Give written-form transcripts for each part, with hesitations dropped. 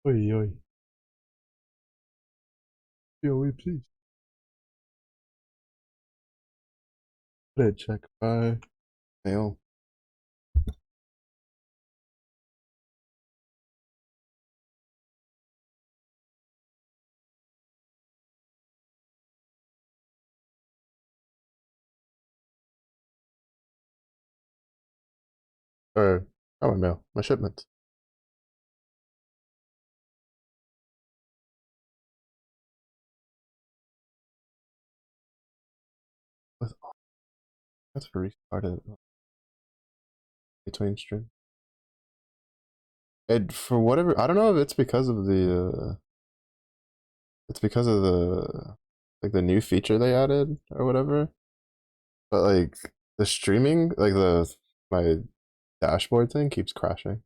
Oi, oi. Oi, please. Red check by mail. Or, not my mail, my shipment. With, that's restarted between stream. It, for whatever, I don't know if it's because of it's because of like the new feature they added or whatever. But like the streaming, like my dashboard thing keeps crashing.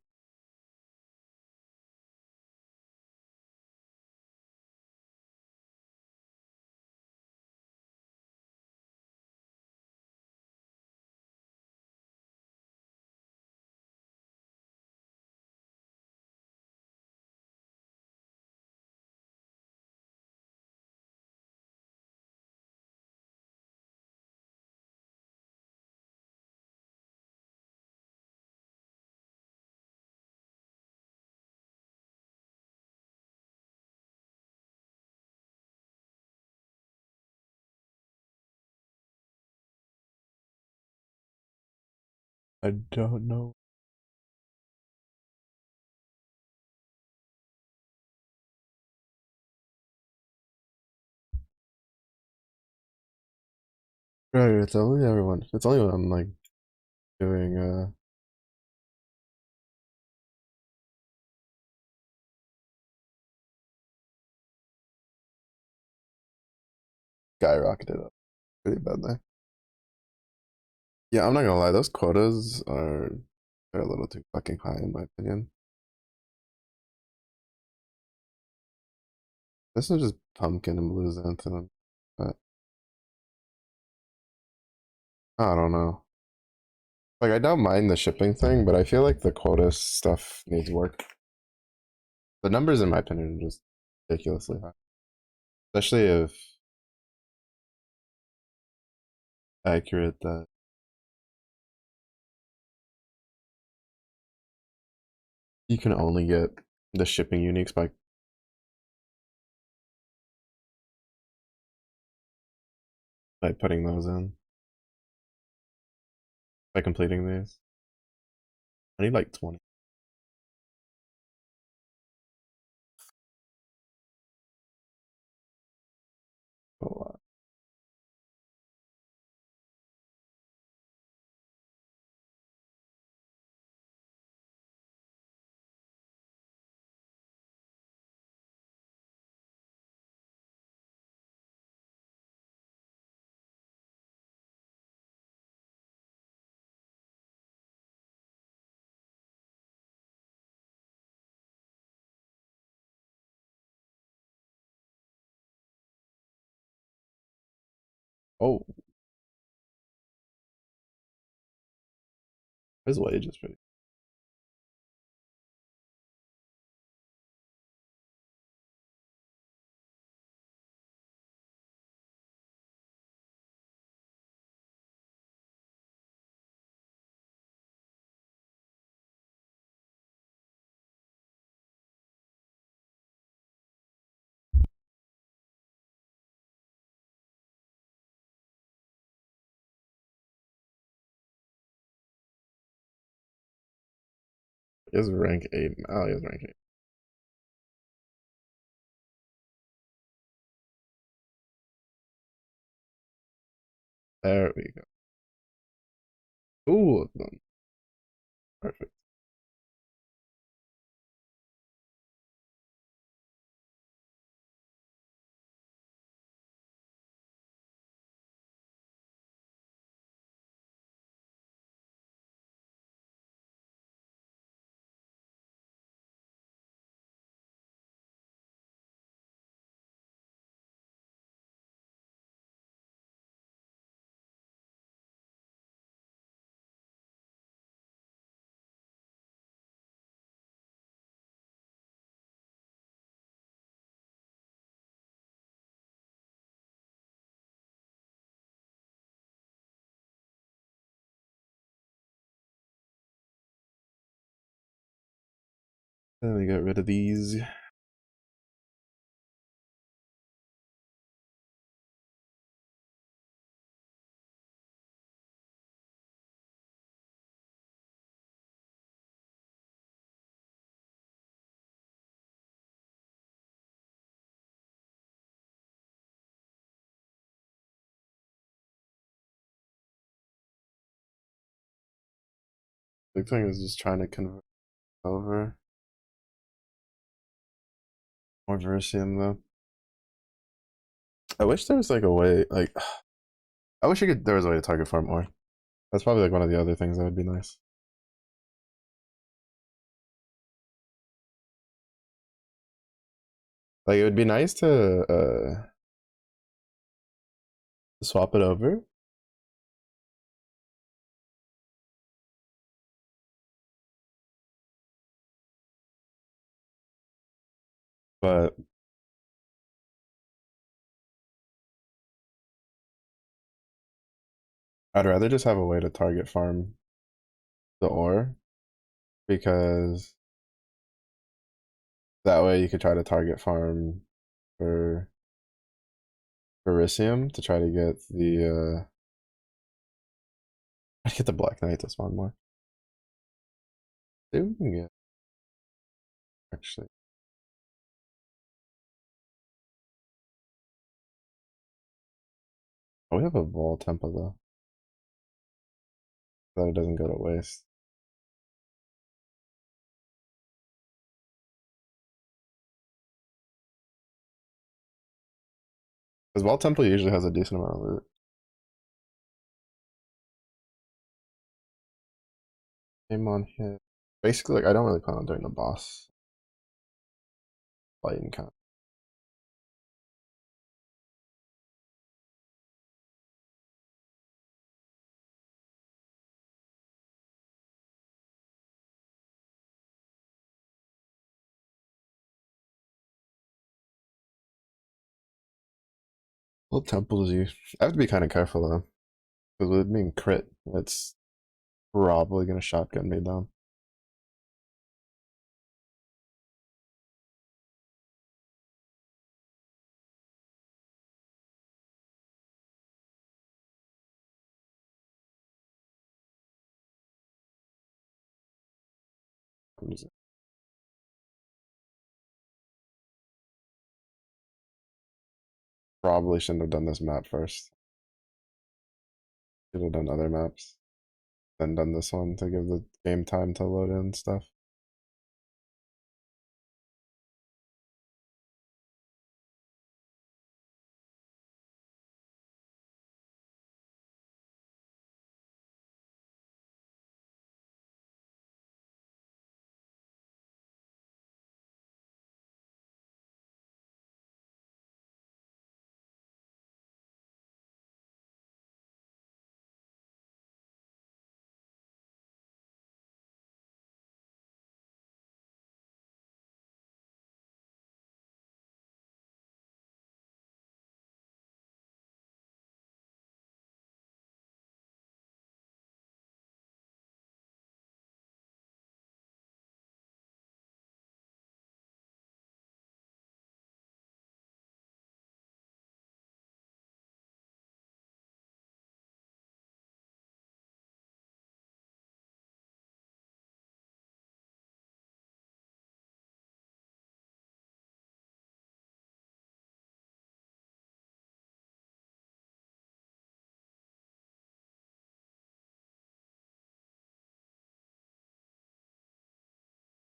I don't know. Right, it's only everyone. It's only when I'm like doing skyrocketed up pretty badly. Yeah, I'm not gonna lie, those quotas are they're a little too fucking high in my opinion. This is just pumpkin and blue xanthan, but I don't know. Like I don't mind the shipping thing, but I feel like the quota stuff needs work. The numbers, in my opinion, are just ridiculously high, especially if accurate that you can only get the shipping uniques by putting those in, by completing these. I need like 20. A lot. Oh, his wage is pretty. He has rank 8. Oh, he has rank 8. There we go. Ooh, done. Perfect. Let me get rid of these. Big thing is just trying to convert over. More Versium though. I wish there was like a way, like I wish there was a way to target farm more. That's probably like one of the other things that would be nice. Like it would be nice to swap it over. But I'd rather just have a way to target farm the ore because that way you could try to target farm for Verisium to try to get the get the Black Knight to spawn more. Maybe we can get actually. Oh, we have a Vol Temple though. So that it doesn't go to waste. Because Vol Temple usually has a decent amount of loot. Aim on hit. Basically, like I don't really plan on doing the boss fight and kind of. What temples you? I have to be kind of careful though, because with it being crit, it's probably gonna shotgun me down. Probably shouldn't have done this map first. Should have done other maps, then done this one to give the game time to load in stuff.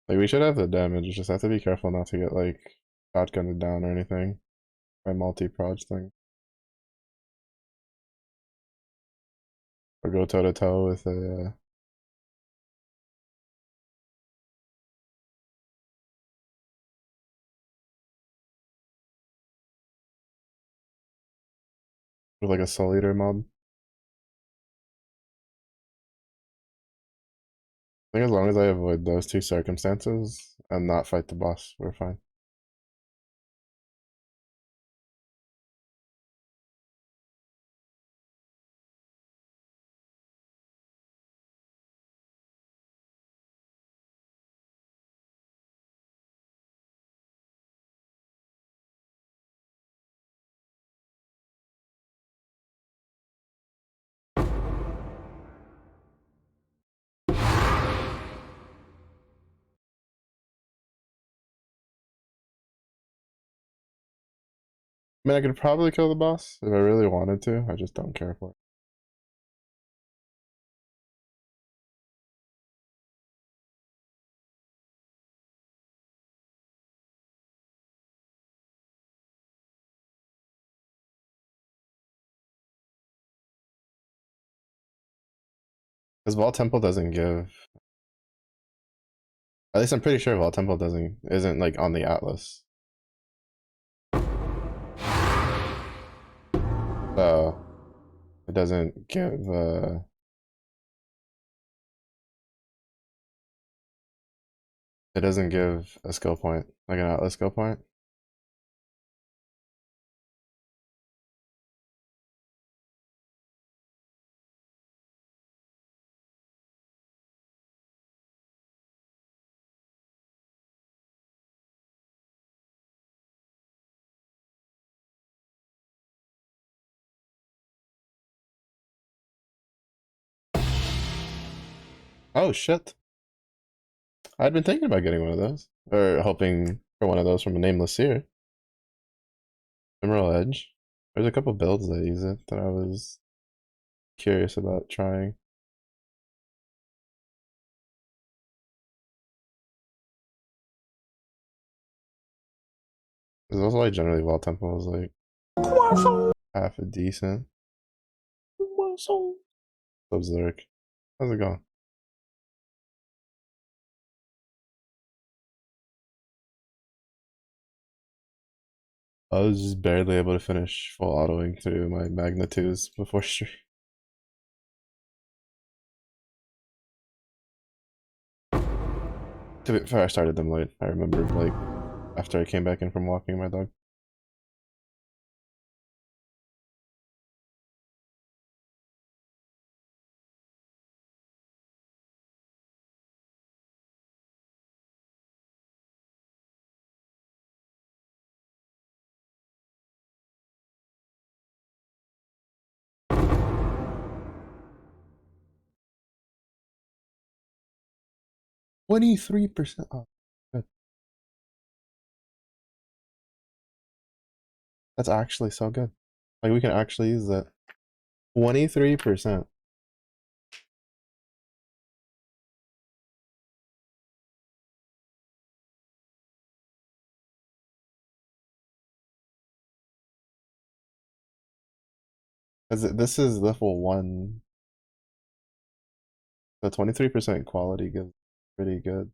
Like we should have the damage, you just have to be careful not to get like shotgunned down or anything by multi-proj thing. Or go toe to toe with like a Soul Eater mob. I think as long as I avoid those two circumstances and not fight the boss, we're fine. I mean, I could probably kill the boss if I really wanted to. I just don't care for it. Because Vault Temple doesn't give. At least I'm pretty sure Vault Temple isn't like on the Atlas. So it doesn't give it doesn't give a skill point, like an Atlas skill point. Oh shit. I'd been thinking about getting one of those. Or hoping for one of those from a nameless seer. Emerald Edge. There's a couple builds that use it that I was curious about trying. There's also like generally Vault Temple is like half a decent. What's Zurich? How's it going? I was just barely able to finish full autoing through my magnitudes before stream. To be fair, I started them late. I remembered like after I came back in from walking my dog. $23%. Oh, good. That's actually so good. Like we can actually use that. 23%. Because this is level 1. The 23% quality gives pretty good.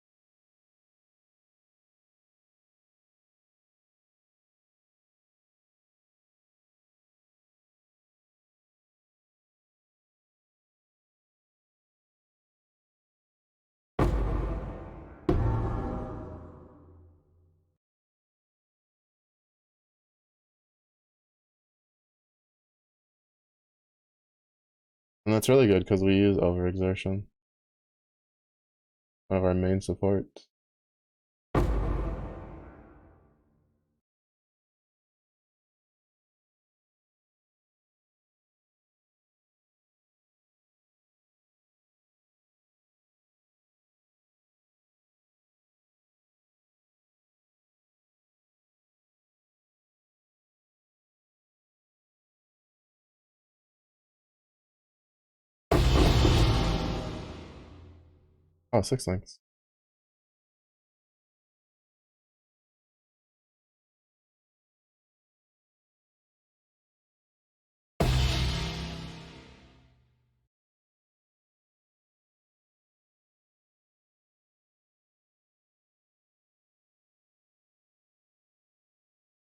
And that's really good because we use overexertion. One of our main supports. 6 links.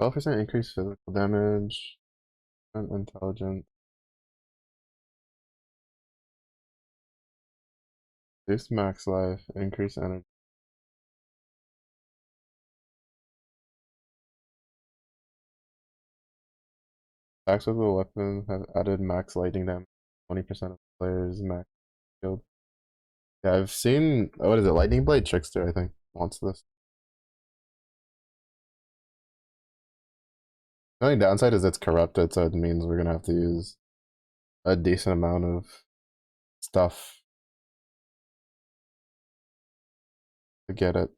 12% increased physical damage and intelligence. Reduced max life, increased energy. Attacks with the weapon have added max lightning damage. 20% of players max shield. Yeah, I've seen, what is it, Lightning Blade Trickster, I think, wants this. The only downside is it's corrupted, so it means we're gonna have to use a decent amount of stuff to get it.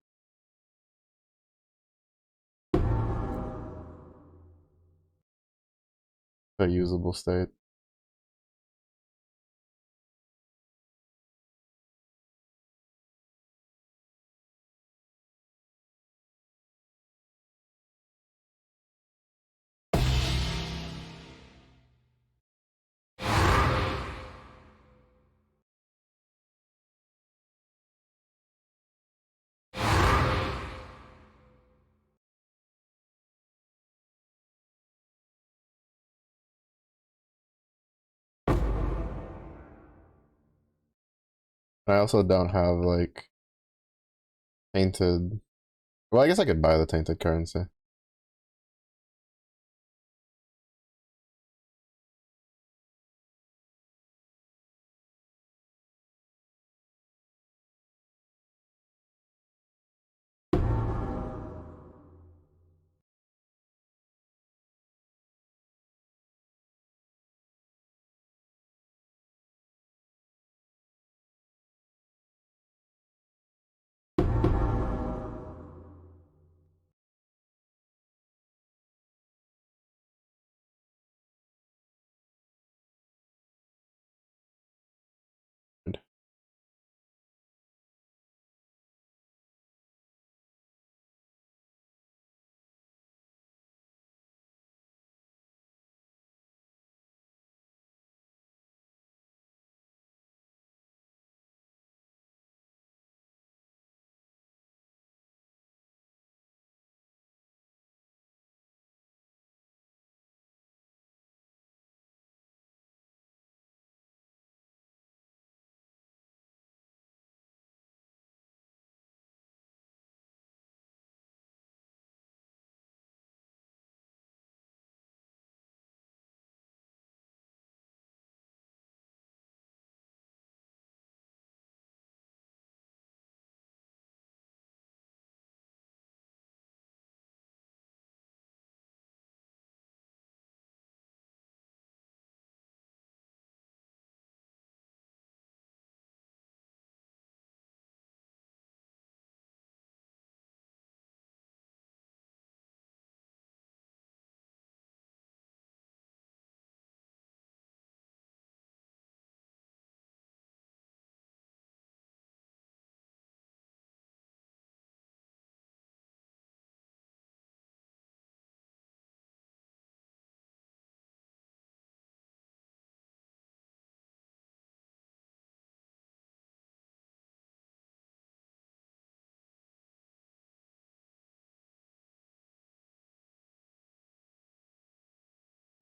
a usable state. I also don't have like tainted. Well, I guess I could buy the tainted currency.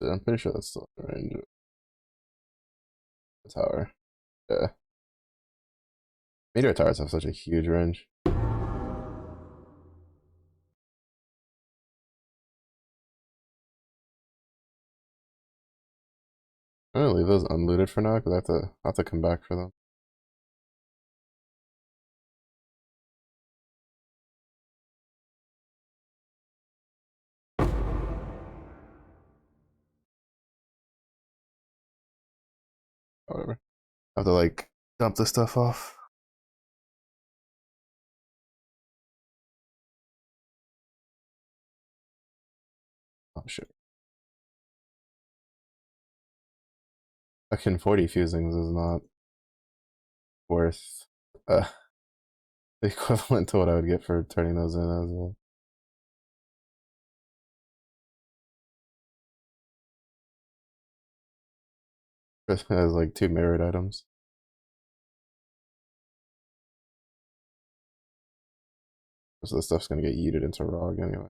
I'm pretty sure that's still in range of the tower. Yeah. Meteor towers have such a huge range. I'm gonna leave those unlooted for now because I have to come back for them. Whatever. I have to like dump this stuff off. Oh shit. Fucking 40 fusings is not worth the equivalent to what I would get for turning those in as well. As like two mirrored items. So this stuff's gonna get yeeted into ROG anyway.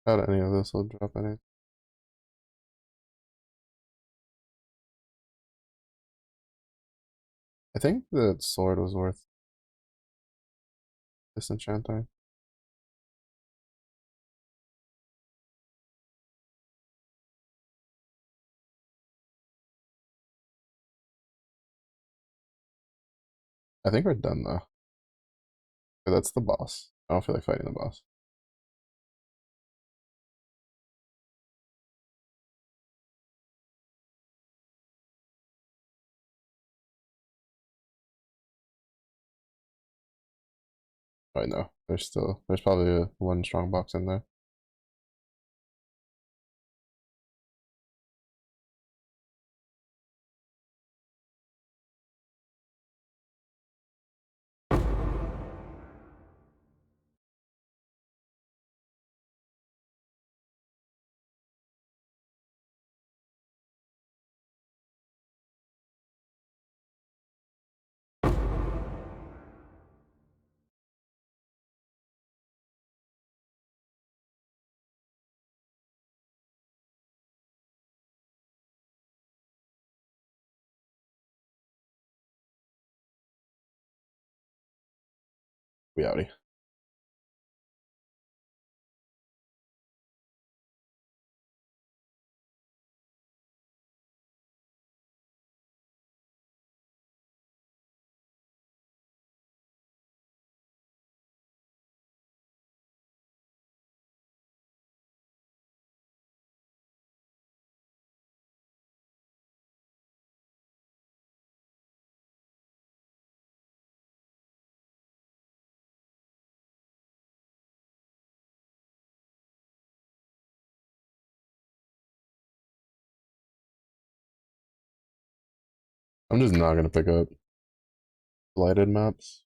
Not any of this will drop any. I think the sword was worth disenchanting. I think we're done though. That's the boss. I don't feel like fighting the boss. I know. There's probably one strong box in there. We outie. I'm just not gonna pick up blighted maps.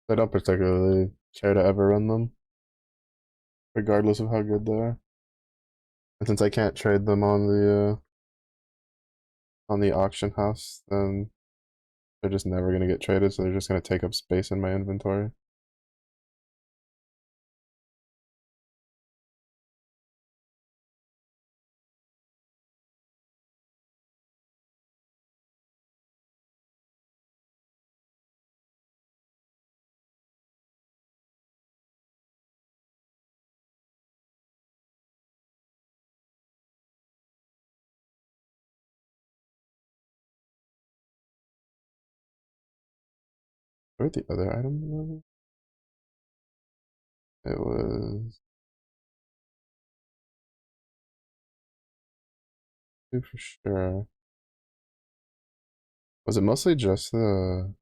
I don't particularly care to ever run them, regardless of how good they are. And since I can't trade them on the auction house, then they're just never gonna get traded, so they're just gonna take up space in my inventory. Where are the other items? It was two for sure. Was it mostly just the?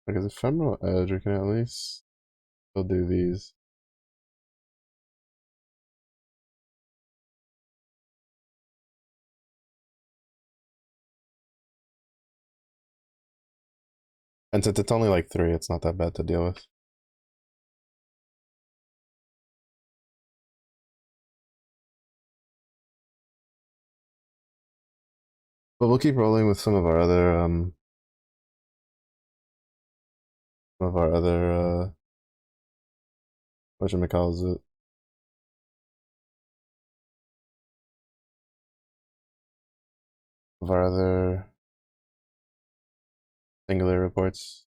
Because ephemeral edge, we can at least still do these. And since it's only like three, it's not that bad to deal with. But we'll keep rolling with some of our other whatchamacalls it. Of our other singular reports.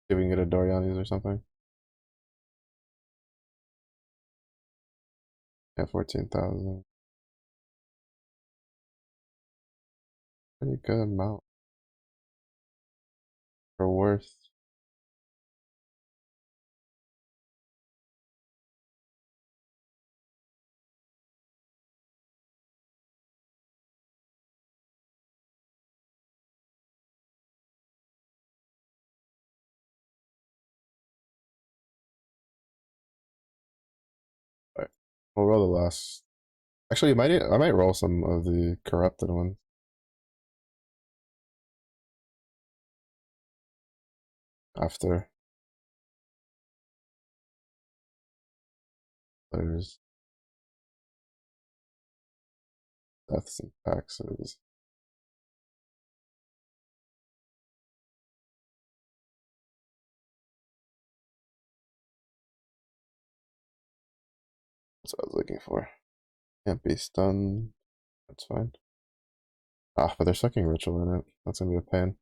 See if we can get a Doriani's or something. Yeah, 14,000. Pretty good amount for worth. Alright. We'll roll the last. Actually, I might roll some of the corrupted ones. After there's deaths and taxes. That's what I was looking for. Can't be stunned. That's fine. Ah, but there's fucking ritual in it. That's gonna be a pain.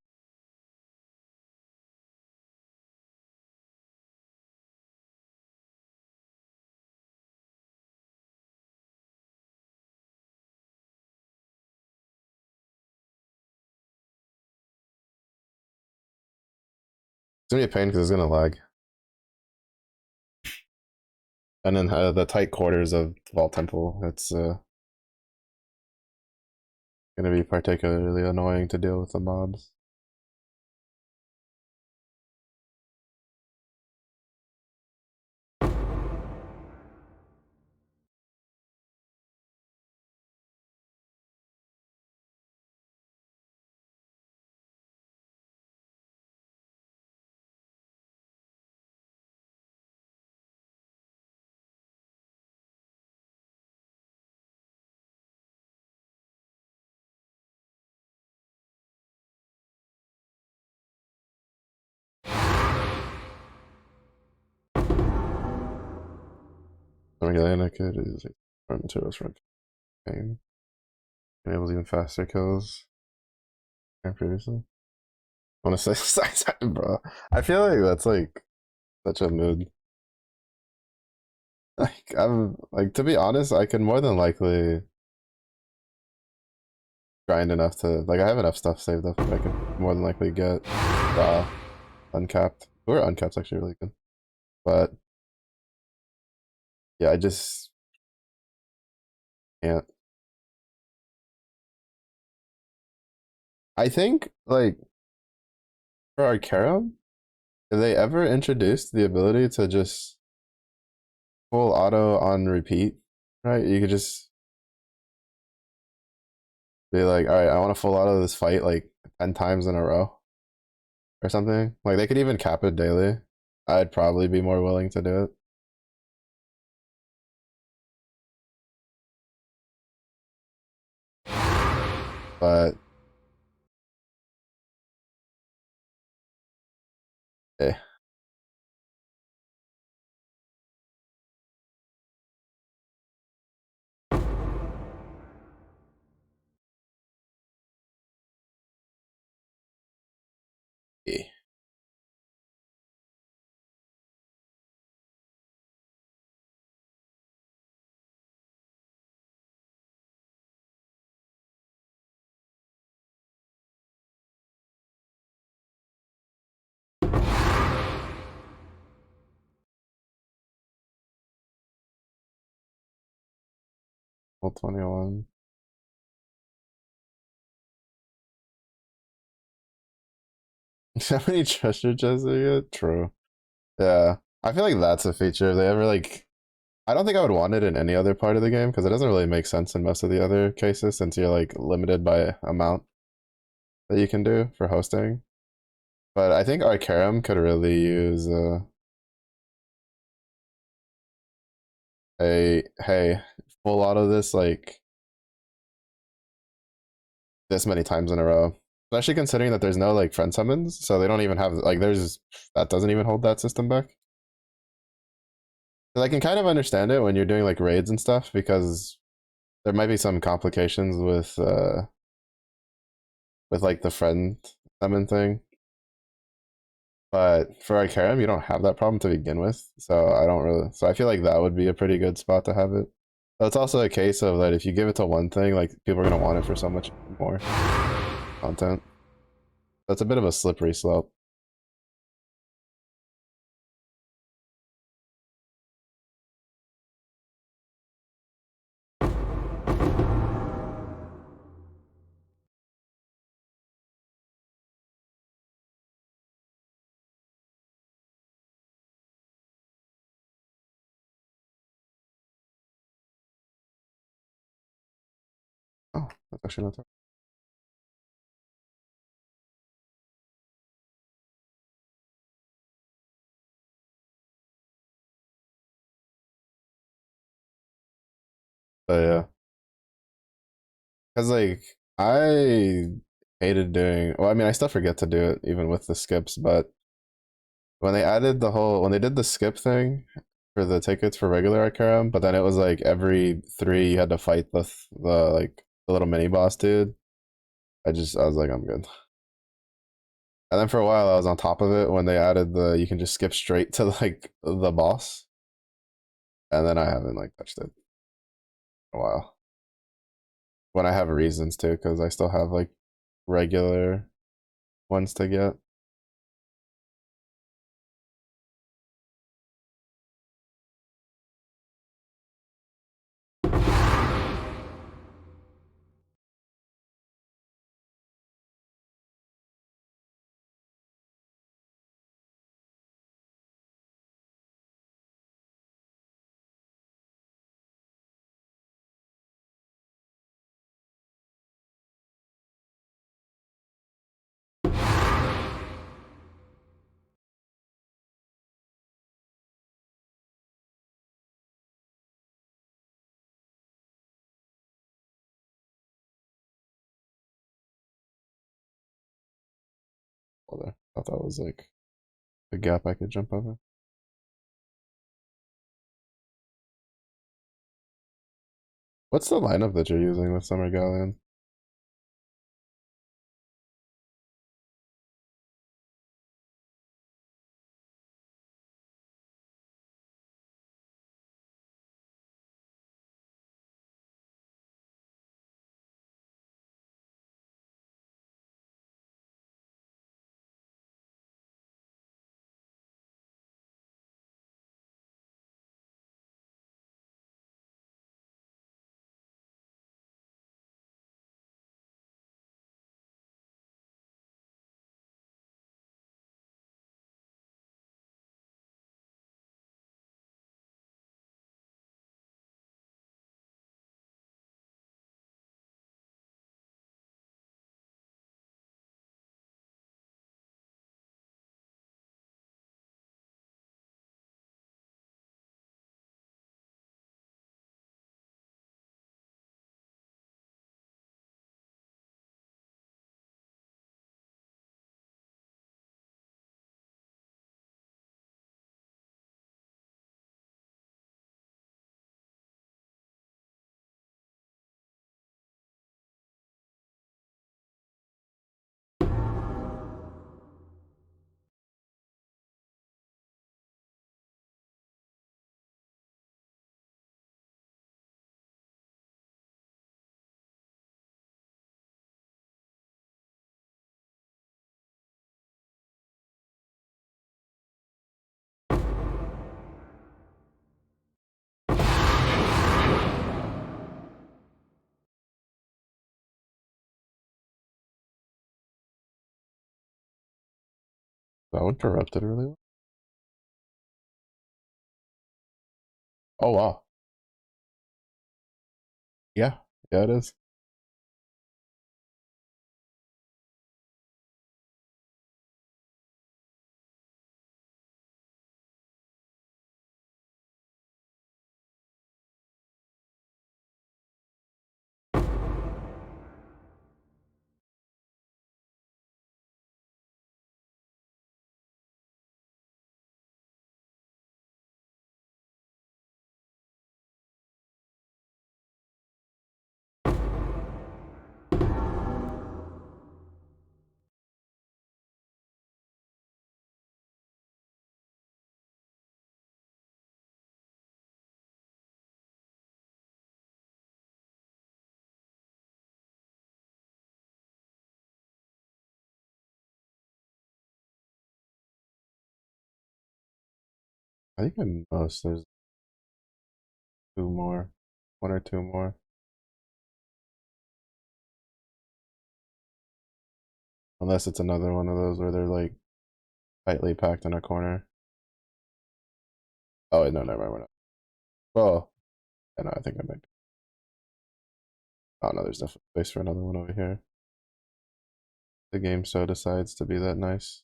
It's gonna be a pain because it's gonna lag. And then the tight quarters of Vault Temple, it's gonna be particularly annoying to deal with the mobs. Regular could is like materials for pain. Enables even faster kills than previously. I want to say size, bro. I feel like that's like such a mood. Like I'm like to be honest, I can more than likely grind enough to like I have enough stuff saved up that I can more than likely get uncapped. Or uncapped's actually really good. But yeah, I just can't. I think like for Arcarum, if they ever introduced the ability to just full auto on repeat, right? You could just be like, all right, I want to full auto this fight like 10 times in a row or something. Like they could even cap it daily. I'd probably be more willing to do it. But eh. Eh. 21. How many treasure chests do you get? True. Yeah. I feel like that's a feature. If they ever like I don't think I would want it in any other part of the game because it doesn't really make sense in most of the other cases since you're like limited by amount that you can do for hosting. But I think Arcarum could really use a hey, full out of this like this many times in a row. Especially considering that there's no like friend summons, so they don't even have like there's that doesn't even hold that system back. 'Cause I can kind of understand it when you're doing like raids and stuff because there might be some complications with like the friend summon thing. But for Ikarim, you don't have that problem to begin with, so I don't really. So I feel like that would be a pretty good spot to have it. But it's also a case of that if you give it to one thing, like people are gonna want it for so much more content. That's a bit of a slippery slope. Oh, that's actually not. But yeah, Cause like I hated doing. Well, I mean, I still forget to do it even with the skips. But when they added the whole, when they did the skip thing for the tickets for regular Akaram, but then it was like every three you had to fight the like the little mini boss dude. I was like, I'm good. And then for a while I was on top of it when they added the you can just skip straight to like the boss. And then I haven't like touched it in a while. When I have reasons to, because I still have like regular ones to get. Hold on. I thought that was like a gap I could jump over. What's the lineup that you're using with Summer Galleon? That one corrupted really well. Oh wow. Yeah. Yeah, it is. I think at most there's two more. One or two more. Unless it's another one of those where they're like tightly packed in a corner. Oh wait, no, never mind. We're not. Well, yeah, no, I think I might. Oh no, there's definitely space for another one over here. The game so decides to be that nice.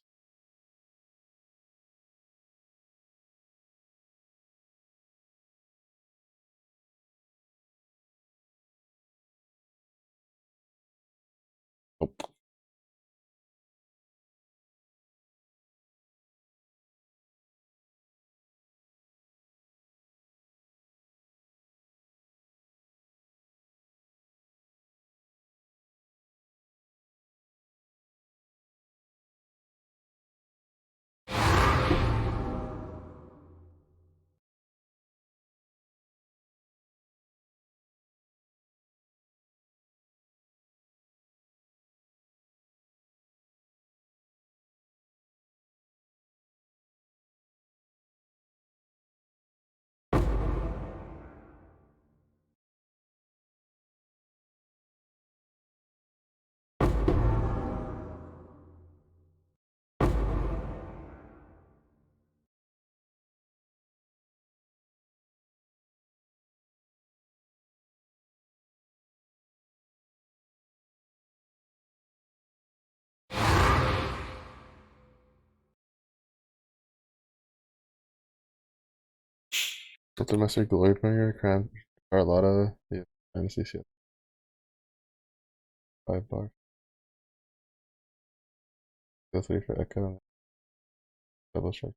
Ultimate Glory Bringer, Cram, Carlotta, yeah, Fantasy Shield, 5 bar. Go 3 for Echo, double strike.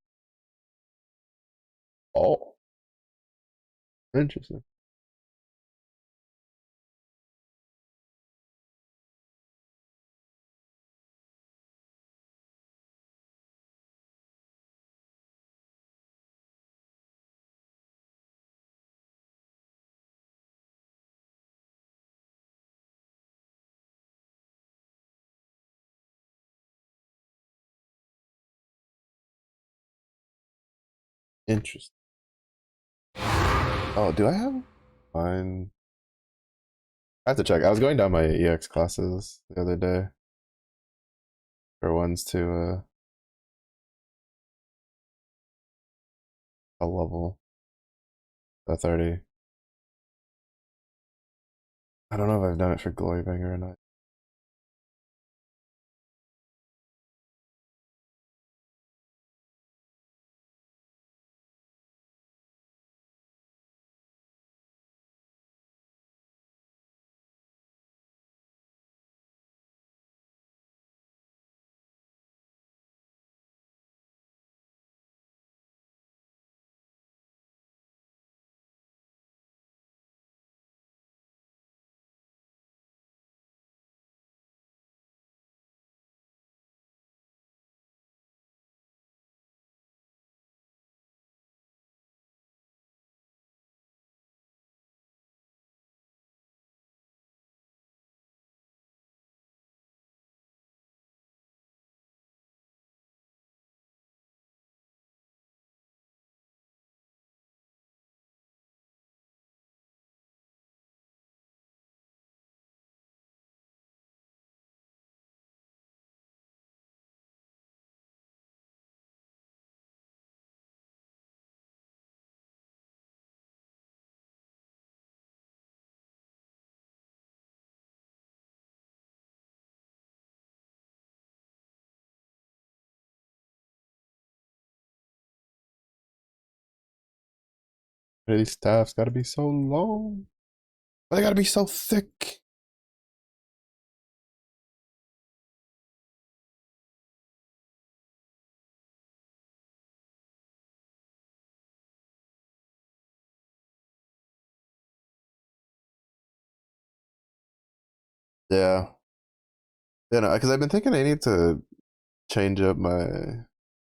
Oh, interesting. Interesting. Oh, do I have mine? I have to check. I was going down my EX classes the other day for ones to a level, a 30. I don't know if I've done it for Glory Bringer or not. These staffs gotta be so long. But they gotta be so thick. Yeah. You know, because I've been thinking I need to change up my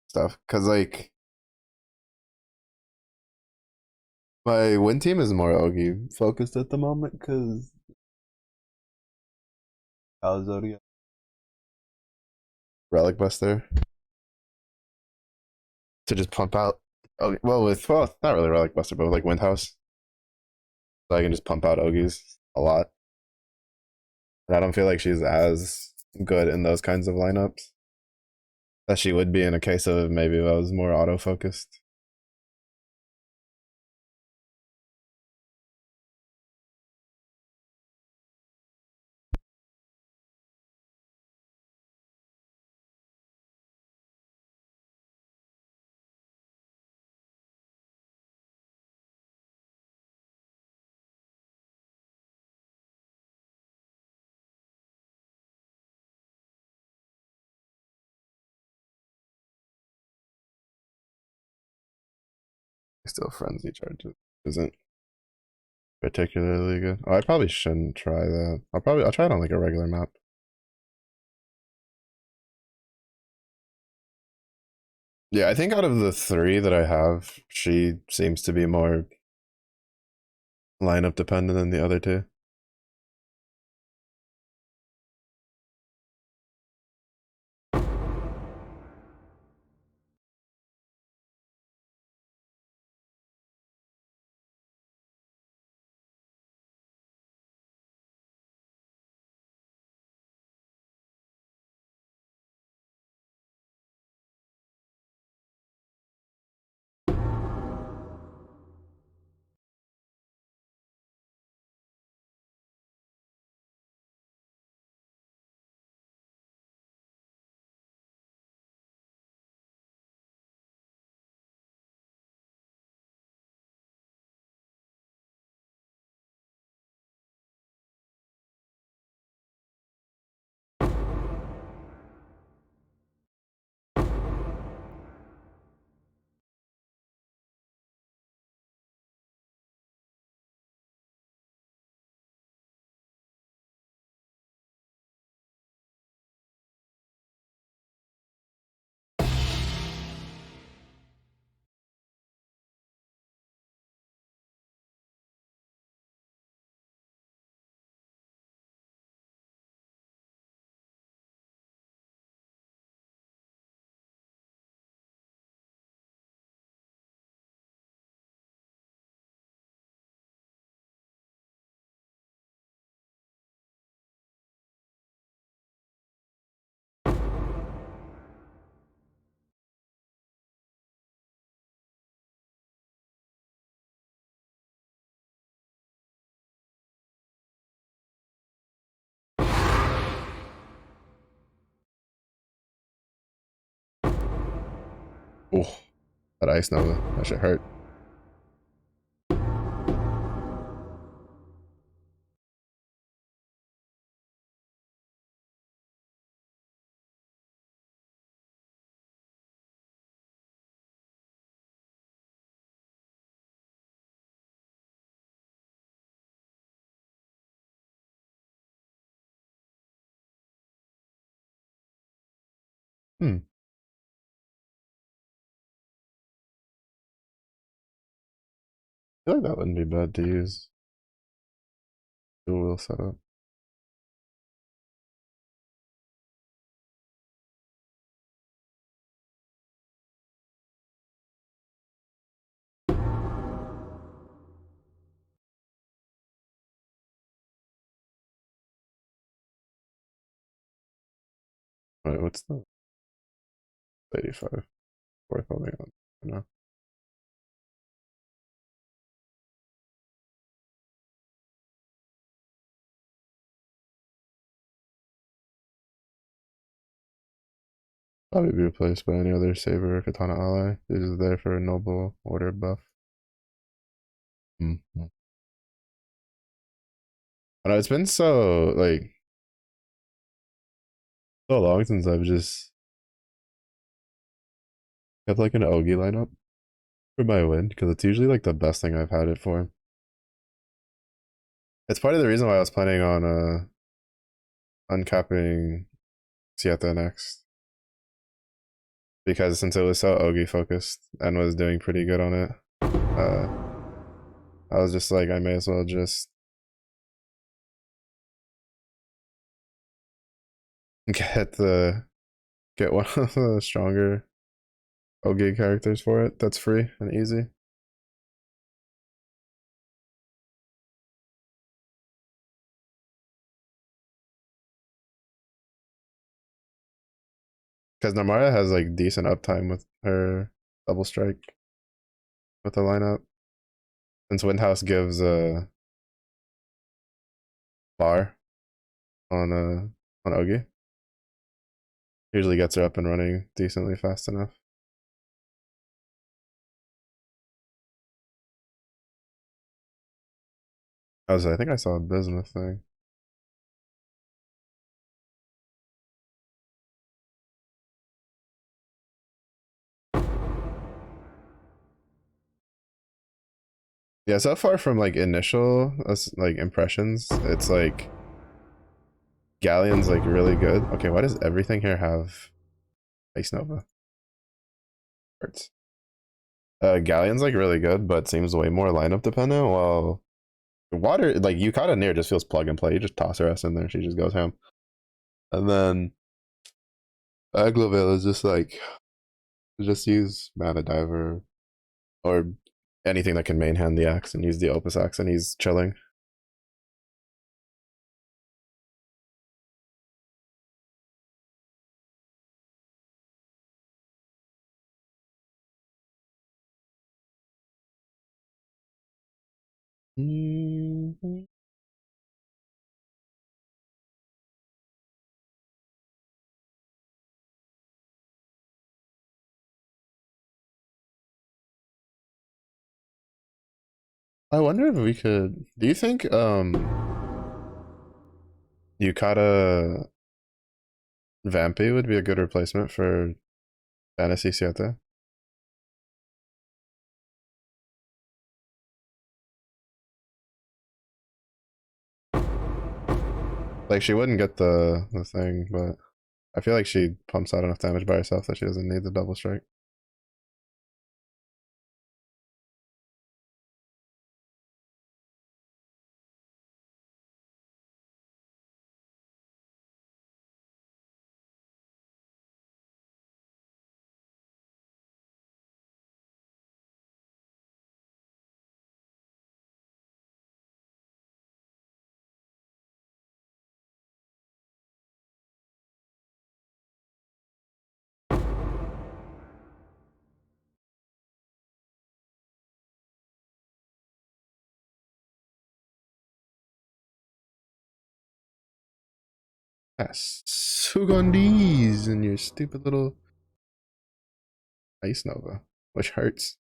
stuff. Because, like, my win team is more Ogi focused at the moment. Because Zodia Relic Buster to just pump out. Oh, well, it's not really Relic Buster, but with like Wind House. So I can just pump out Ogies a lot. And I don't feel like she's as good in those kinds of lineups that she would be in a case of maybe if I was more auto focused. Still frenzy charges isn't particularly good. Oh, I probably shouldn't try that. I'll try it on like a regular map. Yeah, I think out of the three that I have, she seems to be more lineup dependent than the other two. Oh, that ice nova. That should hurt. Hmm. I feel like that wouldn't be bad to use. Dual wheel setup. Wait, what's the 85? Worth holding on. No. Probably be replaced by any other saber or katana ally. It is there for a noble order buff. Mm-hmm. I know it's been so like so long since I've just had like an Ogi lineup for my win because it's usually like the best thing I've had it for. It's part of the reason why I was planning on uncapping Sieta next because since it was so Ogi focused and was doing pretty good on it, uh, I was just like I may as well just get the get one of the stronger Ogi characters for it. That's free and easy. Because Namara has like decent uptime with her double strike with the lineup. Since Windhouse gives a bar on Ogi, usually gets her up and running decently fast enough. I think I saw a bismuth thing. Yeah, so far from like initial like impressions, it's like Galleon's like really good. Okay, why does everything here have Ice Nova? Hurts. Galleon's like really good, but seems way more lineup dependent. While water, like Yukata near just feels plug and play. You just toss her ass in there, she just goes ham. And then Aglovale is just like just use Mana Diver or anything that can main hand the axe and use the Opus axe, and he's chilling. Mm-hmm. I wonder if we could. Do you think Yukata Vampy would be a good replacement for Fantasy Siete? Like she wouldn't get the thing, but I feel like she pumps out enough damage by herself that she doesn't need the double strike. Yes, Sugandis and your stupid little Ice Nova, which hurts.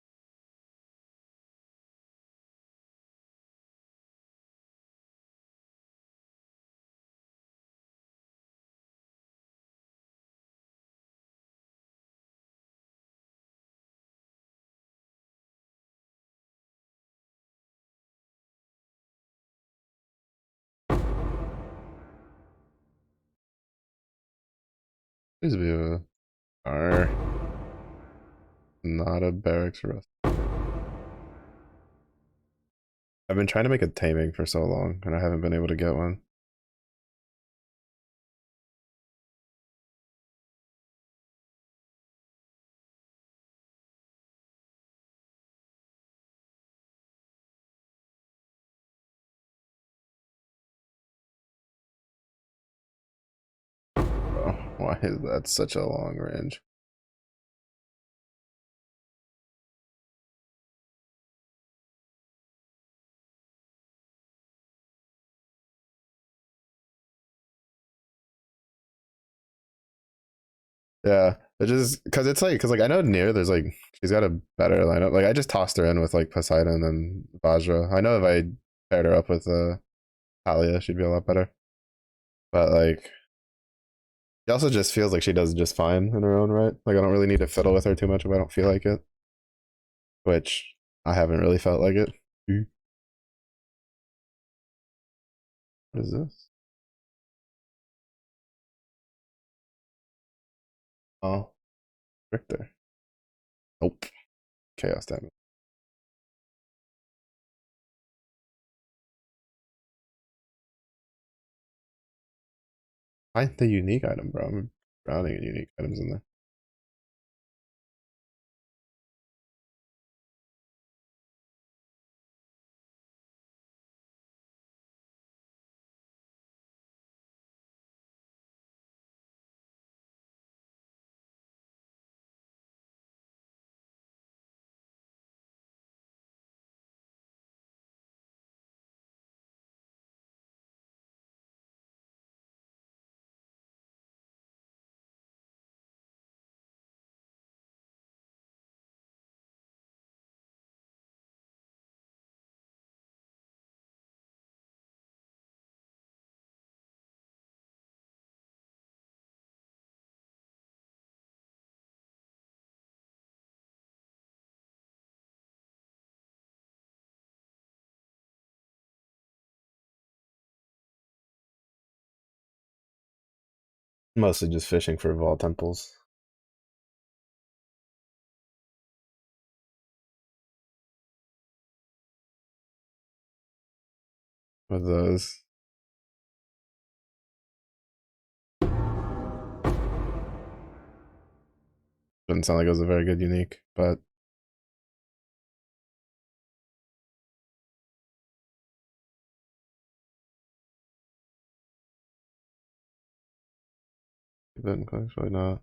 Please be a R, not a barracks rust. I've been trying to make a taming for so long, and I haven't been able to get one. Bro, why is that such a long range? Yeah, it just because like I know near there's like she's got a better lineup. Like I just tossed her in with like Poseidon and Vajra. I know if I paired her up with Talia, she'd be a lot better. But like it also just feels like she does just fine in her own right. Like I don't really need to fiddle with her too much if I don't feel like it. Which I haven't really felt like it. What is this? Oh, Richter. Nope. Chaos damage. Find the unique item, bro. I'm drowning in unique items in there. Mostly just fishing for Vault Temples. With those. Didn't sound like it was a very good unique, but then actually not.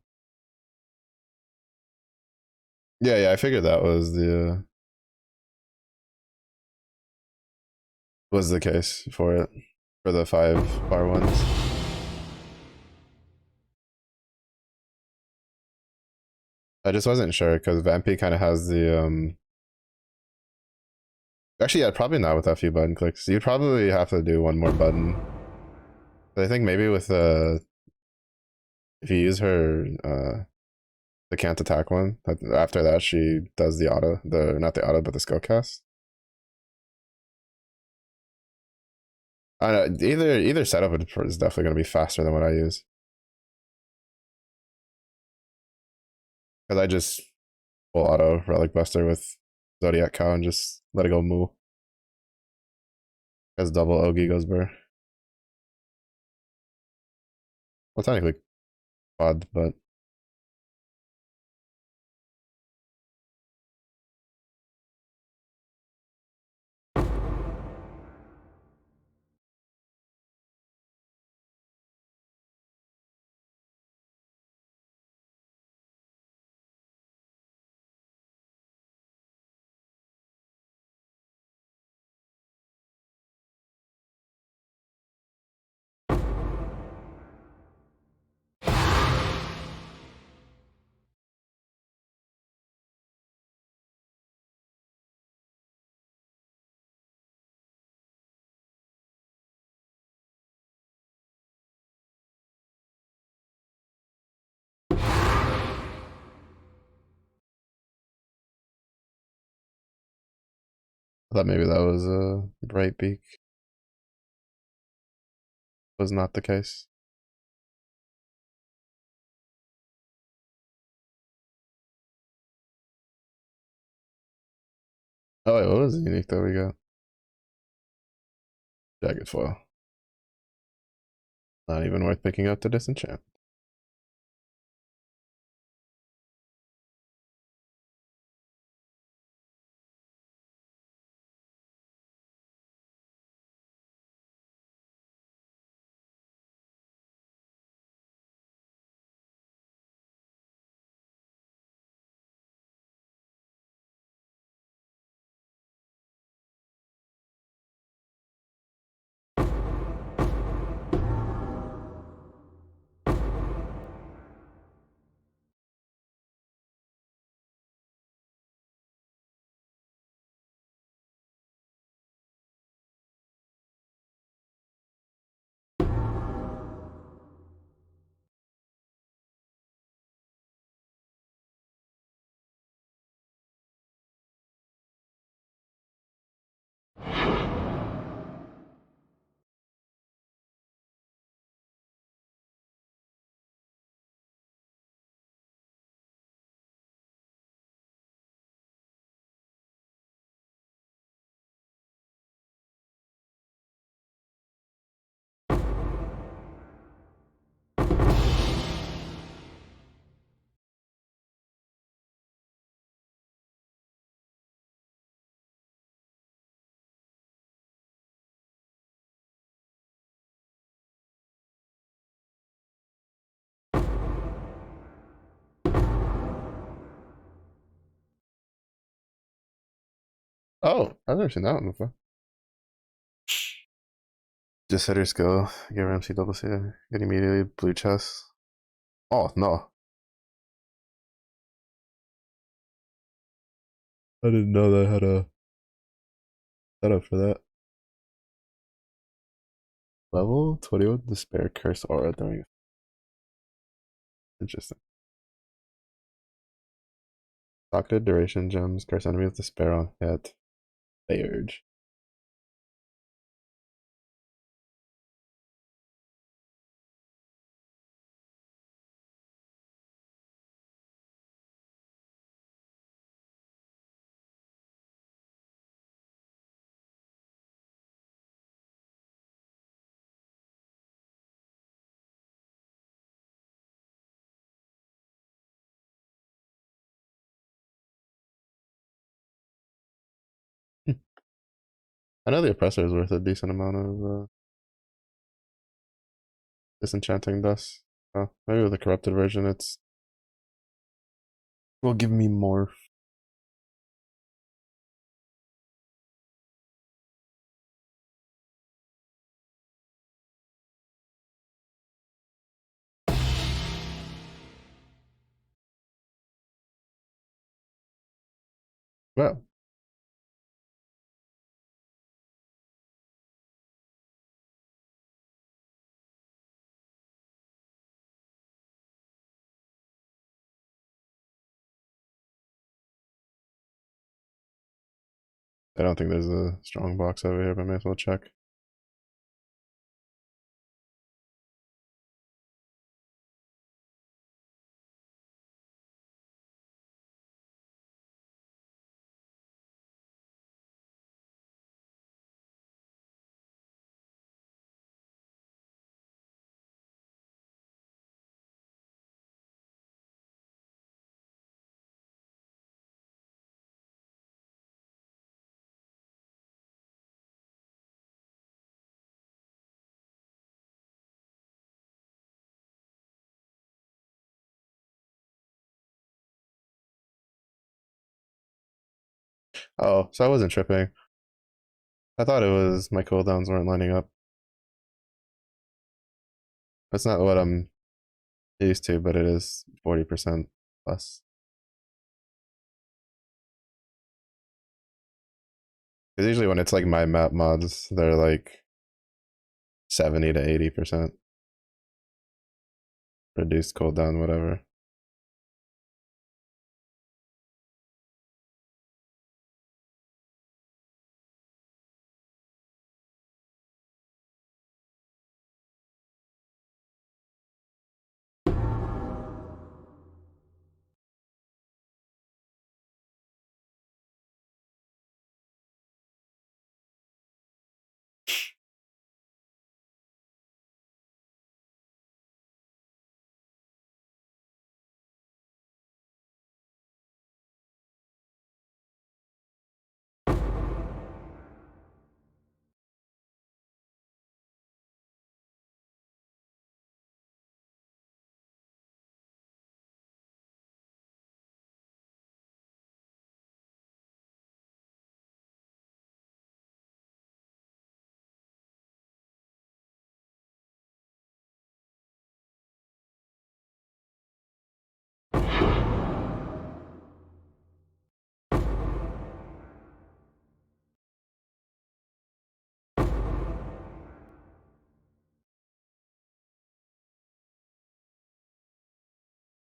Yeah, yeah, I figured that was the case for it for the 5 bar ones. I just wasn't sure because Vampy kind of has the Actually, yeah, probably not with a few button clicks. You'd probably have to do one more button. But I think maybe with if you use her the can't attack one, after that she does the auto, the not the auto but the skill cast. I don't know, either setup is definitely going to be faster than what I use because I just full auto Relic Buster with Zodiac Cow and just let it go moo. As double Ogi goes burr. Well, technically quad, but I thought maybe that was a bright beak. Was not the case. Oh wait, what was the unique that we got? Jagged foil. Not even worth picking up to disenchant. Oh, I've never seen that one before. Just hit her skill, give her MC double C, get immediately blue chest. Oh no. I didn't know that had a setup for that. Level 21 despair curse aura during interesting. Doctored duration gems, curse enemy with despair on hit. They urge. I know the oppressor is worth a decent amount of disenchanting dust. Oh, maybe with the corrupted version, it's will give me more. Well, I don't think there's a strong box over here, but I may as well check. Oh, so I wasn't tripping. I thought it was my cooldowns weren't lining up. That's not what I'm used to, but it is 40% plus. Because usually when it's like my map mods, they're like 70 to 80% reduced cooldown, whatever.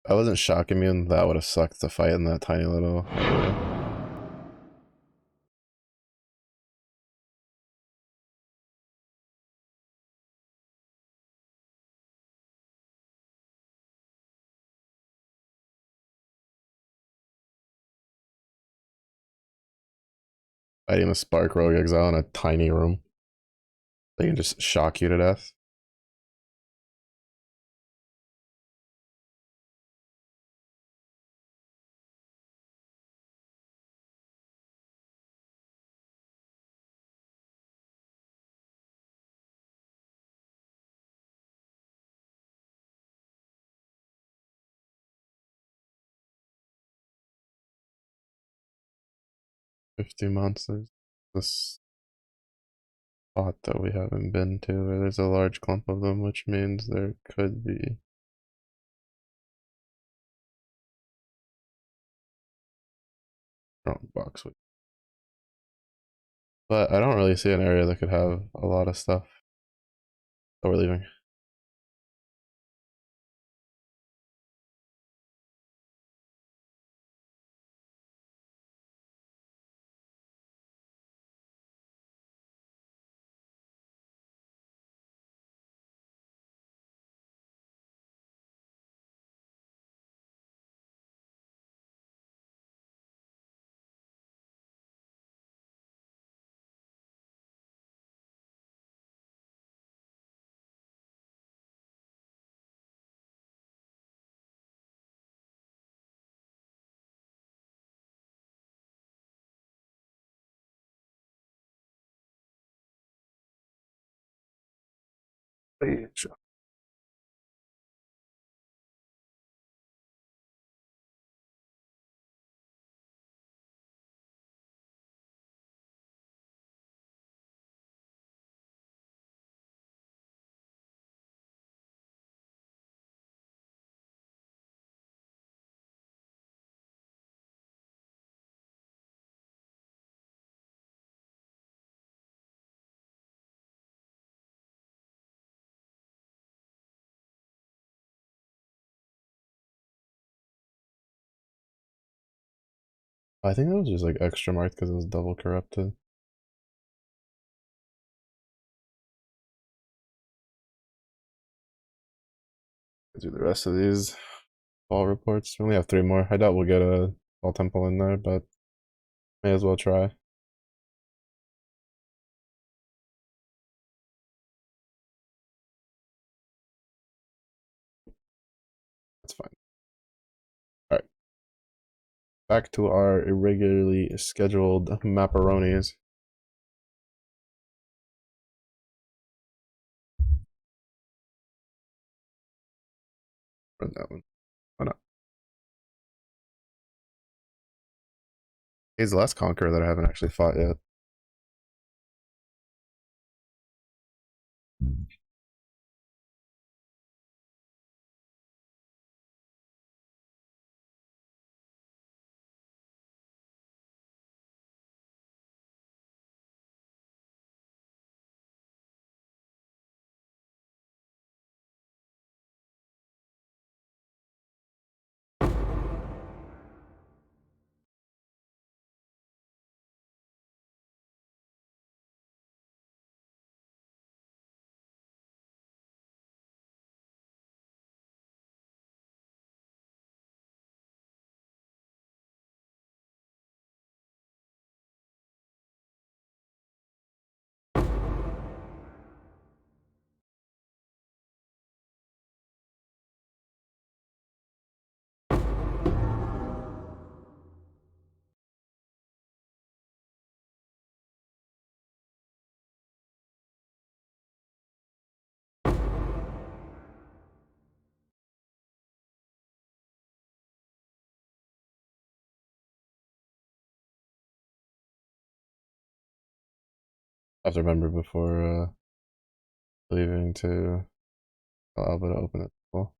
I wasn't shock immune. That would have sucked to fight in that tiny little area. Fighting a Spark Rogue Exile in a tiny room. They can just shock you to death. $50 monsters. This spot that we haven't been to, where there's a large clump of them, which means there could be strong box. But I don't really see an area that could have a lot of stuff. So we're leaving. I think that was just like extra marked because it was double corrupted. Do the rest of these fall reports. We only have 3 more. I doubt we'll get a fall temple in there, but may as well try. That's fine. Alright. Back to our irregularly scheduled macaronis. Run that one. Why not? He's the last conqueror that I haven't actually fought yet. I have to remember before leaving to allow Alba to open it. Cool.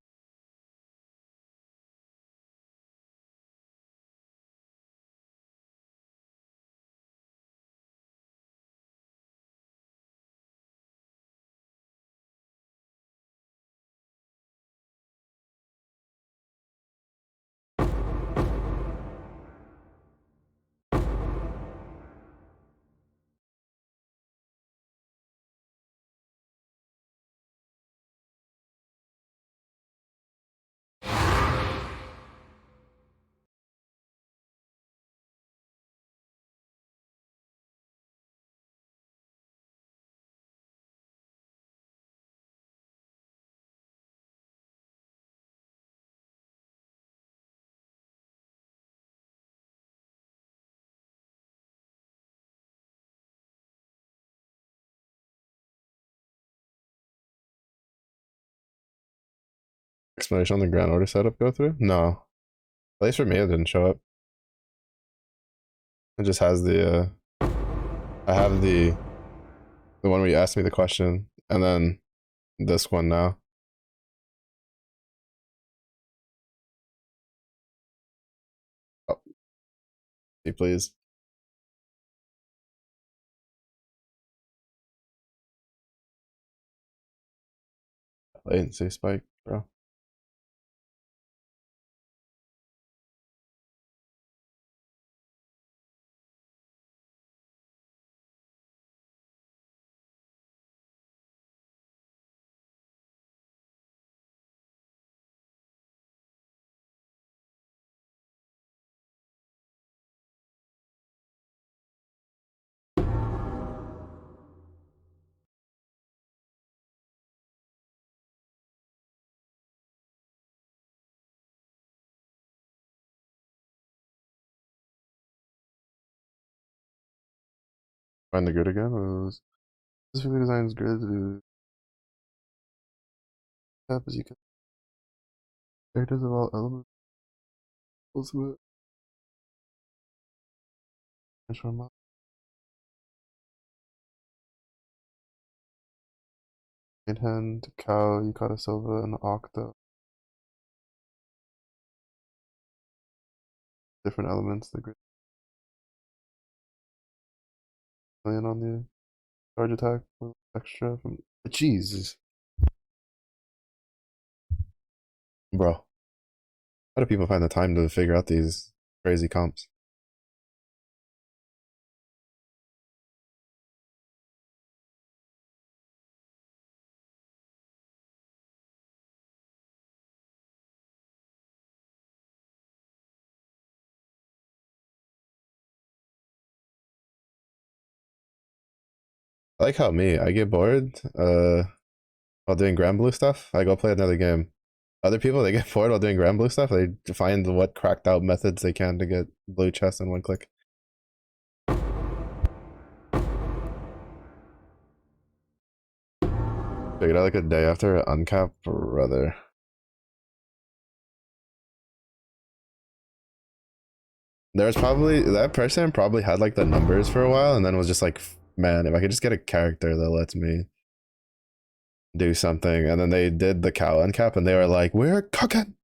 explanation on the ground order setup go through? No. At least for me, it didn't show up. It just has the. I have the one where you asked me the question, and then this one now. Oh, see, please. Latency spike, bro. Find the grid again. Specifically designs grid to tap as you can. Characters of all elements. Also, transform right hand, cow, Yukata Silva, and Octa. Different elements. The grid million on the charge attack. Extra from. Jesus. Bro. How do people find the time to figure out these crazy comps? I like how I get bored while doing Grand Blue stuff. I go play another game. Other people, they get bored while doing Grand Blue stuff. They find what cracked out methods they can to get blue chests in one click. Figured out like a day after uncap, brother. There's probably that person probably had like the numbers for a while and then was just like, man, if I could just get a character that lets me do something. And then they did the cow uncap and they were like, we're cooking.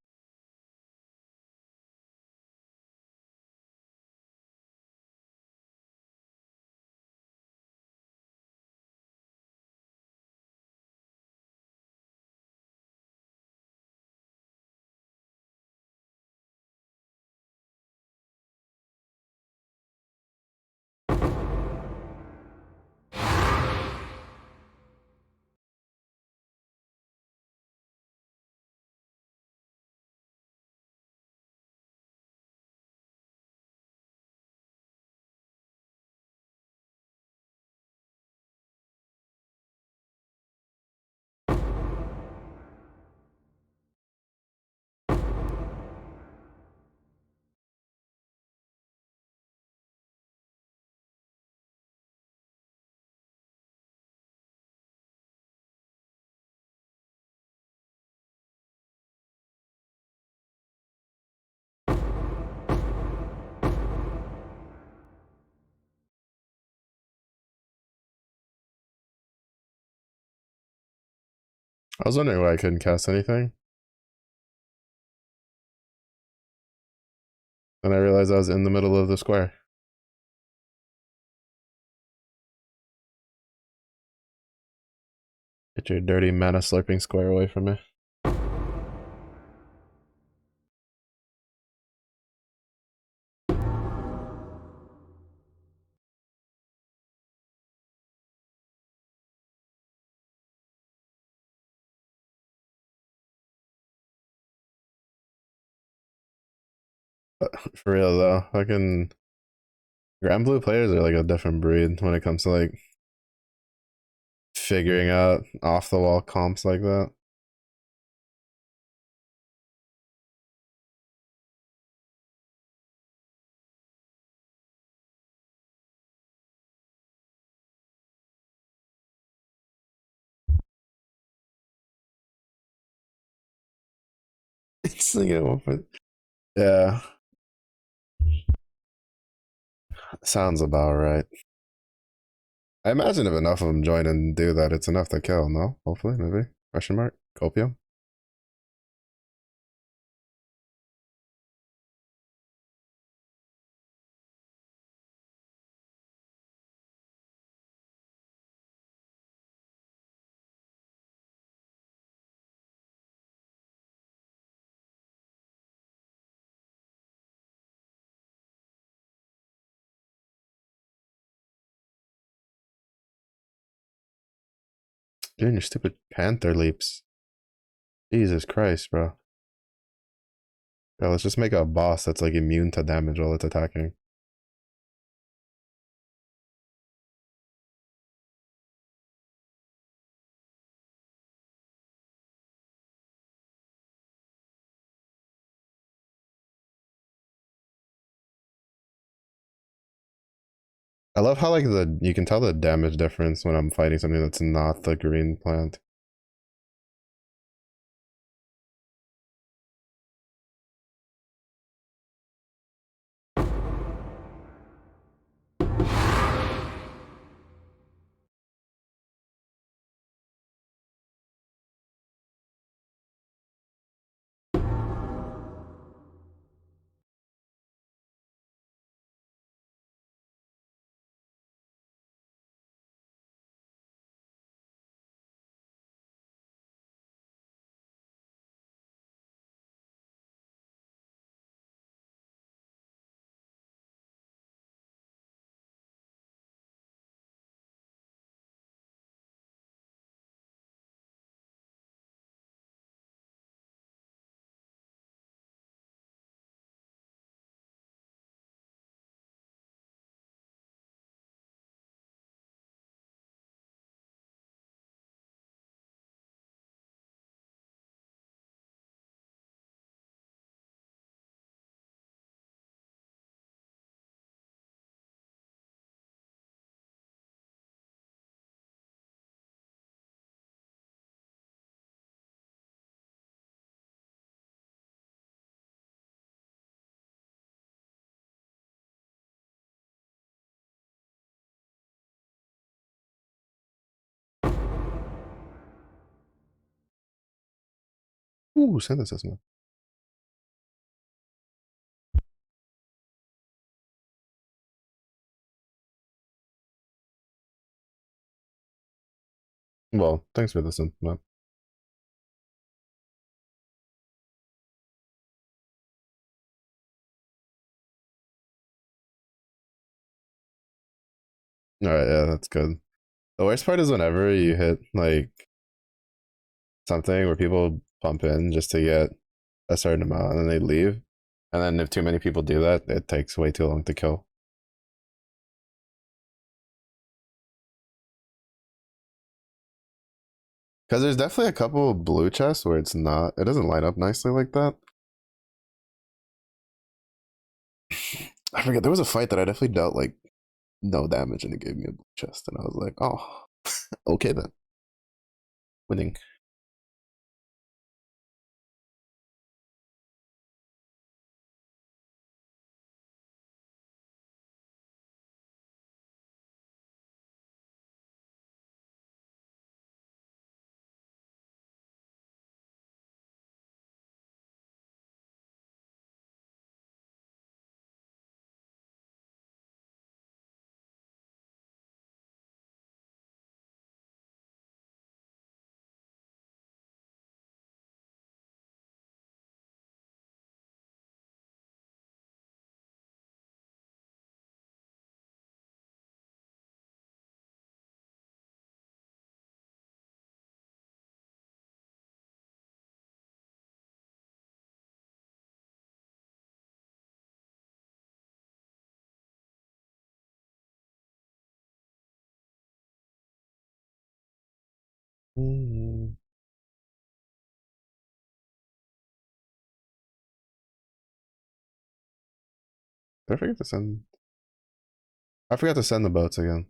I was wondering why I couldn't cast anything. And I realized I was in the middle of the square. Get your dirty mana slurping square away from me. For real though, fucking Grand Blue players are like a different breed when it comes to like figuring out off the wall comps like that. Singing at one point. Yeah, sounds about right. I imagine if enough of them join and do that, it's enough to kill. No, hopefully, maybe. Question mark. Copium. Doing your stupid panther leaps. Jesus Christ, bro. Yeah, let's just make a boss that's like immune to damage while it's attacking. I love how like you can tell the damage difference when I'm fighting something that's not the green plant. Ooh, synthesis, man. Well, thanks for listening, man. Alright, yeah, that's good. The worst part is whenever you hit like something where people pump in just to get a certain amount and then they leave. And then if too many people do that, it takes way too long to kill. Because there's definitely a couple blue chests where it doesn't line up nicely like that. I forget, there was a fight that I definitely dealt like no damage and it gave me a blue chest. And I was like, oh, okay then. Winning. Mm. Did I forget to send? I forgot to send the boats again.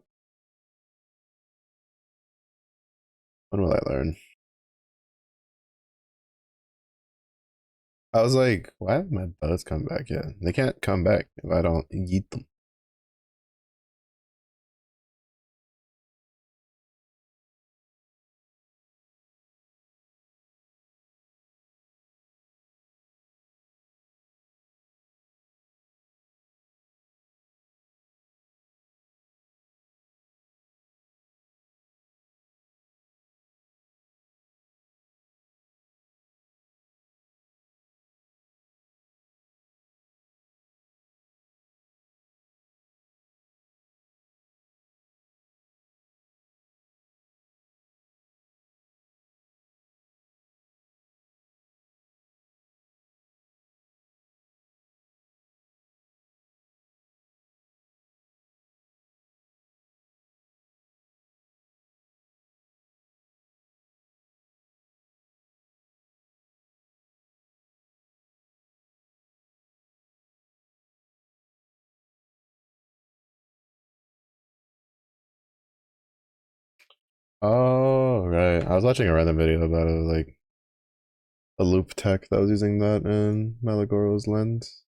When will I learn? I was like, why have my boats come back yet? They can't come back if I don't eat them. Oh, right. I was watching a random video about it, like a loop tech that was using that in Malagoro's lens.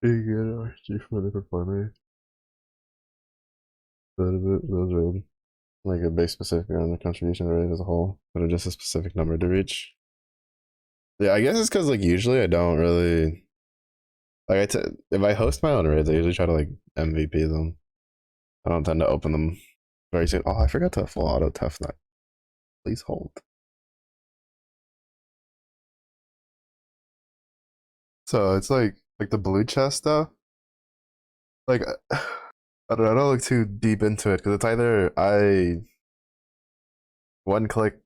You get RG for the performer. A little bit, those raid. Like a base specific on the contribution rate as a whole, but just a specific number to reach. Yeah, I guess it's because like usually I don't really like if I host my own raids, I usually try to like MVP them. I don't tend to open them very soon. Oh, I forgot to full auto tough nut. Please hold. So it's like the blue chest stuff. Like I don't look too deep into it because it's either I one click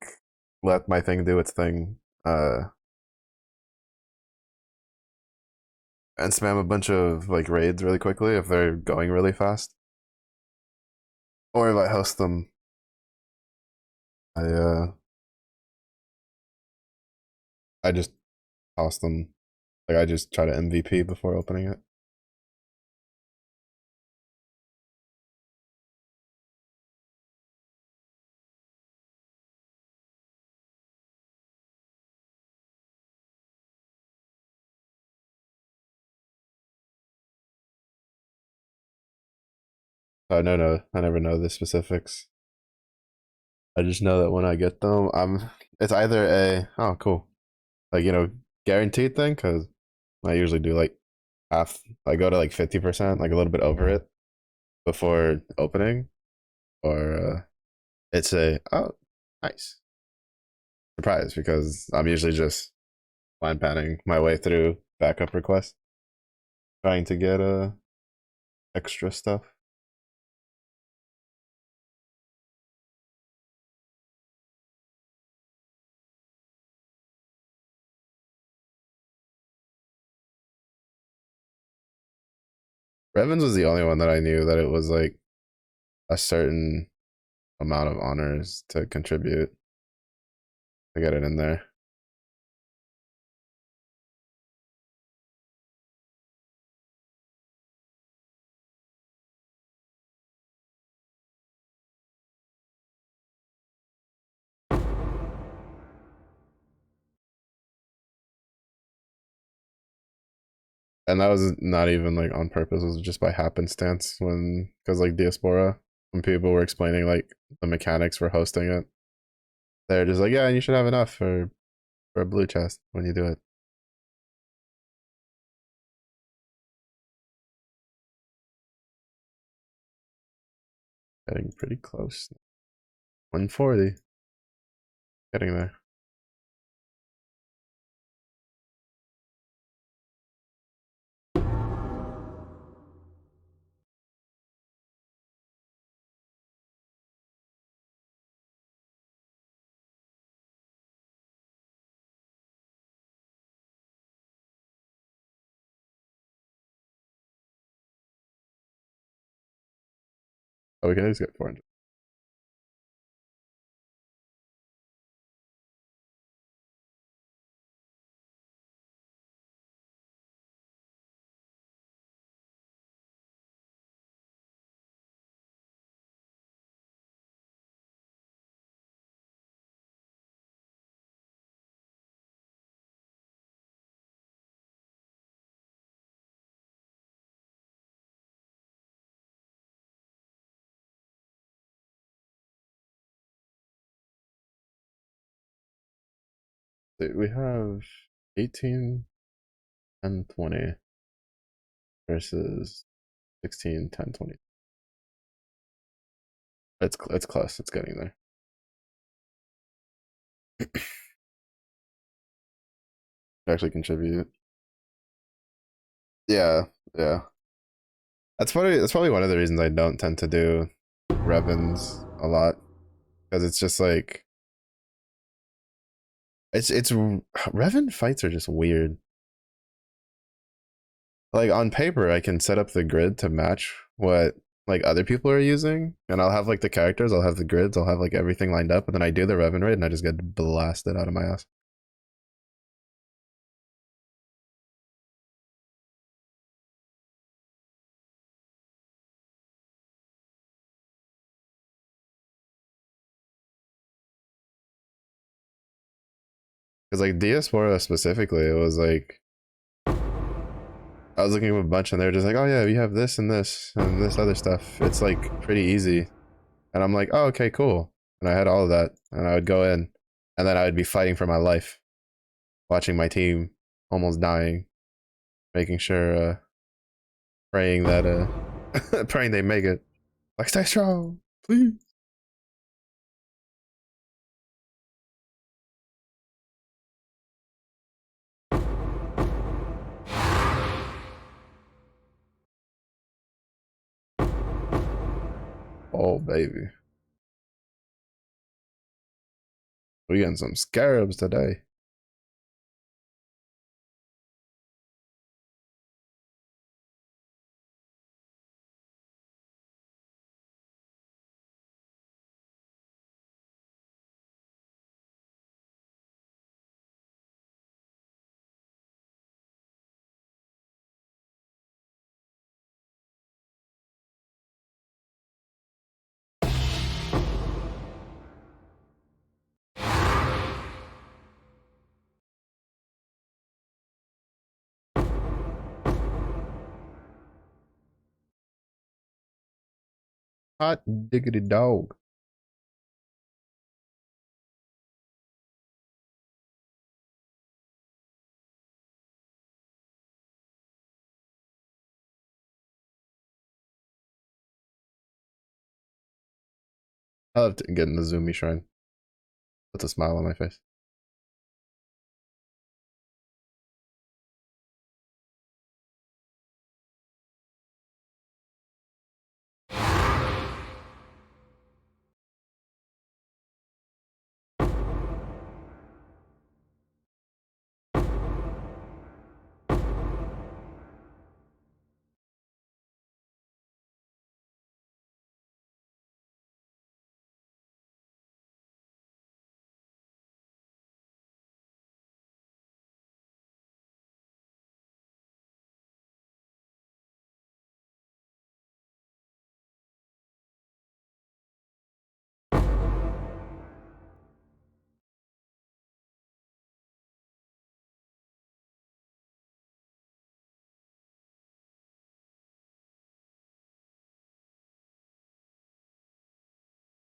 let my thing do its thing, and spam a bunch of like raids really quickly if they're going really fast, or if I host them, I just toss them. Like I just try to MVP before opening it. I never know the specifics. I just know that when I get them, it's either a oh cool, like guaranteed thing because I usually do like half. I go to like 50%, like a little bit over it before opening, or it's a oh nice surprise because I'm usually just line panning my way through backup requests, trying to get extra stuff. Revens was the only one that I knew that it was like a certain amount of honors to contribute to get it in there. And that was not even like on purpose, it was just by happenstance when because like Diaspora, when people were explaining like the mechanics for hosting it, they're just like, yeah, you should have enough for a blue chest when you do it. Getting pretty close. 140. Getting there. Oh, we can always get 400. We have 18 and 20 versus 16, 10, 20. It's close. It's getting there. Actually contribute. Yeah, yeah. That's probably one of the reasons I don't tend to do Revens a lot, because it's just like it's Revan fights are just weird. Like on paper, I can set up the grid to match what like other people are using, and I'll have like the characters, I'll have the grids, I'll have like everything lined up, and then I do the Revan raid and I just get blasted out of my ass. Because like Diaspora specifically, it was like I was looking at a bunch and they were just like, oh yeah, we have this and this other stuff. It's like pretty easy. And I'm like, oh, okay, cool. And I had all of that. And I would go in and then I would be fighting for my life, watching my team almost dying, making sure, praying that, praying they make it. Like, stay strong, please. Oh, baby. We getting some scarabs today. Hot diggity dog. I love getting the Zoomy shrine. Puts a smile on my face.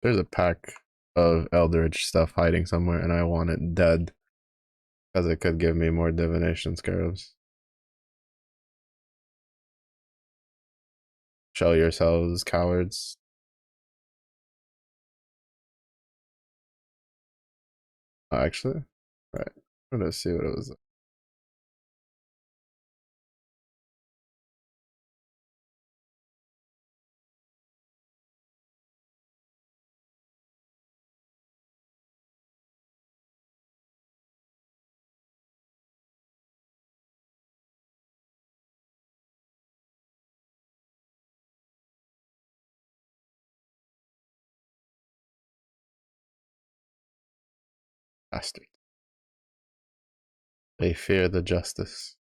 There's a pack of Eldritch stuff hiding somewhere, and I want it dead because it could give me more divination scarabs. Show yourselves, cowards. Oh, actually, right. I'm gonna see what it was. Bastard. They fear the justice.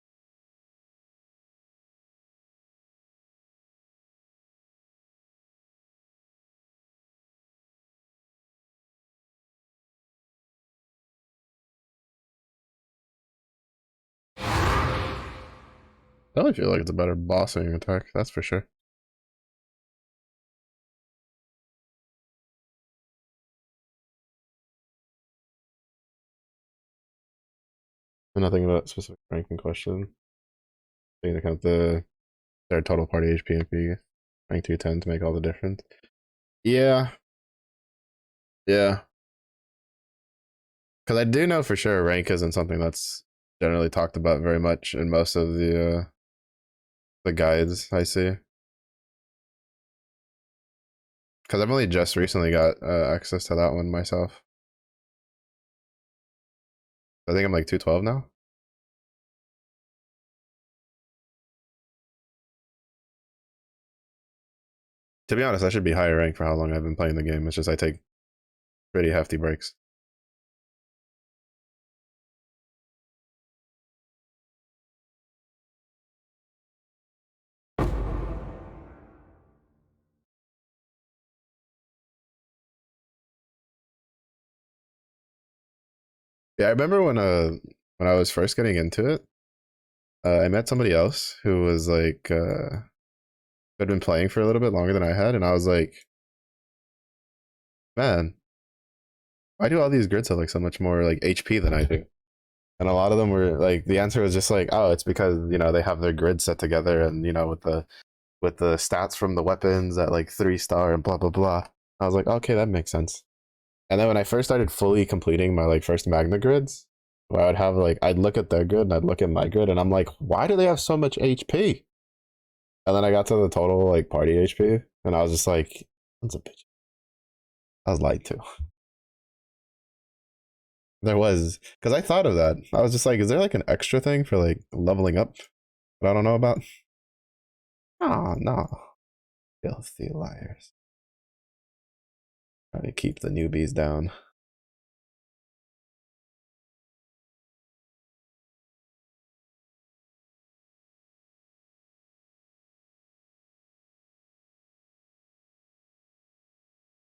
I only feel like it's a better bossing attack, that's for sure. Nothing about specific ranking question. Taking into account their total party HP and P rank 210 to make all the difference. Yeah, yeah. Because I do know for sure rank isn't something that's generally talked about very much in most of the guides I see. Because I've only just recently got access to that one myself. I think I'm like 212 now. To be honest, I should be higher rank for how long I've been playing the game. It's just I take pretty hefty breaks. Yeah, I remember when I was first getting into it, I met somebody else who was like had been playing for a little bit longer than I had, and I was like, man, why do all these grids have like so much more like HP than I do? And a lot of them were like, the answer was just like, oh, it's because they have their grid set together, and with the stats from the weapons at like 3 star and blah blah blah. I was like, okay, that makes sense. And then when I first started fully completing my like first Magna grids, where I'd have like I'd look at their grid and I'd look at my grid and I'm like, why do they have so much HP? And then I got to the total like party HP and I was just like, that's a bitch. I was lied to. There was because I thought of that. I was just like, is there like an extra thing for like leveling up that I don't know about? Oh no, filthy liars. Trying to keep the newbies down.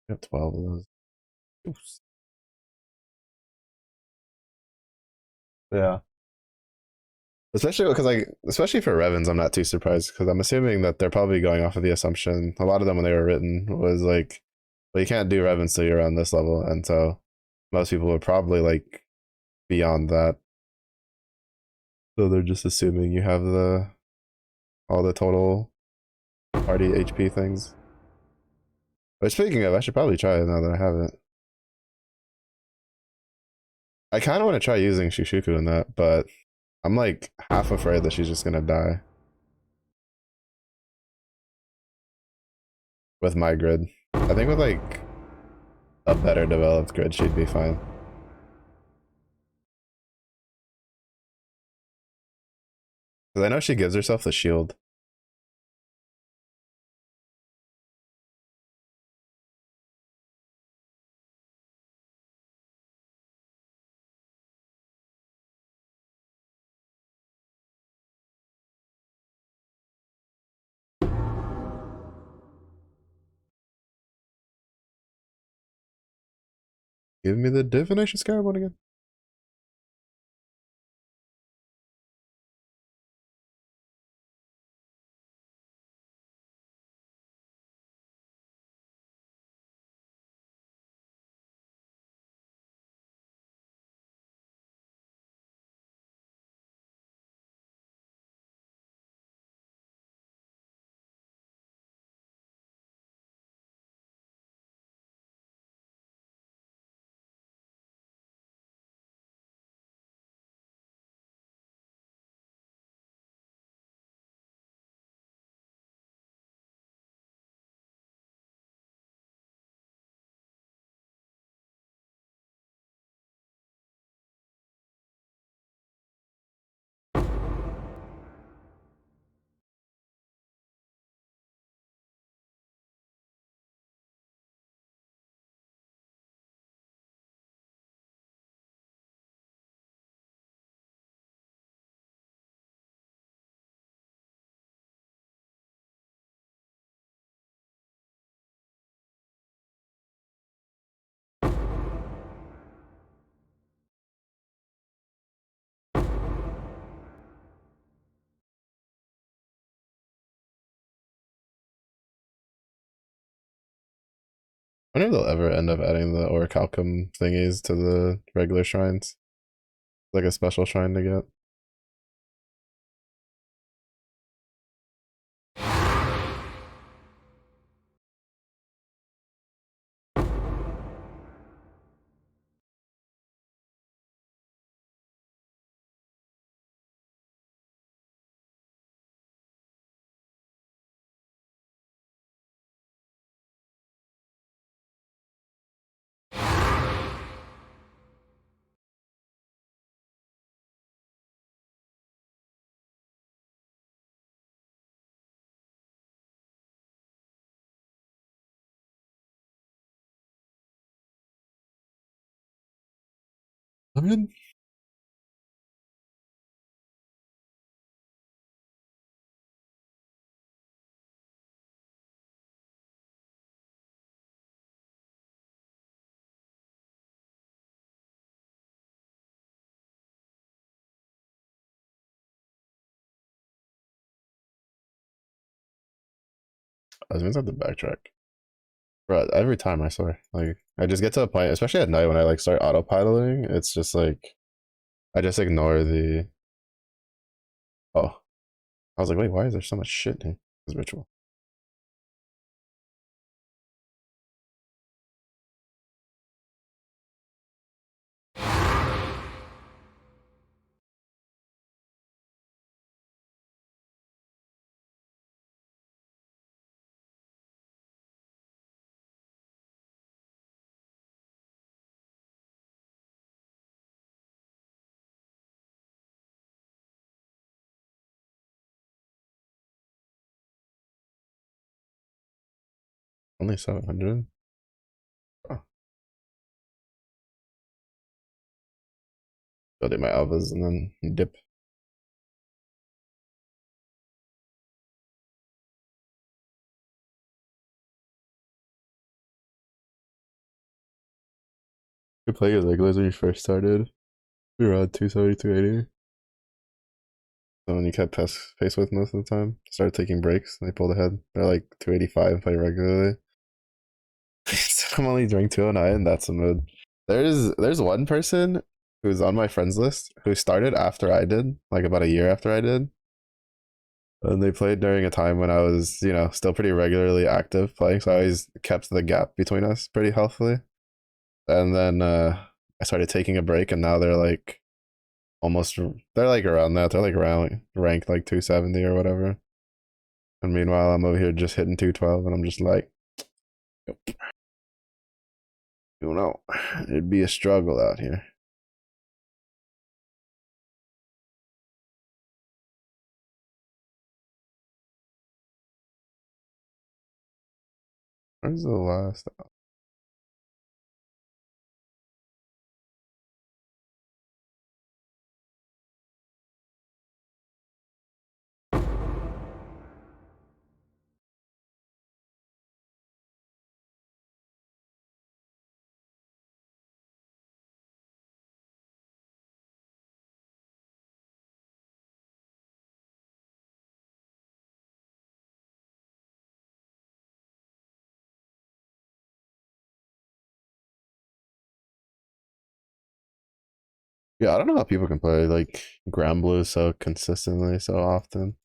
I have 12 of those. Oops. Yeah. Especially because like especially for Revens, I'm not too surprised because I'm assuming that they're probably going off of the assumption a lot of them when they were written was like, well, you can't do Revens till you're on this level, and so most people would probably like beyond that. So they're just assuming you have the all the total party HP things. But speaking of, I should probably try it now that I have it. I kind of want to try using Shushuku in that, but I'm like half afraid that she's just gonna die with my grid. I think with like a better developed grid, she'd be fine. Because I know she gives herself the shield. Give me the divination scarab one again. I wonder if they'll ever end up adding the orichalcum thingies to the regular shrines. Like a special shrine to get. I mean, I was gonna have to backtrack. Bro, every time I swear. Like I just get to a point, especially at night when I like start autopiloting, it's just like I just ignore the oh. I was like, wait, why is there so much shit in this ritual? Only 700? Oh, building my alphas and then dip. You play as regulars when you first started. We were at 270, 280. So when you kept pace with most of the time, started taking breaks, and they pulled ahead. They're like 285 play regularly. So I'm only doing 209. That's a mood. There's one person who's on my friends list who started after I did, like about a year after I did. And they played during a time when I was, still pretty regularly active playing. So I always kept the gap between us pretty healthily. And then I started taking a break, and now they're like almost, they're like around that. They're like around ranked like 270 or whatever. And meanwhile, I'm over here just hitting 212, and I'm just like, it'd be a struggle out here. Where's the last? Yeah, I don't know how people can play like Grand Blue so consistently so often.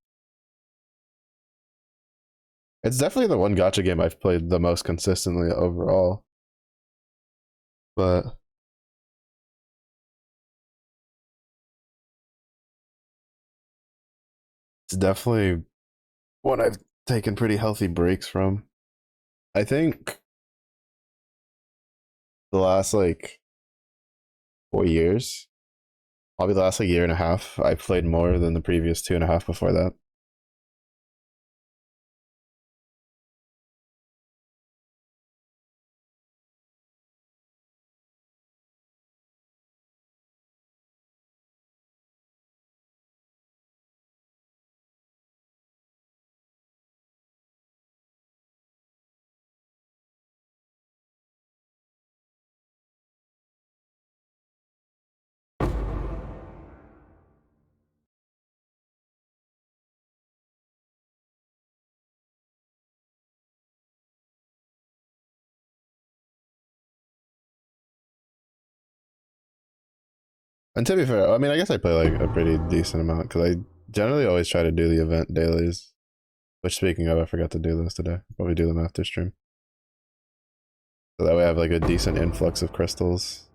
It's definitely the one gotcha game I've played the most consistently overall. But it's definitely one I've taken pretty healthy breaks from. I think the last like 4 years, probably the last like year and a half, I played more than the previous 2.5 before that. And to be fair, I mean, I guess I play like a pretty decent amount because I generally always try to do the event dailies. Which, speaking of, I forgot to do those today. Probably do them after stream. So that way I have like a decent influx of crystals.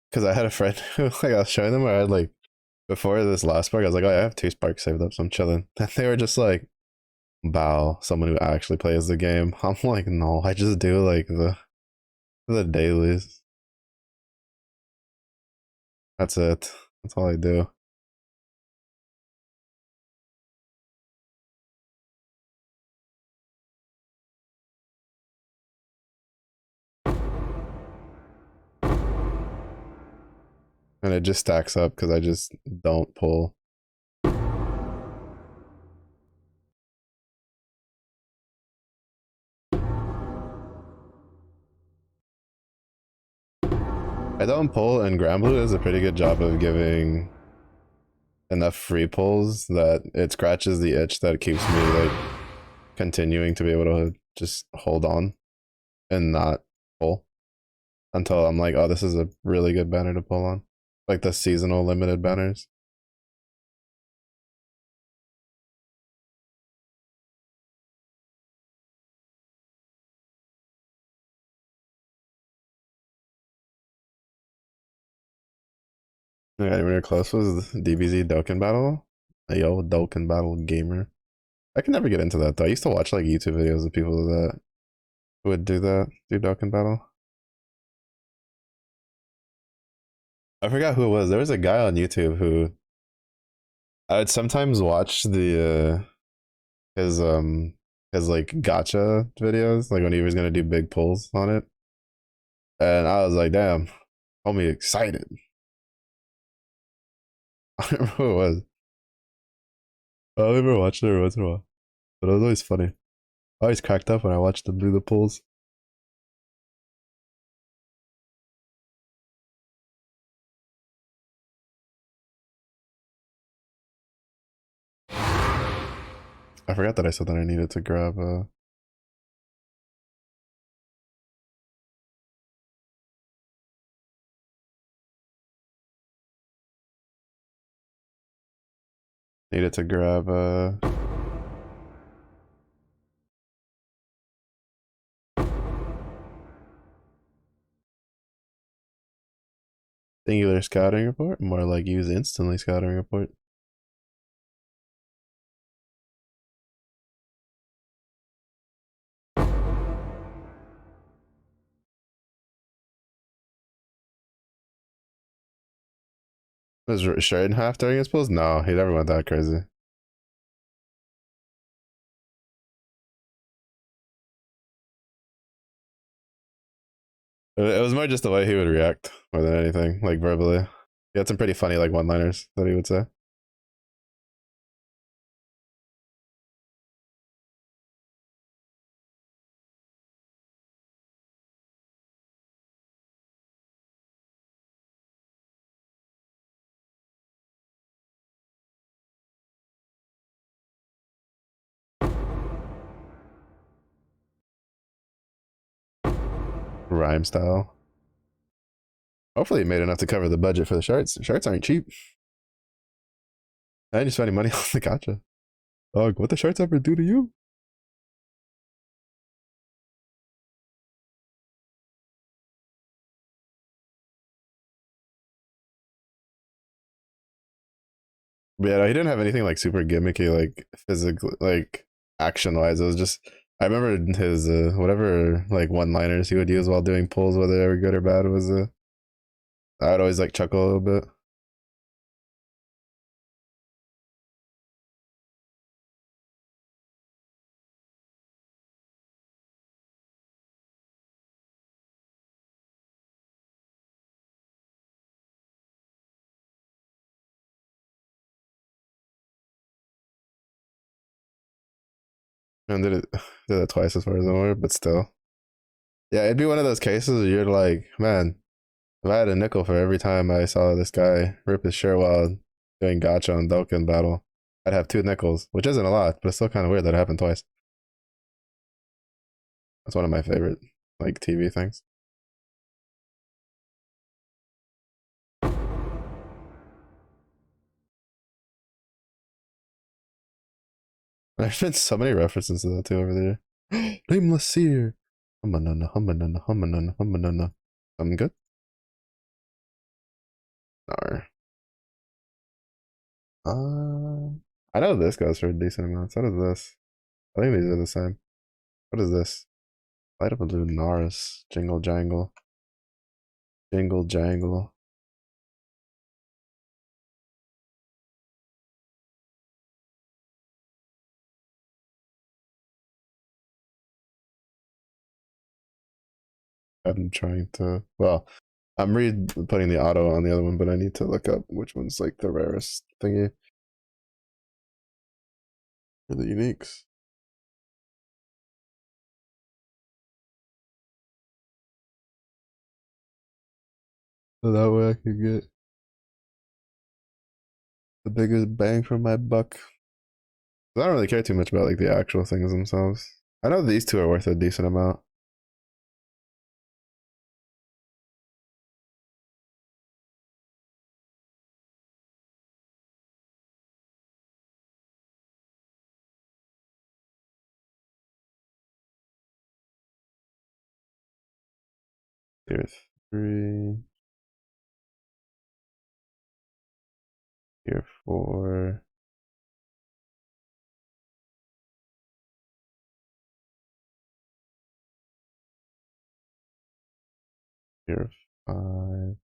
Because I had a friend who, like, I was showing them where I had like, before this last spark, I was like, oh, I have 2 sparks saved up, so I'm chilling. And they were just like, Bow, someone who actually plays the game. I'm like, no, I just do like the dailies. That's it. That's all I do. And it just stacks up because I just don't pull. I don't pull, and Granblue does a pretty good job of giving enough free pulls that it scratches the itch that keeps me like continuing to be able to just hold on and not pull until I'm like, oh, this is a really good banner to pull on. Like the seasonal limited banners. Yeah, when you're close was DBZ Dokkan Battle. Yo, Dokkan Battle gamer. I can never get into that though. I used to watch like YouTube videos of people that would do that, do Dokkan Battle. I forgot who it was. There was a guy on YouTube who I would sometimes watch the his his like gotcha videos, like when he was gonna do big pulls on it. And I was like, damn, homie excited. I don't remember who it was. I only ever watched it every once in a while. But it was always funny. I always cracked up when I watched them do the pulls. I forgot that I said that I needed to grab singular scouting report, more like use instantly scouting report. Was Sheridan half during his pulls? No, he never went that crazy. It was more just the way he would react more than anything, like verbally. He had some pretty funny like one-liners that he would say. Rhyme style. Hopefully, he made enough to cover the budget for the shirts. The shirts aren't cheap. I ain't spending money on the gotcha. Dog, what the shirts ever do to you? But yeah, no, he didn't have anything like super gimmicky, like physically, like action wise. It was just I remember his whatever like one liners he would use while doing pulls, whether they were good or bad, was I'd always like chuckle a little bit. And did it twice as far as I remember, but still. Yeah, it'd be one of those cases where you're like, man, If I had a nickel for every time I saw this guy rip his shirt while doing gacha on Dokkan battle, I'd have 2 nickels, which isn't a lot, but it's still kind of weird that it happened twice. That's one of my favorite like TV things. There's been so many references to that too over there. Nameless seer. Humbanana, humbanana, humbanana, humbanana. I'm good. No. I know this goes for a decent amount. So does this. I think these are the same. What is this? Light up a blue Norris. Jingle jangle. Jingle jangle. I'm trying to. Well, I'm putting the auto on the other one, but I need to look up which one's like the rarest thingy for the uniques. So that way I can get the biggest bang for my buck. I don't really care too much about like the actual things themselves. I know these two are worth a decent amount. Tier 3, tier 4, tier 5.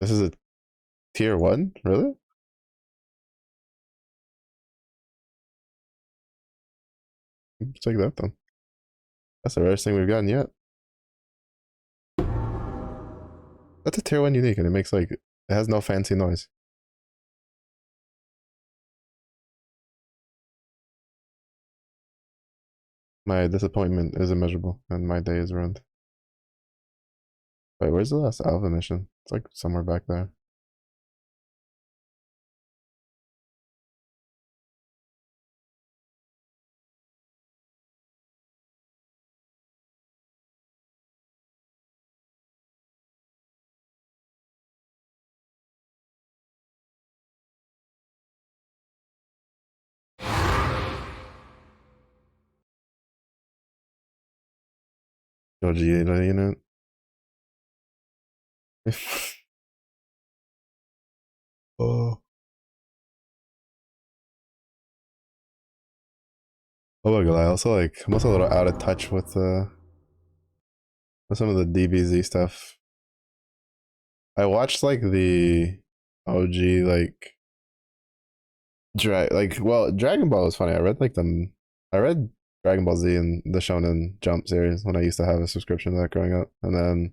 This is a tier 1? Really? Check that then. That's the rarest thing we've gotten yet. That's a tier 1 unique and it makes like, it has no fancy noise. My disappointment is immeasurable and my day is ruined. Wait, where's the last alpha mission? It's like somewhere back there. OG unit. Oh. Oh my god, I also like I'm also a little out of touch with some of the DBZ stuff. I watched like the OG Dragon Ball was funny. I read Dragon Ball Z and the Shonen Jump series when I used to have a subscription to that growing up. And then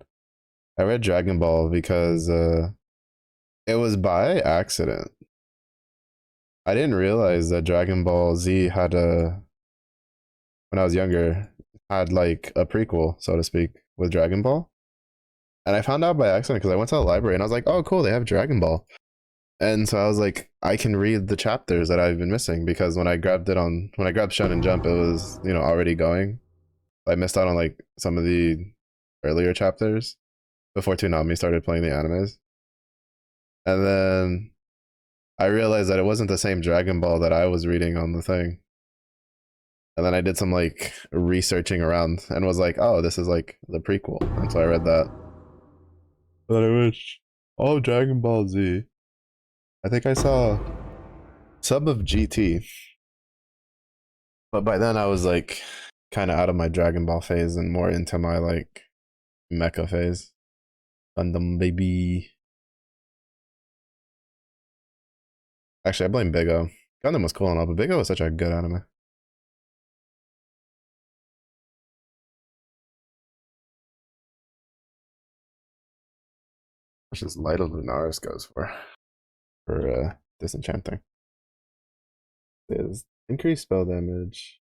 I read Dragon Ball because it was by accident. I didn't realize that Dragon Ball Z had a when I was younger had like a prequel, so to speak, with Dragon Ball. And I found out by accident because I went to the library and I was like, "Oh, cool, they have Dragon Ball." And so I was like, I can read the chapters that I've been missing because when I grabbed Shonen Jump, it was already going. I missed out on like some of the earlier chapters before Toonami started playing the animes, and then I realized that it wasn't the same Dragon Ball that I was reading on the thing. And then I did some like researching around and was like, oh, this is like the prequel. And so I read that. But I wish. Oh, Dragon Ball Z. I think I saw some of GT. But by then I was like kind of out of my Dragon Ball phase and more into my like mecha phase. Gundam baby. Actually, I blame Big O. Gundam was cool and all, but Big O was such a good anime. Which is Light of Lunaris goes for disenchanting. Is increased spell damage.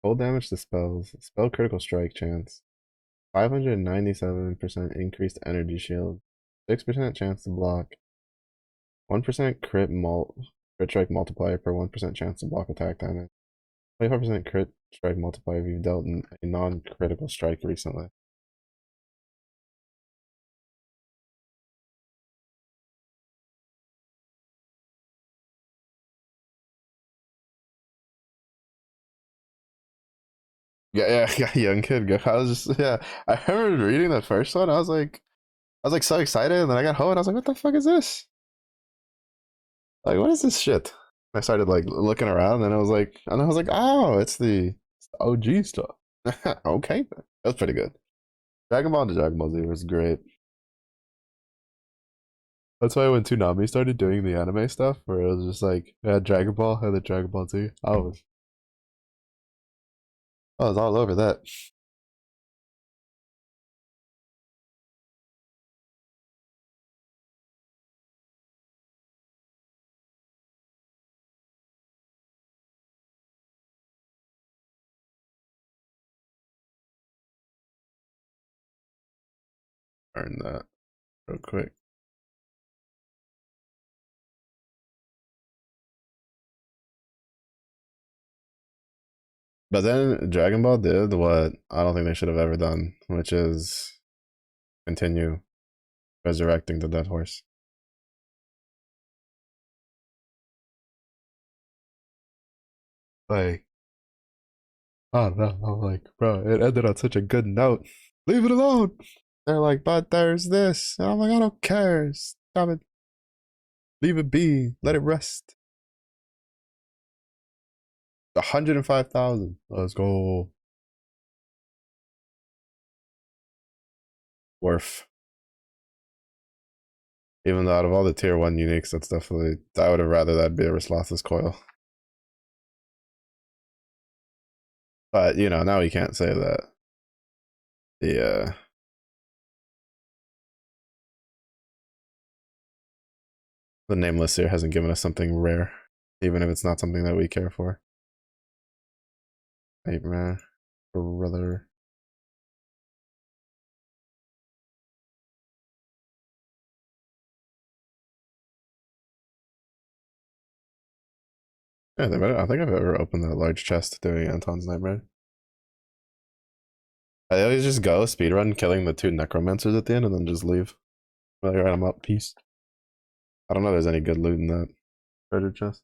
Full damage to spells. Spell critical strike chance. 597% increased energy shield. 6% chance to block. 1% crit strike multiplier per 1% chance to block attack damage. 25% crit strike multiplier if you've dealt a non-critical strike recently. Yeah, young kid go. I was just yeah. I remember reading the first one. I was like so excited, and then I got home and I was like, what the fuck is this? Like, what is this shit? I started like looking around, and I was like, oh, it's the OG stuff. Okay, that was pretty good. Dragon Ball to Dragon Ball Z was great. That's why when Toonami started doing the anime stuff, where it was just like Dragon Ball and then Dragon Ball Z, I was all over that. Learn that real quick. But then Dragon Ball did what I don't think they should have ever done, which is continue resurrecting the dead horse. Like, I don't know. I'm like, bro, it ended on such a good note. Leave it alone. They're like, but there's this. And I'm like, I don't care. Stop it. Leave it be. Let it rest. 105,000. Let's go. Worth. Even though out of all the tier 1 uniques, that's definitely. I would have rather that be a Reslassus coil. But, now we can't say that. The the nameless here hasn't given us something rare, even if it's not something that we care for. Nightmare, brother. Yeah, I think I've ever opened that large chest doing Anton's Nightmare. I always just go speedrun killing the two necromancers at the end and then just leave. Like, alright, I'm up, peace. I don't know if there's any good loot in that treasure chest.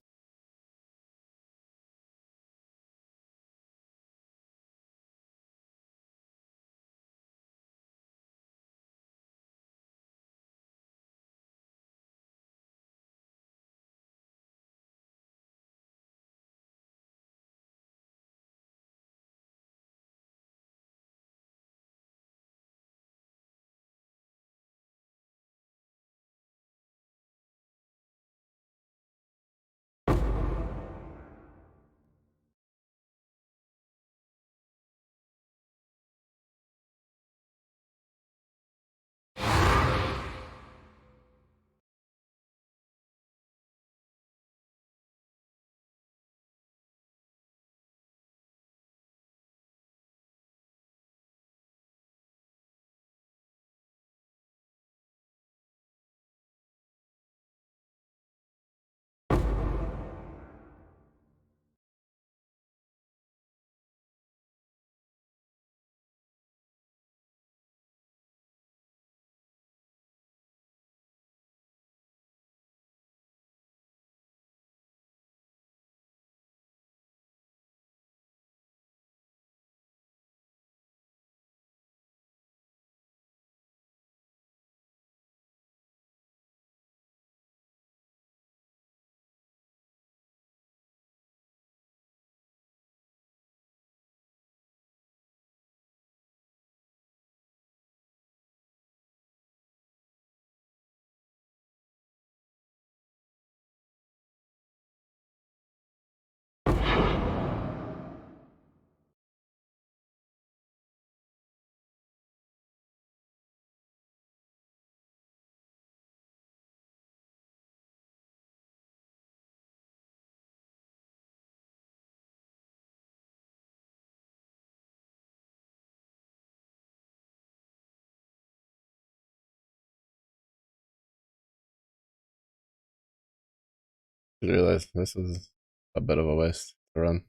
I realized this is a bit of a waste to run.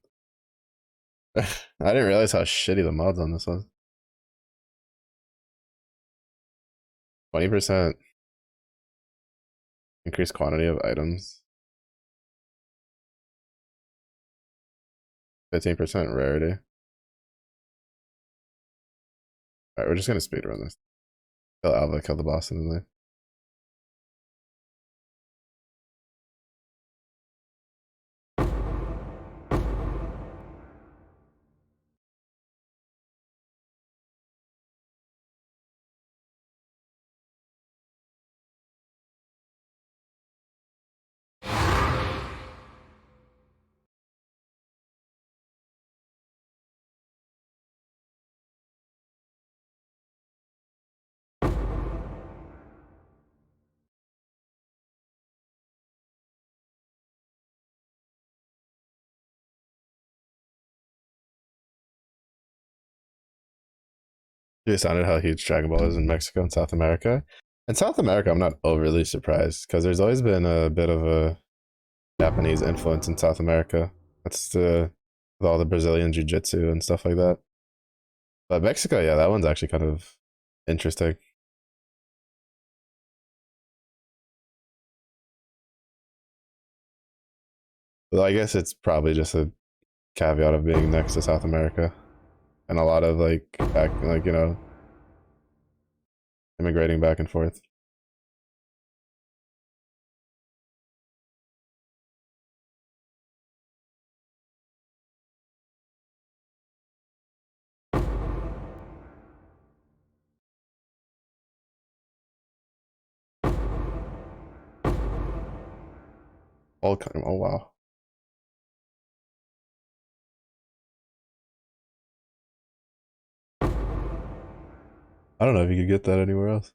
I didn't realize how shitty the mods on this was. 20% increased quantity of items. 15% rarity. Alright, we're just gonna speedrun this. Kill Alva, kill the boss, and then leave. You sounded how huge Dragon Ball is in Mexico and South America. In South America, I'm not overly surprised because there's always been a bit of a Japanese influence in South America. That's the with all the Brazilian jiu-jitsu and stuff like that. But Mexico, yeah, that one's actually kind of interesting. But I guess it's probably just a caveat of being next to South America and a lot of like immigrating back and forth. All kind of, oh wow. I don't know if you could get that anywhere else.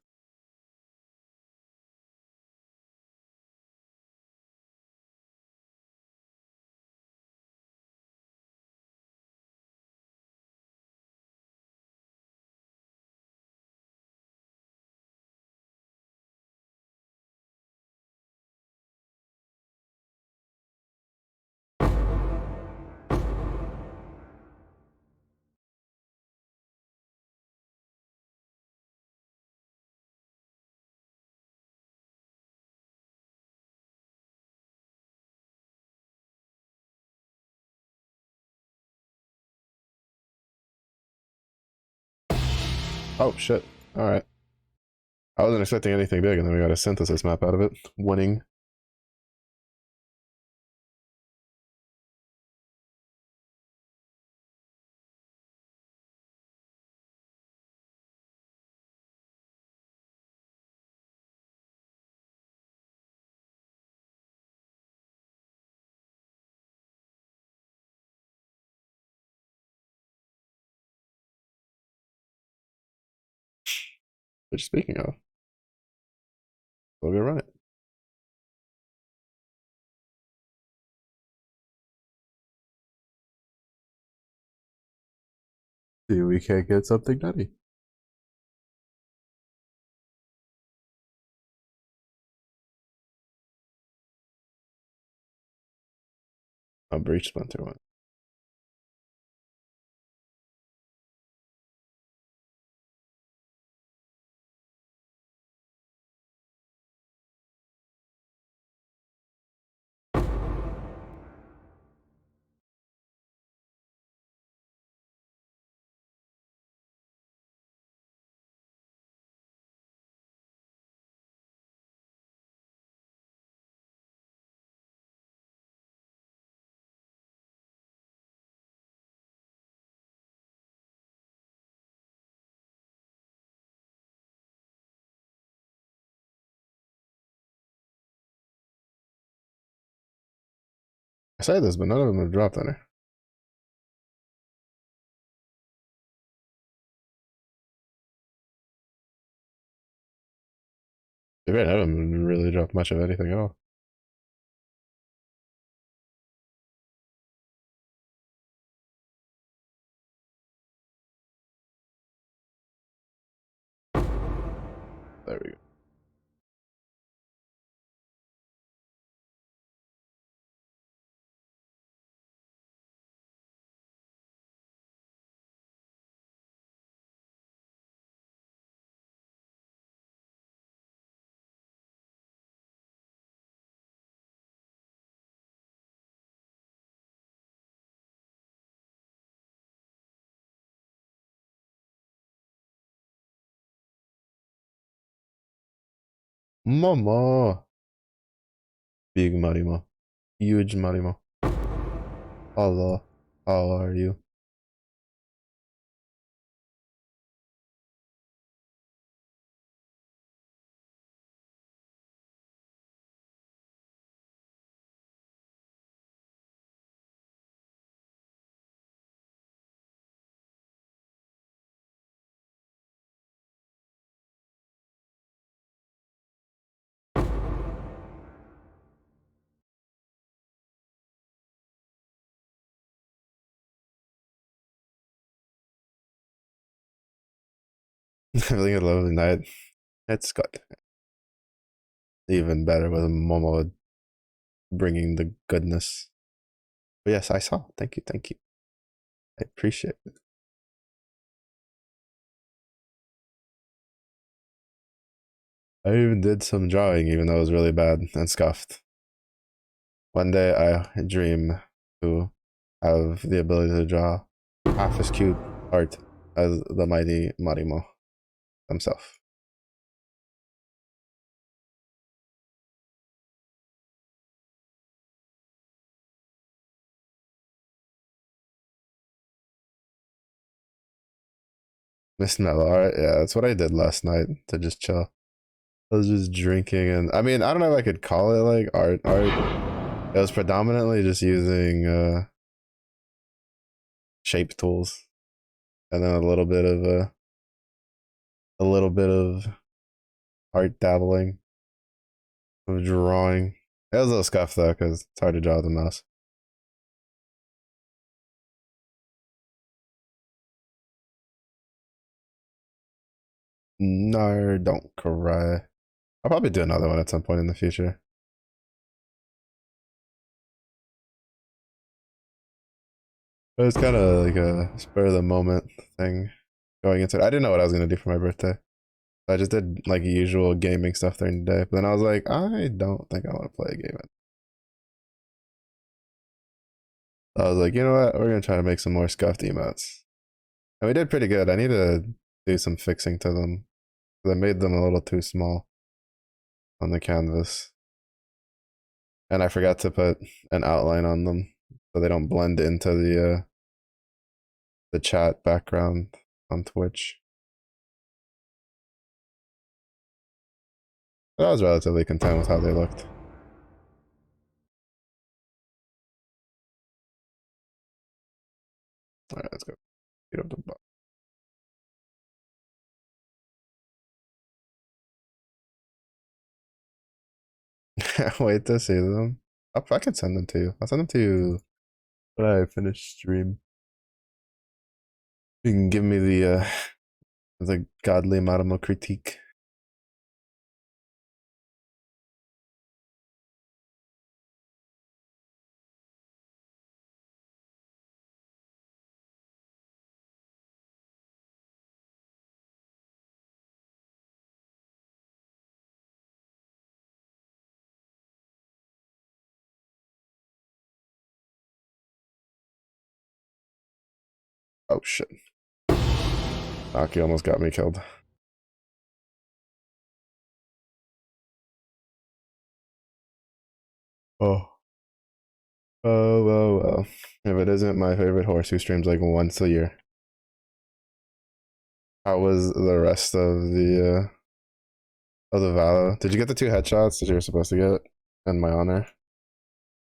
Oh shit. All right. I wasn't expecting anything big, and then we got a synthesis map out of it. Winning. Which speaking of, we'll go run it. See, we can't get something nutty. A breach splinter one. I say this, but none of them have dropped any. They haven't really dropped much of anything at all. There we go. Mama. Big Marimo. Huge Marimo. Hello. How are you? Having a lovely night. It's good. Even better with Momo bringing the goodness. But yes, I saw. Thank you. Thank you. I appreciate it. I even did some drawing, even though it was really bad and scuffed. One day I dream to have the ability to draw half as cute art as the mighty Marimo himself. Miss Mellow art, yeah, that's what I did last night to just chill. I was just drinking, and I mean, I don't know if I could call it like art. It was predominantly just using shape tools, and then a little bit of art dabbling, of drawing. It was a little scuffed though, because it's hard to draw with the mouse. No, don't cry. I'll probably do another one at some point in the future. It was kind of like a spur of the moment thing going into it. I didn't know what I was gonna do for my birthday. I just did like usual gaming stuff during the day. But then I was like, I don't think I want to play a game. I was like, you know what? We're gonna try to make some more scuffed emotes. And we did pretty good. I need to do some fixing to them. I made them a little too small on the canvas. And I forgot to put an outline on them so they don't blend into the chat background on Twitch. But I was relatively content with how they looked. All right, let's go. Beat up the box. Can't wait to see them. I can send them to you. I'll send them to you when I finish stream. You can give me the godly Marimo critique. Oh shit. Aki almost got me killed. Oh. Oh well well. If it isn't my favorite horse who streams like once a year. How was the rest of the Valo? Did you get the two headshots that you were supposed to get in my honor?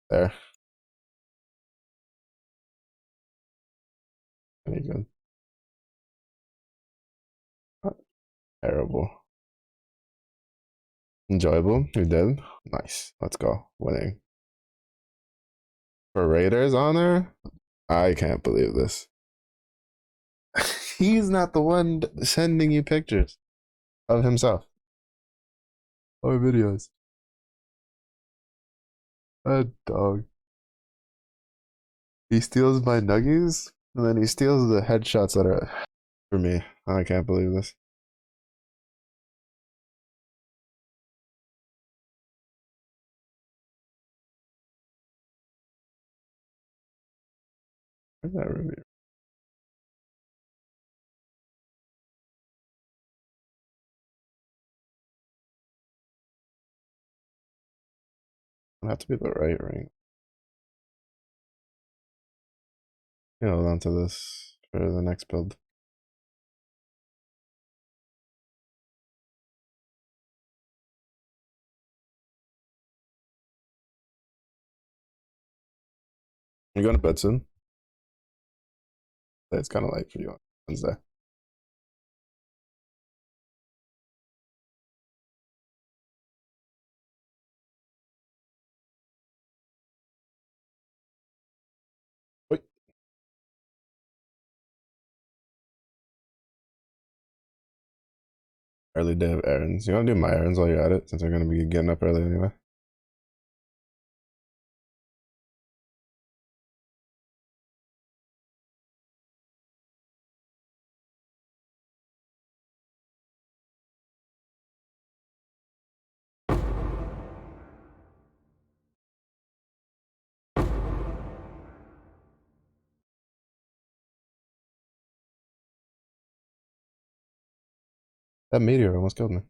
There. Very good. Not terrible. Enjoyable. You did? Nice. Let's go. Winning. For Raiders honor? I can't believe this. He's not the one sending you pictures of himself or videos. That dog. He steals my nuggies and then he steals the headshots that are for me. I can't believe this. Where's that review? Would have to be the right ring. Hold on to this for the next build. You going to bed soon? It's kind of late for you on Wednesday. Wait. Early day of errands. You want to do my errands while you're at it, since I'm going to be getting up early anyway? That meteor almost killed me.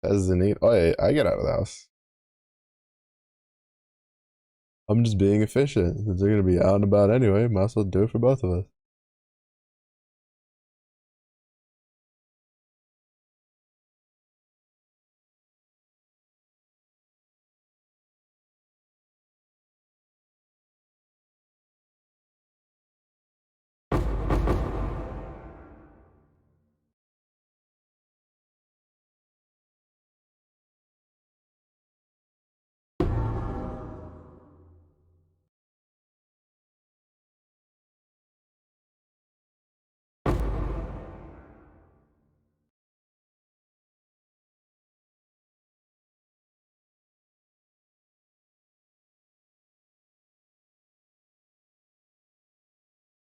That's the need. Oh, yeah, I get out of the house. I'm just being efficient. Since they're going to be out and about anyway, might as well do it for both of us.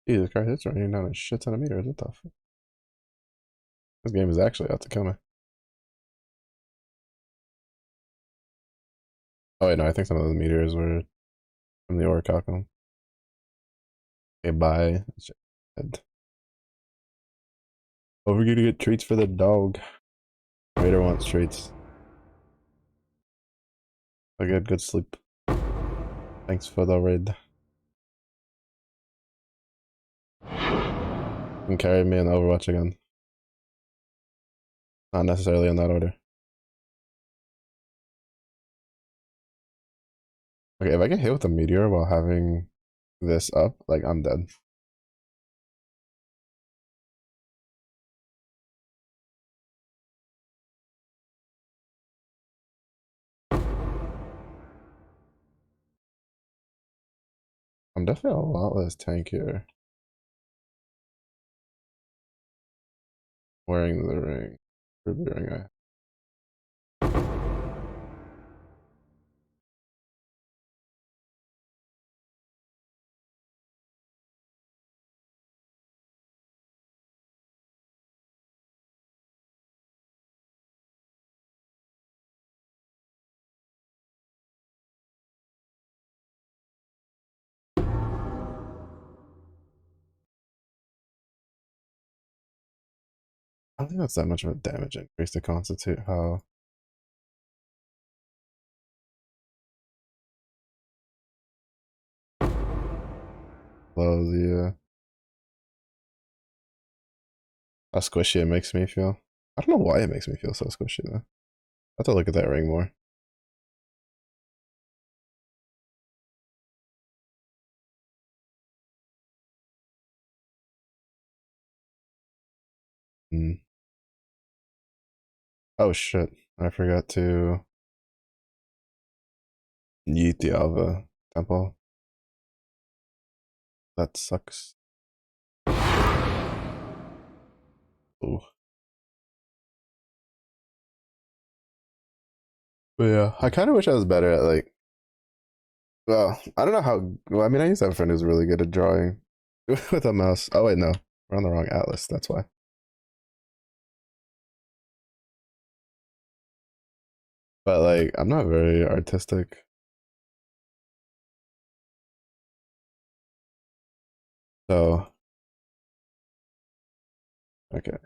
Jesus Christ, it's raining down a shit ton of meters. What the fuck? This game is actually out to kill me. Oh, wait, no, I think some of those meteors were from the Orichalcum. Okay, bye. Oh, we're gonna get treats for the dog. Raider wants treats. I get good sleep. Thanks for the raid. You can carry me in Overwatch again. Not necessarily in that order. Okay, if I get hit with a meteor while having this up, like, I'm dead. I'm definitely a lot less tankier wearing the ring. Ruby ring. I don't think that's that much of a damage increase to constitute how. Low the how squishy it makes me feel. I don't know why it makes me feel so squishy though. I have to look at that ring more. Mm. Oh shit! I forgot to yeet the Alva temple. That sucks. Ooh. But yeah, I kind of wish I was better at like. Well, I don't know how. Well, I mean, I used to have a friend who's really good at drawing with a mouse. Oh wait, no, we're on the wrong atlas. That's why. But like, I'm not very artistic, so Okay.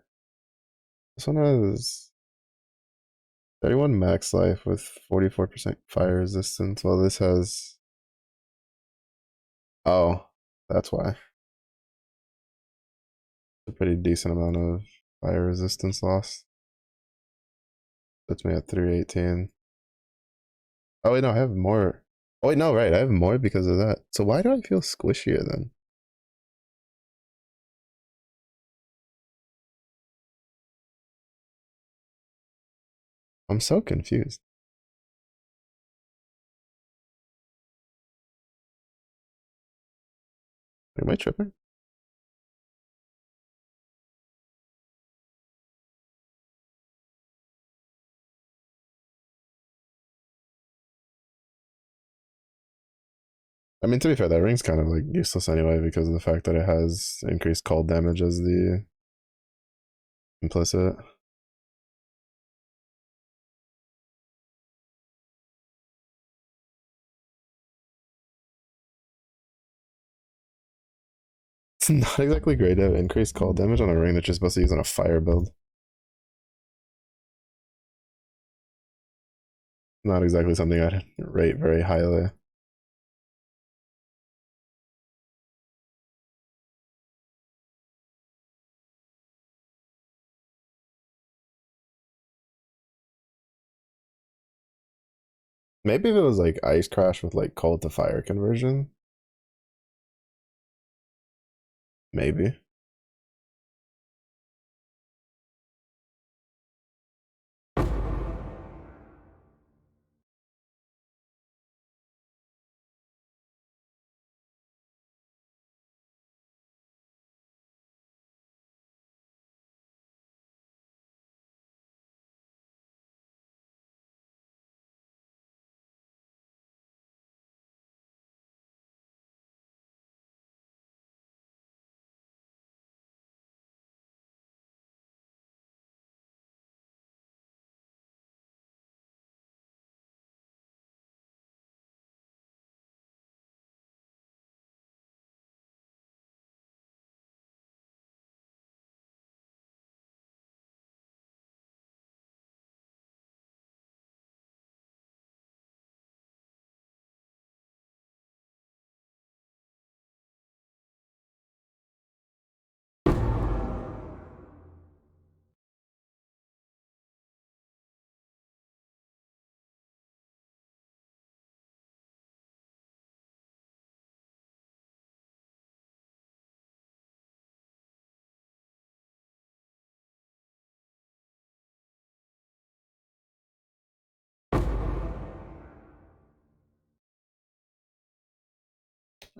This one has 31 max life with 44% fire resistance, while this has. Oh, that's why. A pretty decent amount of fire resistance loss. Puts me at 318. Oh, wait, no, I have more. Oh, wait, no, right. I have more because of that. So why do I feel squishier then? I'm so confused. Am I tripping? I mean, to be fair, that ring's kind of like useless anyway because of the fact that it has increased cold damage as the implicit. It's not exactly great to have increased cold damage on a ring that you're supposed to use on a fire build. Not exactly something I'd rate very highly. Maybe if it was like Ice Crash with like cold to fire conversion, maybe.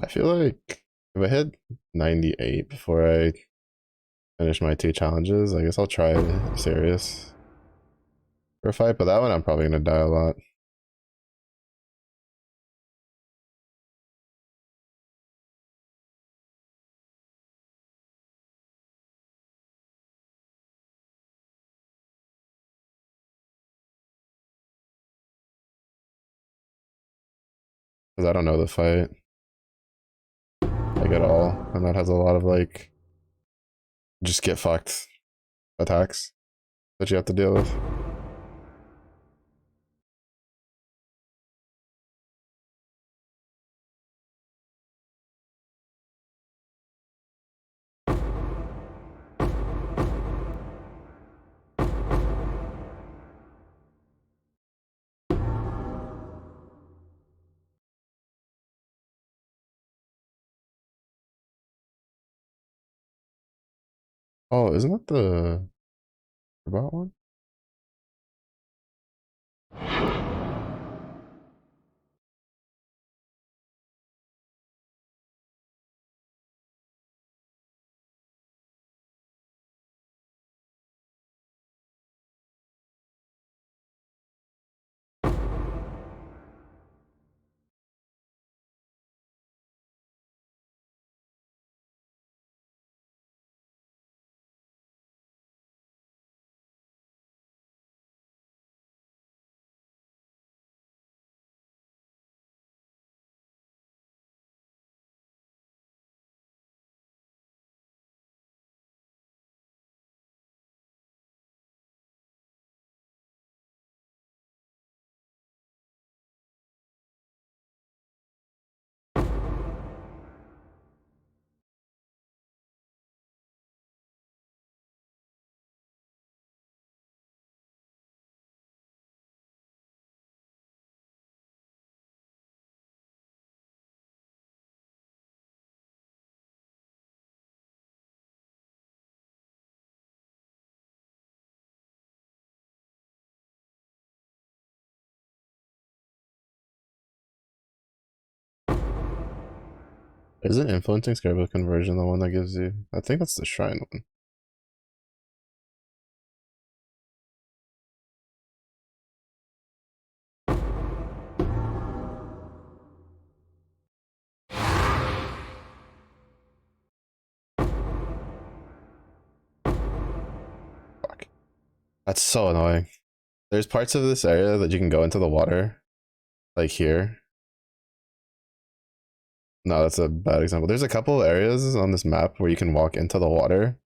I feel like if I hit 98 before I finish my two challenges, I guess I'll try serious for a fight, but that one I'm probably gonna die a lot. Because I don't know the fight like at all. And that has a lot of like just get fucked attacks that you have to deal with. Oh, isn't that the robot one? Isn't influencing scarab conversion the one that gives you? I think that's the shrine one. Fuck. That's so annoying. There's parts of this area that you can go into the water, like here. No, that's a bad example. There's a couple areas on this map where you can walk into the water,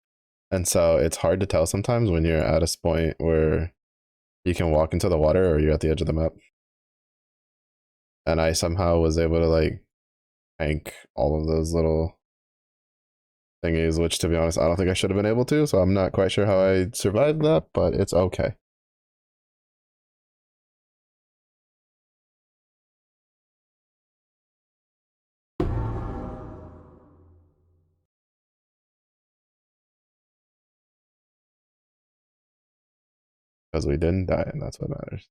and so it's hard to tell sometimes when you're at a point where you can walk into the water or you're at the edge of the map. And I somehow was able to like tank all of those little thingies, which to be honest, I don't think I should have been able to, so I'm not quite sure how I survived that, but it's okay. Because we didn't die, and that's what matters.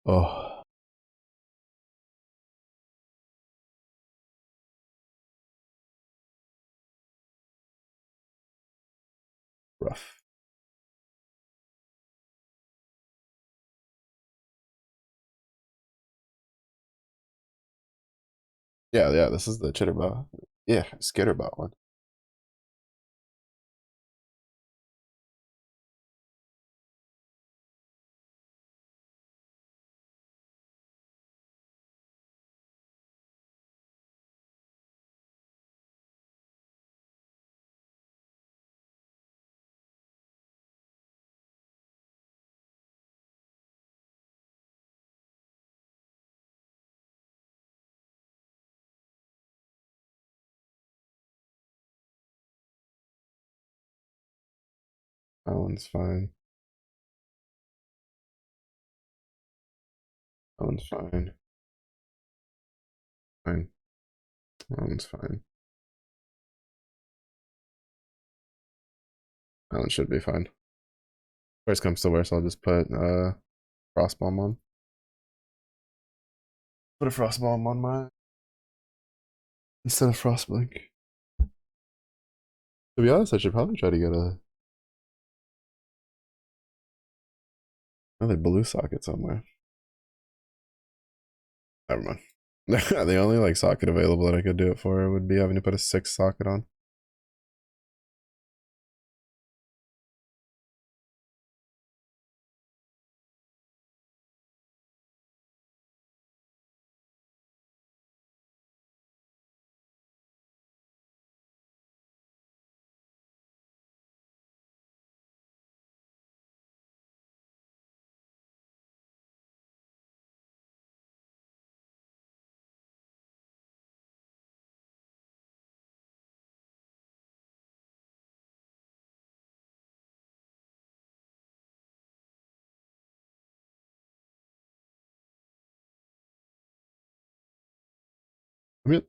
Oh, rough. Yeah, yeah, this is the chitterbot. Yeah, skitterbot one. That one's fine. That one's fine. Fine. That one's fine. That one should be fine. Worst comes to worst, I'll just put frostbomb on. Put a frostbomb on my instead of frostblink. To be honest, I should probably try to get another blue socket somewhere. Never mind. The only like socket available that I could do it for would be having to put a 6 socket on. I mean,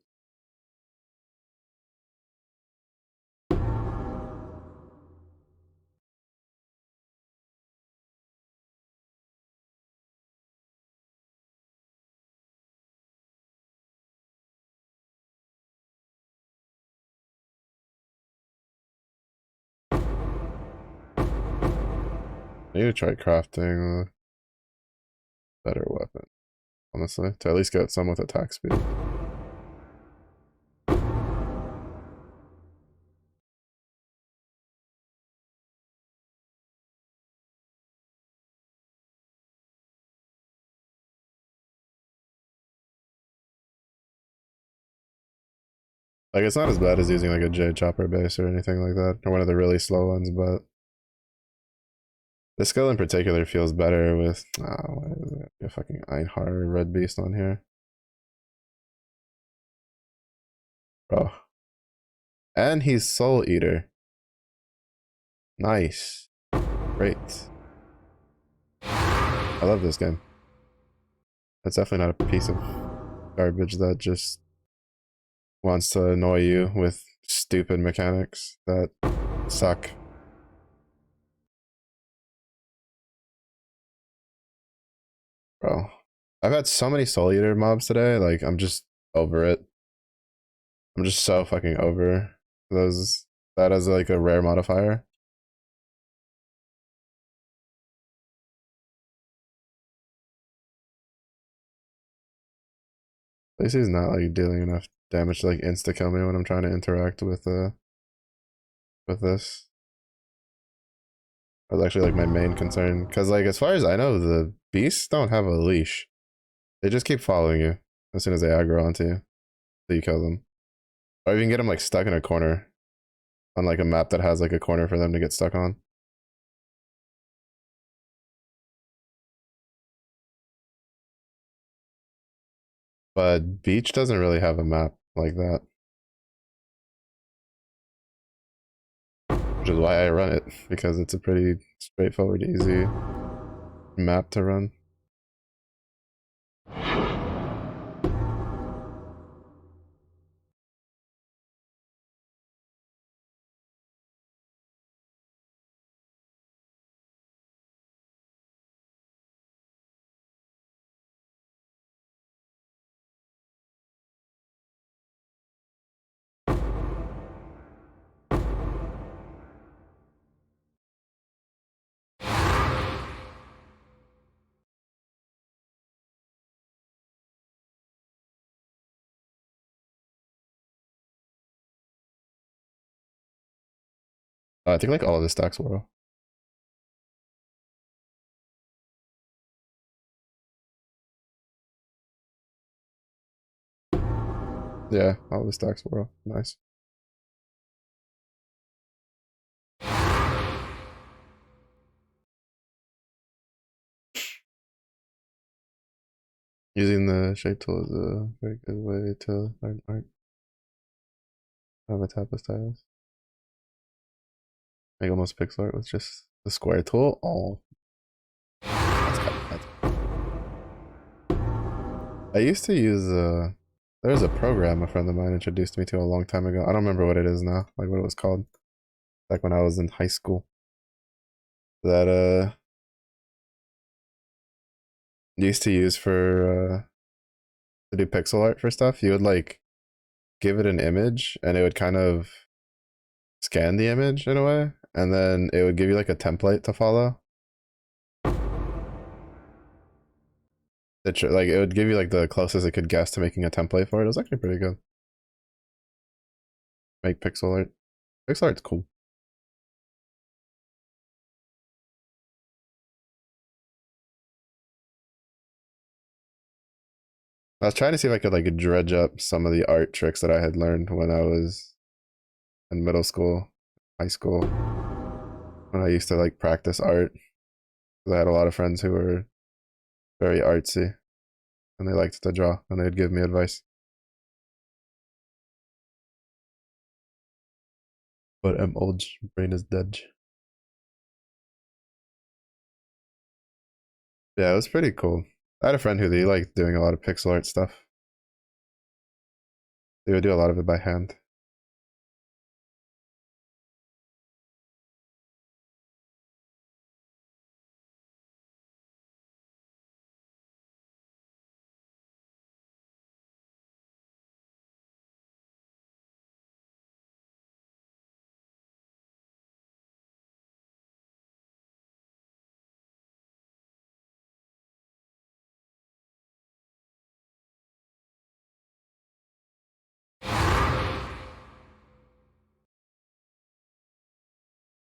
I need to try crafting a better weapon, honestly, to at least get some with attack speed. Like, it's not as bad as using like a J chopper base or anything like that, or one of the really slow ones, but this skill in particular feels better with why is it a fucking Einhar red beast on here, bro. And he's Soul Eater. Nice, great. I love this game. That's definitely not a piece of garbage that just wants to annoy you with stupid mechanics that suck. Bro, I've had so many Soul Eater mobs today, like, I'm just over it. I'm just so fucking over those, that as like a rare modifier. At least he's not like dealing enough damage to like insta kill me when I'm trying to interact with this. That's actually like my main concern, because like as far as I know, the beasts don't have a leash. They just keep following you as soon as they aggro onto you, so you kill them. Or you can get them like stuck in a corner on like a map that has like a corner for them to get stuck on. But beach doesn't really have a map like that, which is why I run it, because it's a pretty straightforward, easy map to run. I think like all of the stacks were. Yeah, all the stacks were nice. Using the shape tool is a very good way to learn art. Have a tablet stylus. Make almost pixel art with just the square tool. Oh, I used to use there's a program a friend of mine introduced me to a long time ago. I don't remember what it is now, like what it was called. Back when I was in high school. That used to use for to do pixel art for stuff. You would like give it an image and it would kind of scan the image in a way, and then it would give you like a template to follow. Like it would give you like the closest it could guess to making a template for it. It was actually pretty good. Make pixel art. Pixel art's cool. I was trying to see if I could like dredge up some of the art tricks that I had learned when I was in middle school, high school, when I used to like practice art. Because I had a lot of friends who were very artsy and they liked to draw and they'd give me advice. But old brain is dead. Yeah, it was pretty cool. I had a friend who they liked doing a lot of pixel art stuff. They would do a lot of it by hand.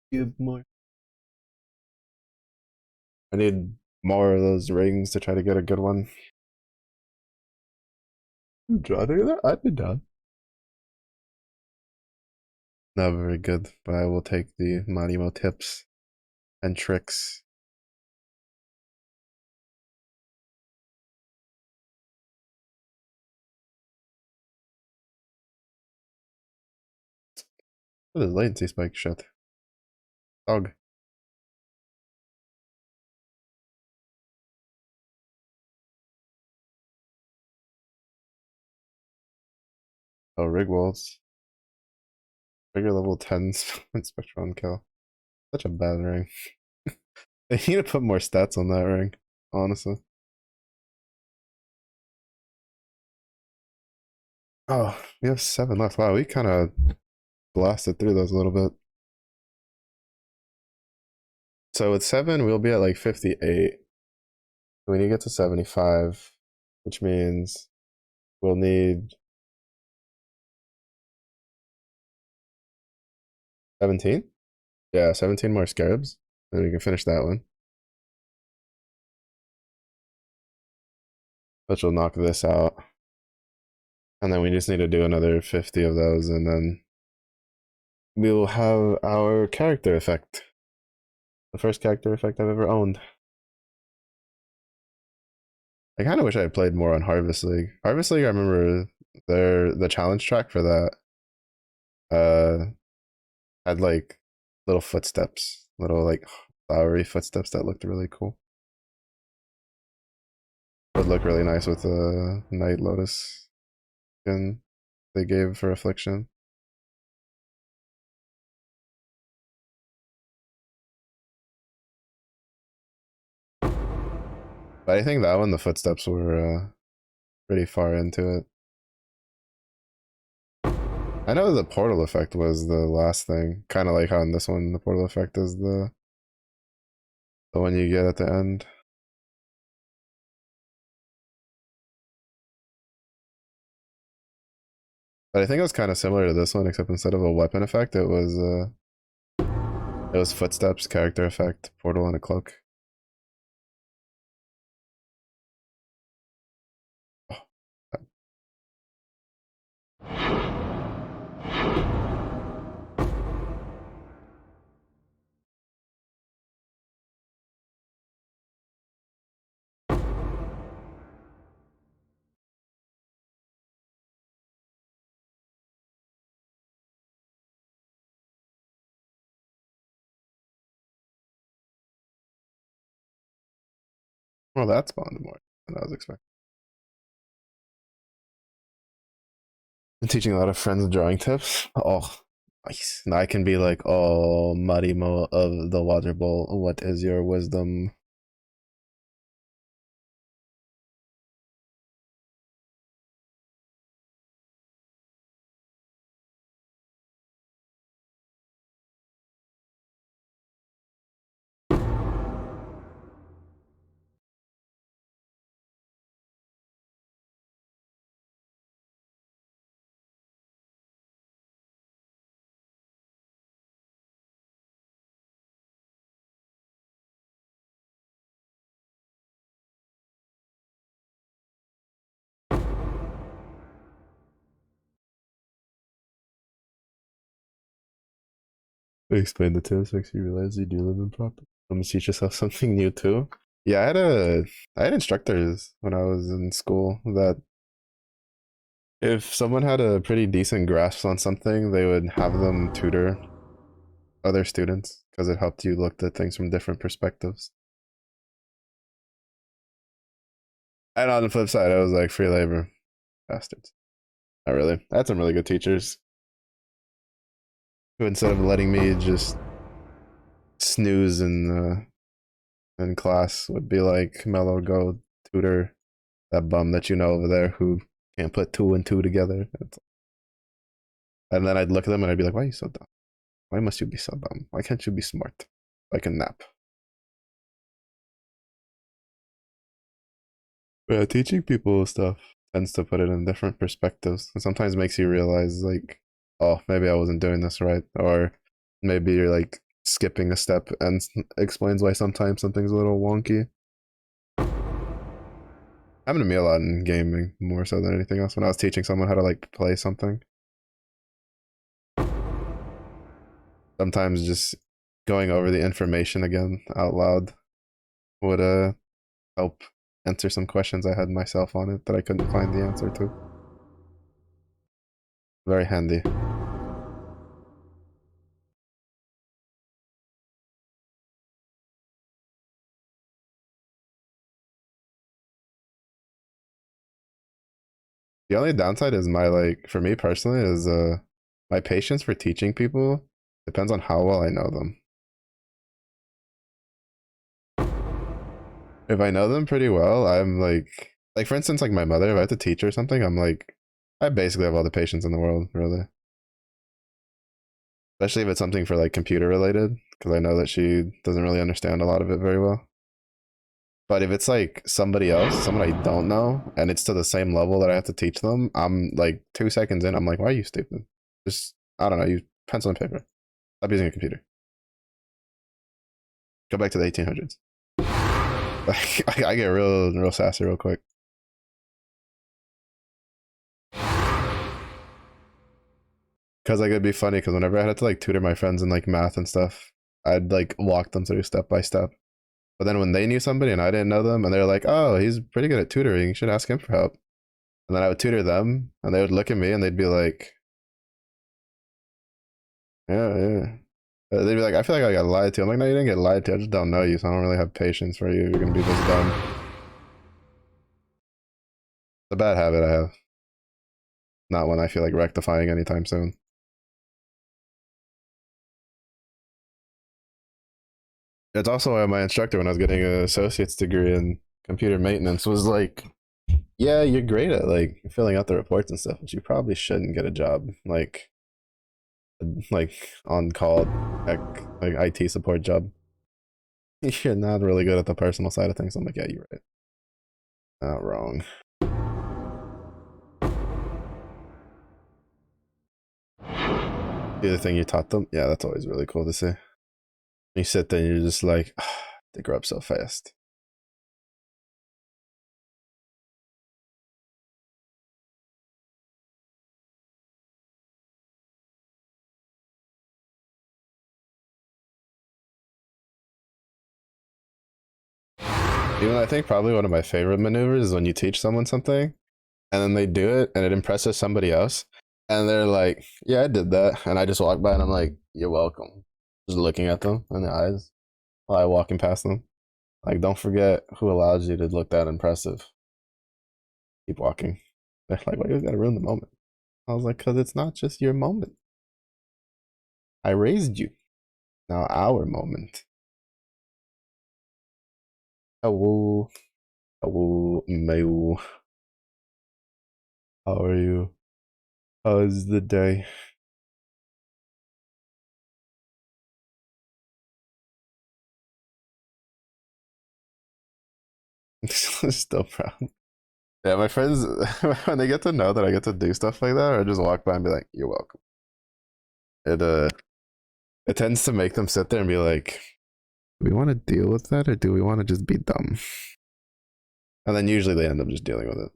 Give more. I need more of those rings to try to get a good one. I think that I'd be done. Not very good, but I will take the Manimo tips and tricks. What is latency spike shit? Dog. Oh, Rigwolds. Trigger level 10 Spectron kill. Such a bad ring. They need to put more stats on that ring, honestly. Oh, we have 7 left. Wow, we kind of blasted through those a little bit. So with 7, we'll be at like 58. We need to get to 75, which means we'll need 17. Yeah, 17 more scarabs. And we can finish that one. Which will knock this out. And then we just need to do another 50 of those, and then we will have our character effect. The first character effect I've ever owned. I kind of wish I had played more on Harvest League. Harvest League, I remember the challenge track for that had like little footsteps, little like flowery footsteps that looked really cool. Would look really nice with the Night Lotus skin they gave for Affliction. But I think that one, the footsteps were pretty far into it. I know the portal effect was the last thing, kind of like how in this one the portal effect is the one you get at the end. But I think it was kind of similar to this one, except instead of a weapon effect, it was footsteps, character effect, portal, and a cloak. Oh, well, that spawned more than I was expecting. I'm teaching a lot of friends drawing tips. Oh, nice. Now I can be like, oh, Marimo of the Water Bowl, what is your wisdom? Explain the tips, makes you realize you do live in proper. Let me teach yourself something new too. Yeah, I had instructors when I was in school that if someone had a pretty decent grasp on something, they would have them tutor other students because it helped you look at things from different perspectives. And on the flip side, I was like, free labor, bastards. Not really. I had some really good teachers who, instead of letting me just snooze in class, would be like, Mello, go tutor that bum that you know over there who can't put 2 and 2 together. And then I'd look at them and I'd be like, why are you so dumb? Why must you be so dumb? Why can't you be smart? Like a nap. Yeah, teaching people stuff tends to put it in different perspectives and sometimes makes you realize, like, oh, maybe I wasn't doing this right. Or maybe you're like skipping a step and explains why sometimes something's a little wonky. Happened to me a lot in gaming more so than anything else when I was teaching someone how to like play something. Sometimes just going over the information again out loud would help answer some questions I had myself on it that I couldn't find the answer to. Very handy. The only downside is my like for me personally is my patience for teaching people depends on how well I know them. If I know them pretty well, I'm like for instance, like my mother, if I have to teach her something, I'm like, I basically have all the patience in the world, really. Especially if it's something for like computer related, because I know that she doesn't really understand a lot of it very well. But if it's like somebody else, someone I don't know, and it's to the same level that I have to teach them, I'm like 2 seconds in, I'm like, why are you stupid? Just I don't know, use pencil and paper. Stop using a computer. Go back to the 1800s. Like I get real sassy real quick. Cause like it'd be funny because whenever I had to like tutor my friends in like math and stuff, I'd like walk them through step by step. But then when they knew somebody and I didn't know them, and they're like, "Oh, he's pretty good at tutoring. You should ask him for help." And then I would tutor them, and they would look at me and they'd be like, "Yeah, yeah." They'd be like, "I feel like I got lied to." I'm like, "No, you didn't get lied to. I just don't know you, so I don't really have patience for you. You're gonna be this dumb." It's a bad habit I have. Not one I feel like rectifying anytime soon. It's also why my instructor, when I was getting an associate's degree in computer maintenance, was like, "Yeah, you're great at like filling out the reports and stuff, but you probably shouldn't get a job like on call like IT support job. You're not really good at the personal side of things." I'm like, "Yeah, you're right. Not wrong." The other thing you taught them, yeah, that's always really cool to see. You sit there and you're just like, they grow up so fast. Even I think probably one of my favorite maneuvers is when you teach someone something and then they do it and it impresses somebody else and they're like, "Yeah, I did that," and I just walk by and I'm like, "You're welcome." Just looking at them in the eyes while I walking past them. Like, don't forget who allows you to look that impressive. Keep walking. They're like, "Why you gotta ruin the moment?" I was like, "Cause it's not just your moment. I raised you. Now our moment." Hello, hello, Mayu. How are you? How's the day? Still proud. Yeah, my friends, when they get to know that I get to do stuff like that, or just walk by and be like, "You're welcome." It it tends to make them sit there and be like, "Do we want to deal with that, or do we want to just be dumb?" And then usually they end up just dealing with it.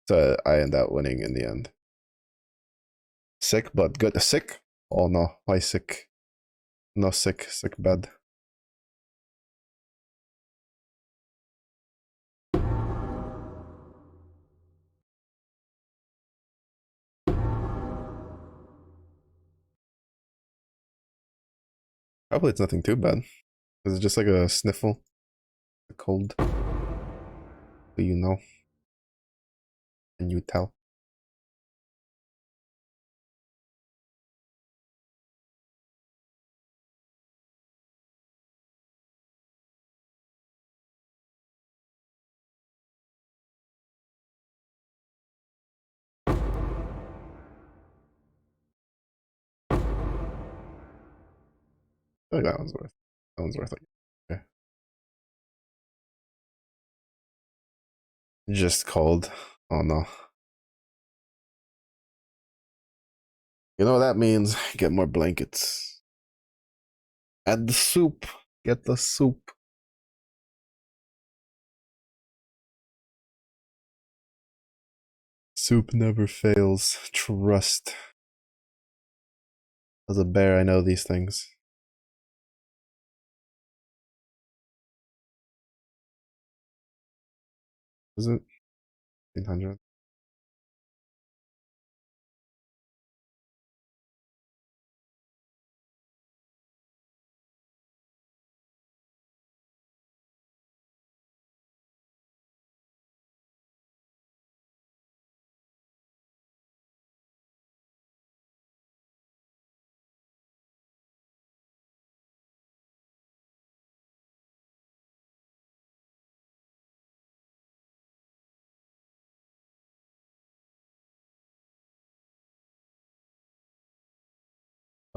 So I end up winning in the end. Sick, but good. Sick? Oh no, why sick? No sick, sick bad. Probably it's nothing too bad. It's just like a sniffle, a cold. Do you know? Can you tell? I feel like that one's worth. That one's worth like. Okay. Just cold. Oh no. You know what that means? Get more blankets. Add the soup. Get the soup. Soup never fails. Trust. As a bear, I know these things. Is it? 1800?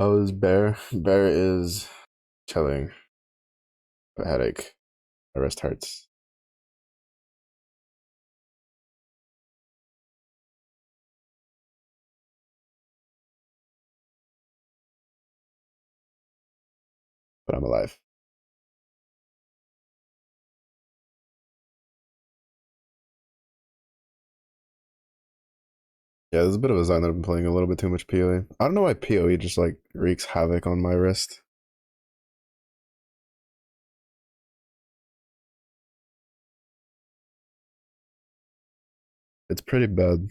Oh, is Bear? Bear is chilling. A headache. My wrist hurts. But I'm alive. Yeah, there's a bit of a sign that I've been playing a little bit too much PoE. I don't know why PoE just like wreaks havoc on my wrist. It's pretty bad.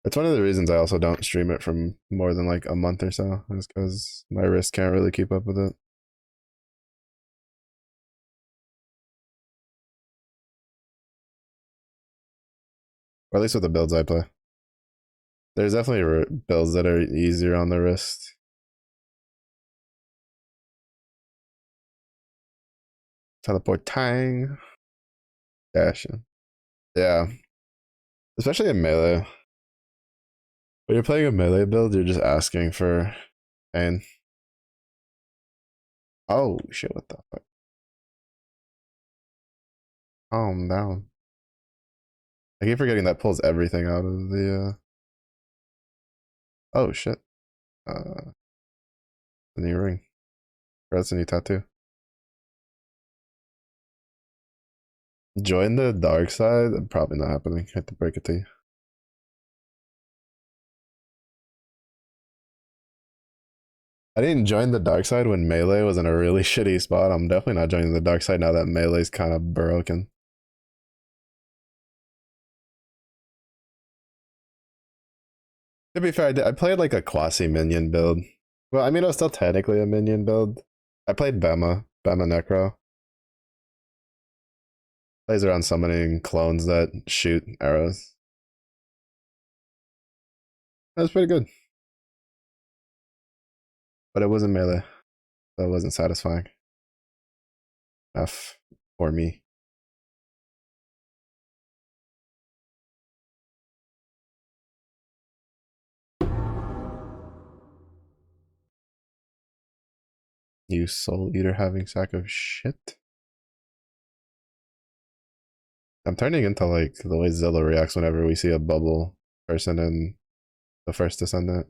It's one of the reasons I also don't stream it from more than like a month or so, is because my wrist can't really keep up with it. Or at least with the builds I play. There's definitely builds that are easier on the wrist. Teleport Tang. Dashing. Yeah. Especially in melee. When you're playing a melee build, you're just asking for pain. Oh shit, what the fuck? Calm down. I keep forgetting that pulls everything out of the oh shit. The new ring. Or that's a new tattoo. Join the dark side? Probably not happening. I have to break it to you. I didn't join the dark side when melee was in a really shitty spot. I'm definitely not joining the dark side now that melee's kind of broken. To be fair, I played like a quasi minion build. Well, I mean, it was still technically a minion build. I played Bema Necro. Plays around summoning clones that shoot arrows. That was pretty good. But it wasn't melee. So it wasn't satisfying enough for me. You soul eater having sack of shit. I'm turning into like the way Zilla reacts whenever we see a bubble person in the first descendant.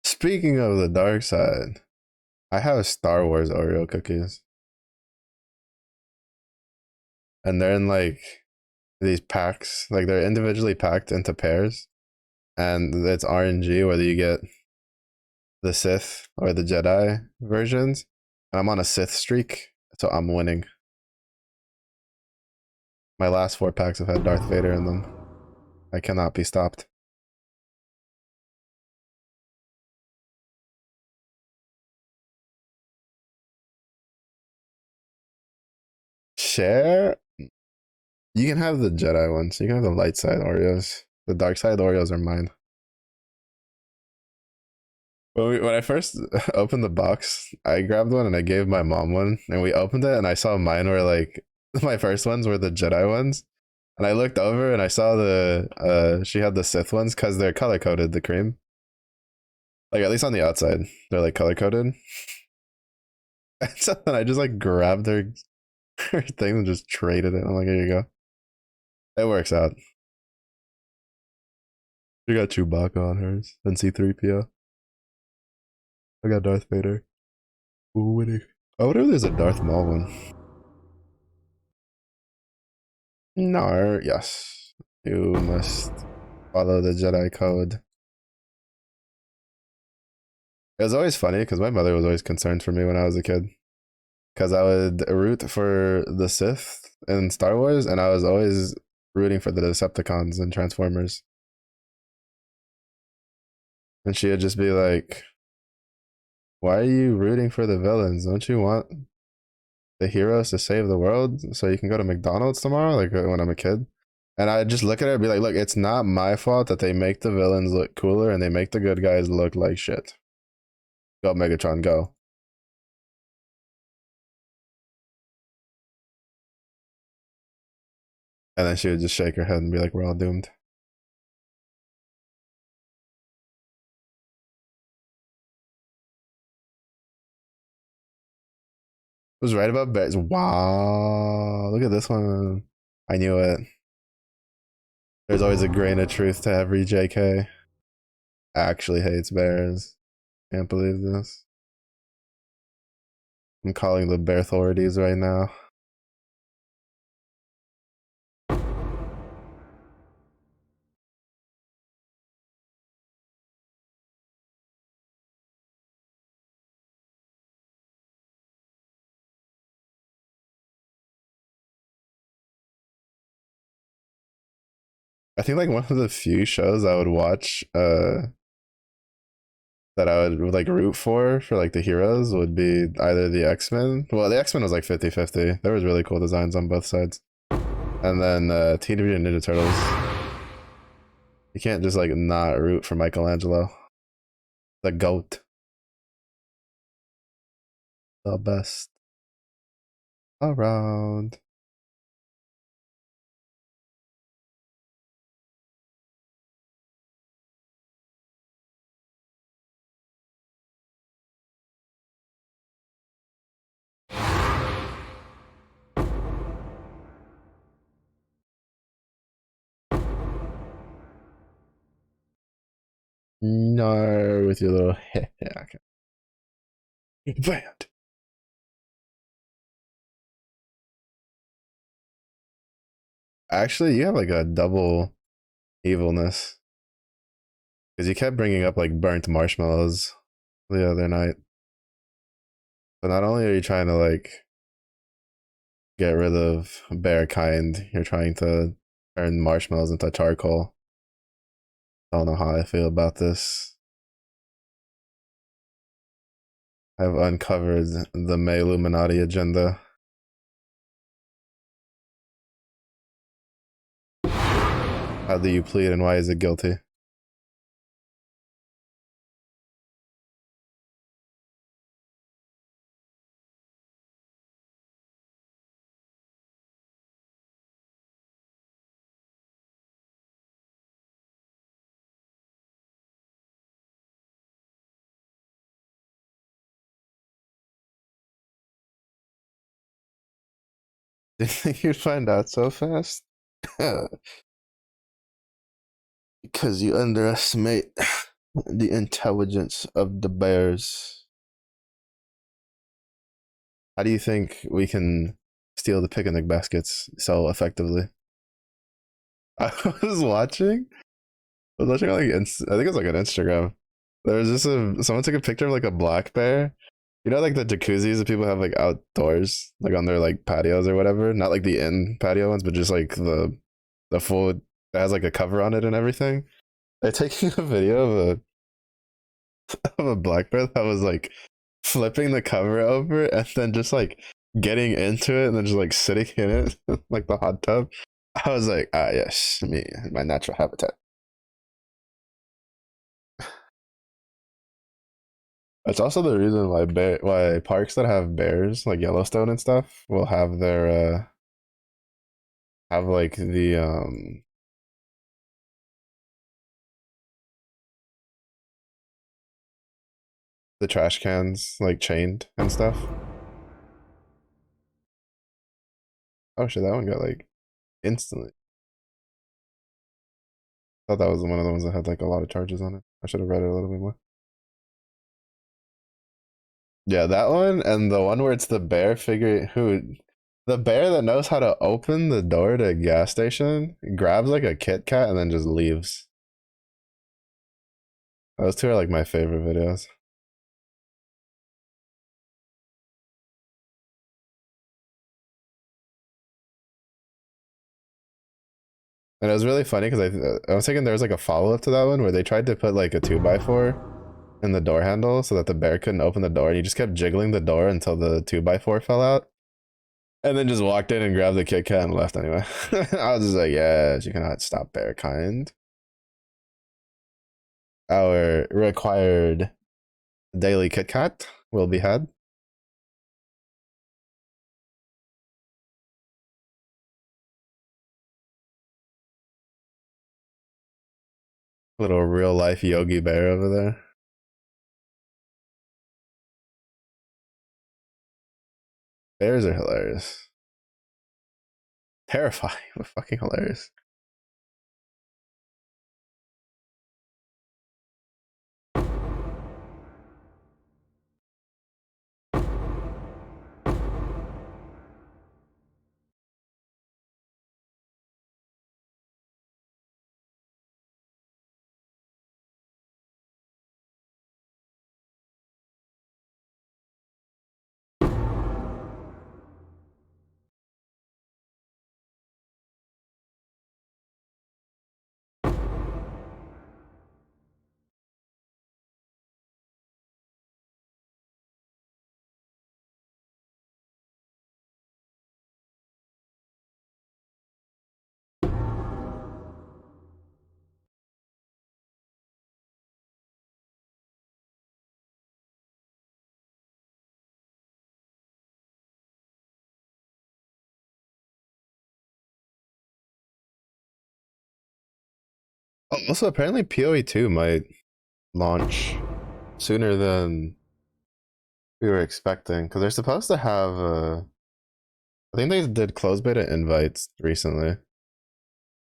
Speaking of the dark side, I have Star Wars Oreo cookies. And they're in like these packs, like they're individually packed into pairs. And it's RNG whether you get the Sith or the Jedi versions. And I'm on a Sith streak, so I'm winning. My last 4 packs have had Darth Vader in them. I cannot be stopped. Share? You can have the Jedi ones. You can have the light side Oreos. The dark side Oreos are mine. When I first opened the box, I grabbed one and I gave my mom one, and we opened it, and I saw mine were like my first ones were the Jedi ones, and I looked over and I saw the she had the Sith ones because they're color coded, the cream, like at least on the outside they're like color coded. And so then I just like grabbed her thing and just traded it. I'm like, here you go. It works out. She got Chewbacca on hers and C3PO. I got Darth Vader. Ooh, winning. I wonder if there's a Darth Maul one. No, yes. You must follow the Jedi code. It was always funny because my mother was always concerned for me when I was a kid. Because I would root for the Sith in Star Wars, and I was always rooting for the Decepticons and Transformers. And she would just be like, why are you rooting for the villains? Don't you want the heroes to save the world so you can go to McDonald's tomorrow? Like when I'm a kid. And I just look at it and be like, look, it's not my fault that they make the villains look cooler and they make the good guys look like shit. Go, Megatron, go. And then she would just shake her head and be like, we're all doomed. Was right about bears. Wow. Look at this one. I knew it. There's always a grain of truth to every JK. Actually hates bears. Can't believe this. I'm calling the bear authorities right now. I think like one of the few shows I would watch that I would like root for like the heroes would be either the X-Men. Well, the X-Men was like 50-50. There was really cool designs on both sides. And then Teenage Mutant Ninja Turtles. You can't just like not root for Michelangelo. The GOAT. The best around. No, with your little okay. Band. Actually, you have like a double evilness because you kept bringing up like burnt marshmallows the other night. So not only are you trying to like get rid of bear kind, you're trying to turn marshmallows into charcoal. I don't know how I feel about this. I've uncovered the May Illuminati agenda. How do you plead and why is it guilty? Did you think you'd find out so fast? Because you underestimate the intelligence of the bears. How do you think we can steal the picnic baskets so effectively? I was watching. I was watching like I think it was like on Instagram. There was just someone took a picture of like a black bear. You know, like the jacuzzis that people have like outdoors, like on their like patios or whatever. Not like the in patio ones, but just like the full that has like a cover on it and everything. They're taking a video of a black bear that was like flipping the cover over and then just like getting into it and then just like sitting in it like the hot tub. I was like, ah, yes, me, my natural habitat. That's also the reason why parks that have bears like Yellowstone and stuff will have their have like the trash cans like chained and stuff. Oh shit, that one got like instantly. I thought that was one of the ones that had like a lot of charges on it. I should have read it a little bit more. Yeah, that one and the one where it's the bear figure who the bear that knows how to open the door to a gas station grabs like a Kit Kat and then just leaves. Those two are like my favorite videos. And it was really funny because I was thinking there was like a follow up to that one where they tried to put like a 2x4 in the door handle so that the bear couldn't open the door and he just kept jiggling the door until the 2x4 fell out. And then just walked in and grabbed the Kit Kat and left anyway. I was just like, yes, you cannot stop bear kind. Our required daily Kit Kat will be had. Little real life Yogi Bear over there. Bears are hilarious. Terrifying, but fucking hilarious. Oh, also, apparently PoE 2 might launch sooner than we were expecting because they're supposed to have. I think they did close beta invites recently,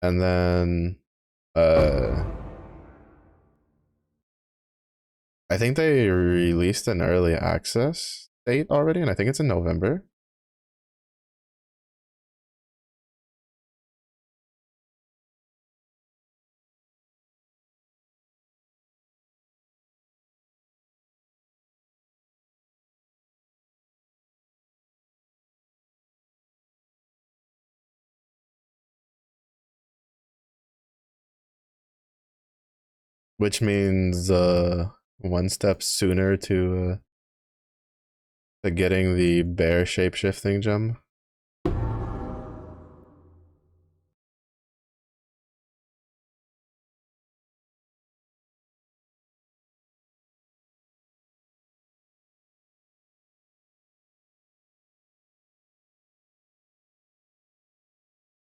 and then uh, I think they released an early access date already, and I think it's in November. Which means one step sooner to getting the bear shape shifting gem.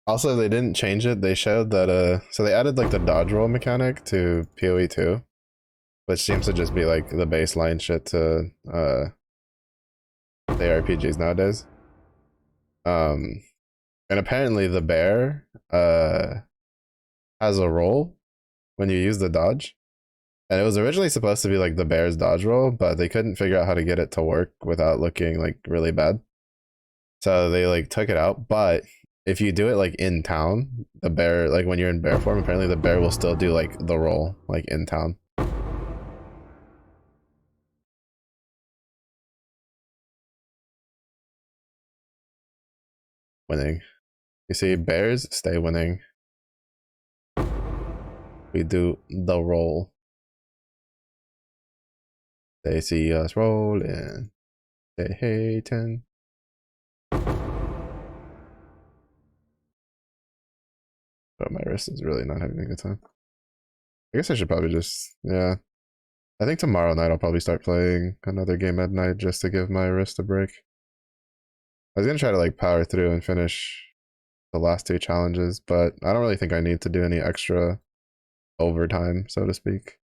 Also, they didn't change it. They showed that so they added like the dodge roll mechanic to PoE 2, which seems to just be like the baseline shit to the RPGs nowadays. Um, and apparently the bear has a roll when you use the dodge. And it was originally supposed to be like the bear's dodge roll, but they couldn't figure out how to get it to work without looking like really bad. So they like took it out. But if you do it like in town, the bear, like when you're in bear form, apparently the bear will still do like the roll like in town. Winning. You see, bears stay winning. We do the roll. They see us rolling. They hating. But my wrist is really not having a good time. I guess I should probably just, yeah. I think tomorrow night I'll probably start playing another game at night just to give my wrist a break. I was gonna try to like power through and finish the last two challenges, but I don't really think I need to do any extra overtime, so to speak.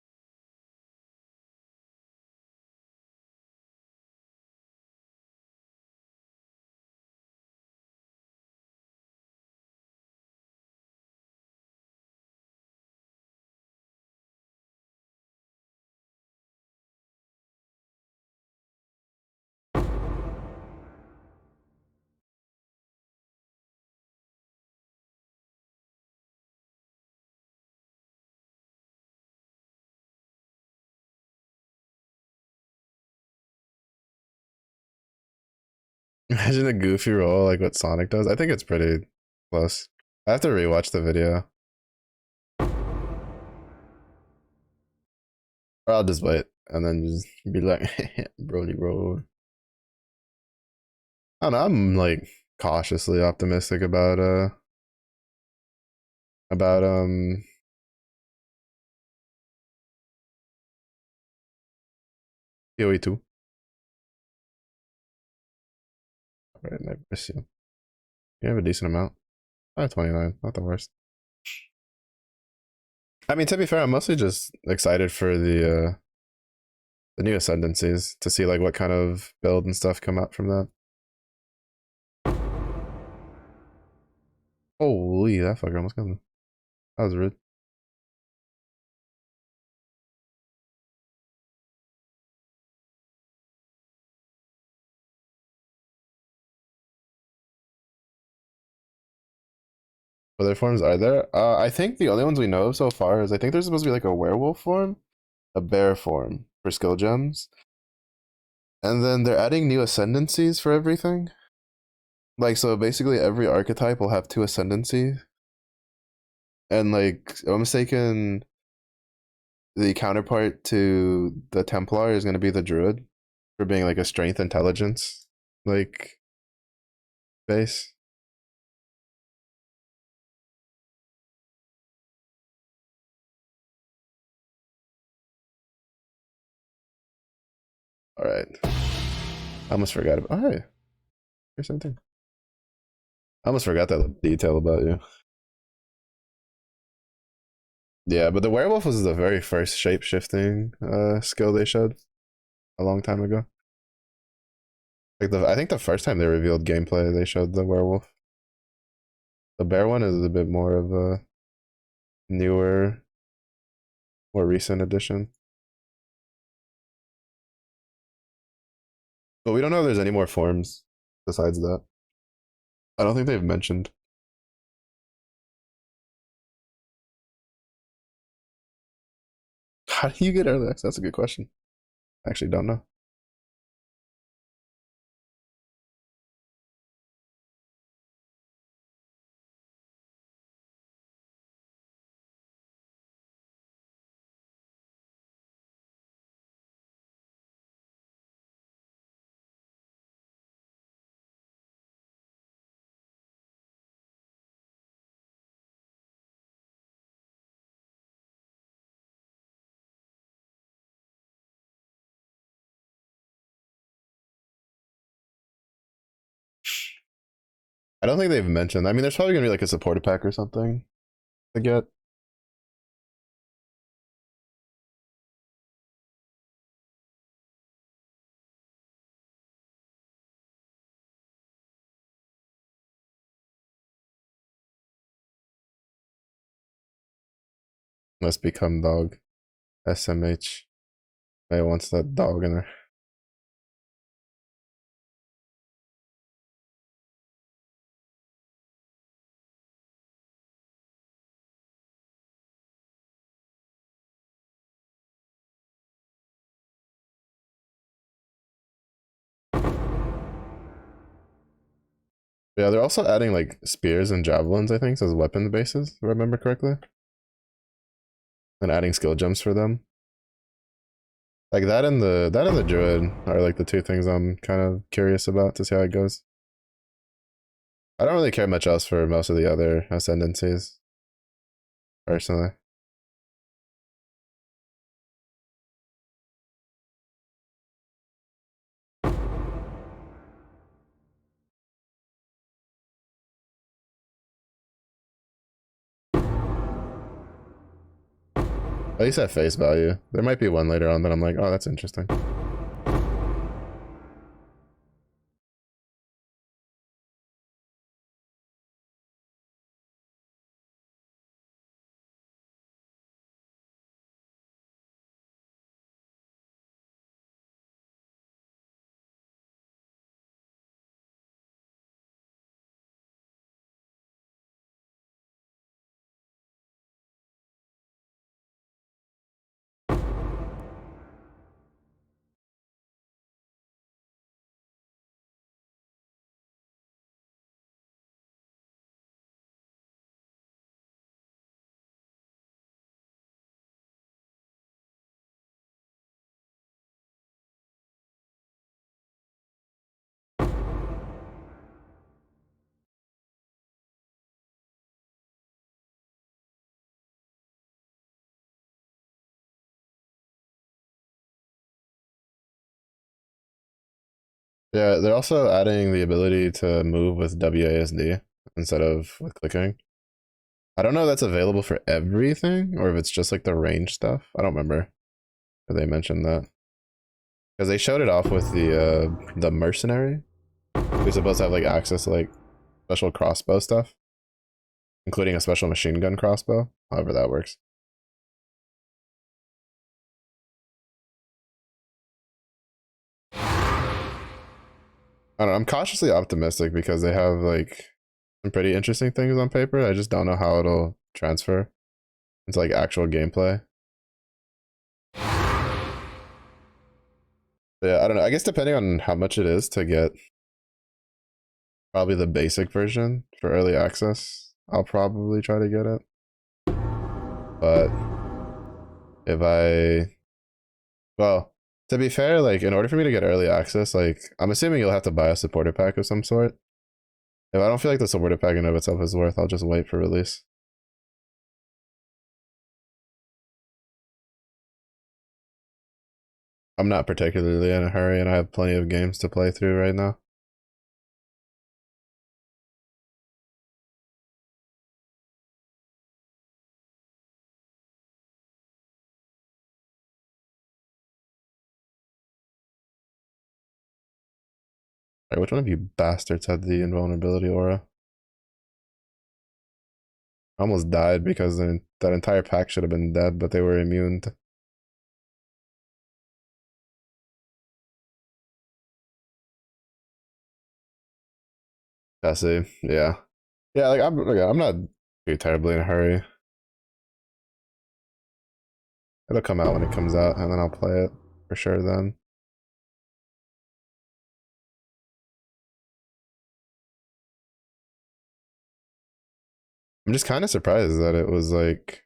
Imagine a goofy roll like what Sonic does. I think it's pretty close. I have to rewatch the video. Or I'll just wait and then just be like, Brody roll. I don't know, I'm like cautiously optimistic about PoE 2. Right, nice. You have a decent amount. I have 29, not the worst. I mean, to be fair, I'm mostly just excited for the new ascendancies to see like what kind of build and stuff come out from that. Holy, that fucker almost got me. That was rude. What other forms are there? I think the only ones we know of so far is I think there's supposed to be like a werewolf form, a bear form for skill gems, and then they're adding new ascendancies for everything. Like so, basically every archetype will have two ascendancy, and like if I'm mistaken, the counterpart to the Templar is going to be the Druid for being like a strength intelligence like base. All right, I almost forgot about. Oh, hey, here's something. I almost forgot that detail about you. Yeah, but the werewolf was the very first shape shifting skill they showed a long time ago. Like I think the first time they revealed gameplay, they showed the werewolf. The bear one is a bit more of a newer, more recent addition. But we don't know if there's any more forms besides that. I don't think they've mentioned. How do you get early access? That's a good question. I actually don't know. I don't think they've mentioned. I mean, there's probably gonna be like a supporter pack or something to get. Let's become dog. SMH. May wants that dog in there. Yeah, they're also adding like spears and javelins, I think, as weapon bases, if I remember correctly. And adding skill gems for them. Like that and the druid are like the two things I'm kind of curious about to see how it goes. I don't really care much else for most of the other ascendancies, personally. At least at face value. There might be one later on that I'm like, oh, that's interesting. Yeah, they're also adding the ability to move with WASD instead of with clicking. I don't know if that's available for everything or if it's just like the range stuff. I don't remember if they mentioned that because they showed it off with the mercenary. Who's supposed to have like access to like special crossbow stuff, including a special machine gun crossbow. However that works. I don't know. I'm cautiously optimistic because they have like some pretty interesting things on paper. I just don't know how it'll transfer into like actual gameplay. But yeah, I don't know. I guess depending on how much it is to get probably the basic version for early access, I'll probably try to get it. But if I, well, to be fair, like in order for me to get early access, like I'm assuming you'll have to buy a supporter pack of some sort. If I don't feel like the supporter pack in of itself is worth, I'll just wait for release. I'm not particularly in a hurry and I have plenty of games to play through right now. Alright, which one of you bastards had the invulnerability aura? I almost died because that entire pack should have been dead, but they were immune to. I see. Yeah. Yeah, I'm not too terribly in a hurry. It'll come out when it comes out, and then I'll play it for sure then. I'm just kind of surprised that it was like.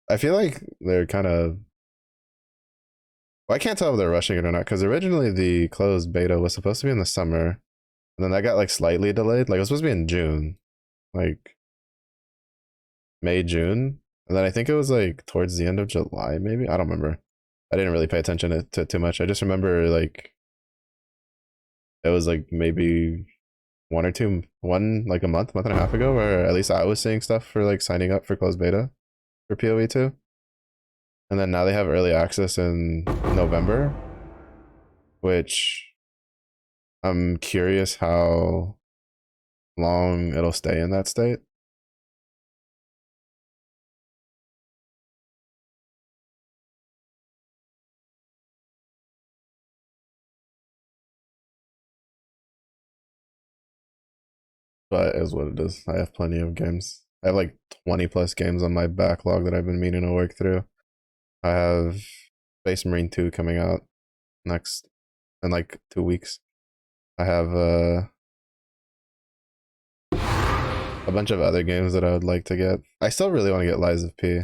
I feel like they're kind of. Well, I can't tell if they're rushing it or not because originally the closed beta was supposed to be in the summer, and then that got like slightly delayed. Like it was supposed to be in June, like May, June, and then I think it was like towards the end of July, maybe. I don't remember. I didn't really pay attention to it too much. I just remember like it was like maybe one or two, one like a month and a half ago, where at least I was seeing stuff for like signing up for closed beta for PoE 2. And then now they have early access in November, which I'm curious how long it'll stay in that state. But it is what it is. I have plenty of games. I have like 20 plus games on my backlog that I've been meaning to work through. I have Space Marine 2 coming out next in like 2 weeks. I have a bunch of other games that I would like to get. I still really want to get Lies of P.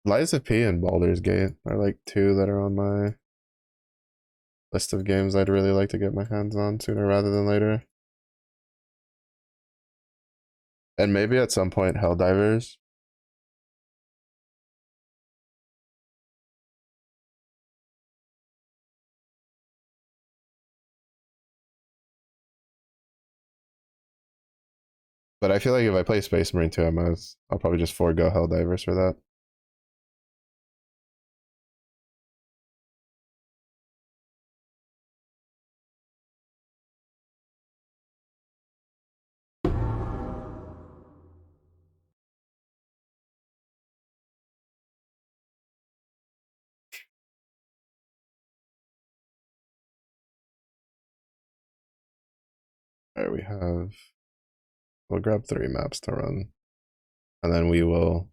Lies of P and Baldur's Gate are like two that are on my list of games I'd really like to get my hands on sooner rather than later. And maybe at some point Helldivers. But I feel like if I play Space Marine 2, I'll probably just forego Helldivers for that. Alright, we'll grab 3 maps to run. And then we will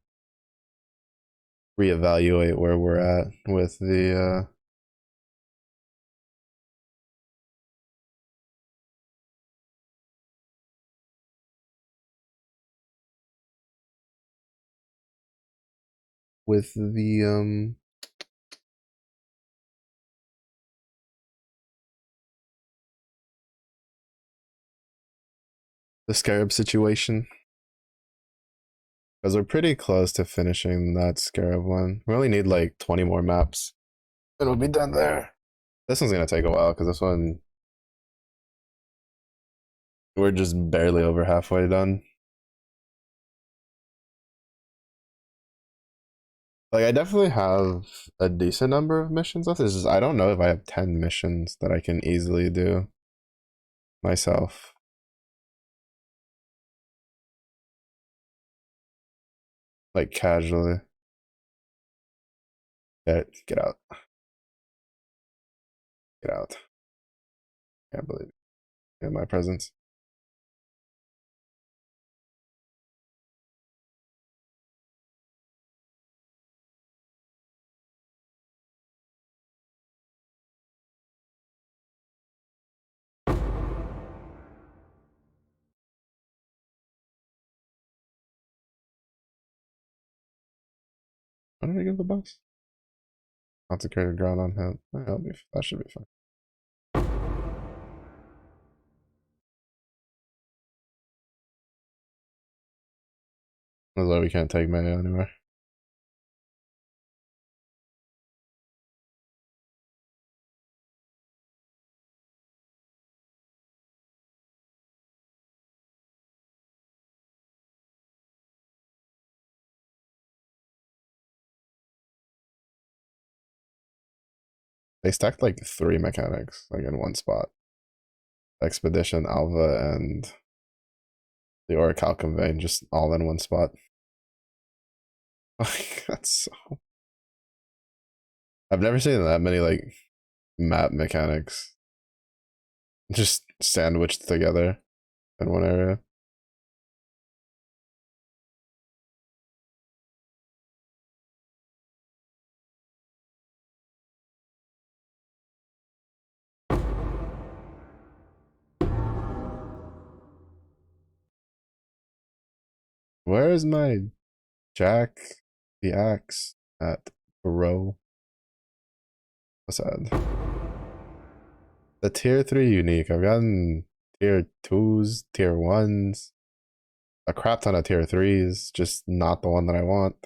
reevaluate where we're at with the Scarab situation. Because we're pretty close to finishing that Scarab one. We only need like 20 more maps. And we'll be done there. This one's gonna take a while because this one we're just barely over halfway done. Like I definitely have a decent number of missions left. It's just I don't know if I have 10 missions that I can easily do myself. Like casually. Get out. Get out. Can't believe it. In my presence. What did I give the boss? Consecrated ground on him. That should be fine. Although we can't take mana anywhere. They stacked like 3 mechanics, like in one spot. Expedition, Alva, and the Orichalcum vein, just all in one spot. That's so. I've never seen that many like map mechanics just sandwiched together in one area. Where is my Jack the Axe at row? What's that? The tier 3 unique. I've gotten tier 2s, tier 1s, a crap ton of tier 3s, just not the one that I want.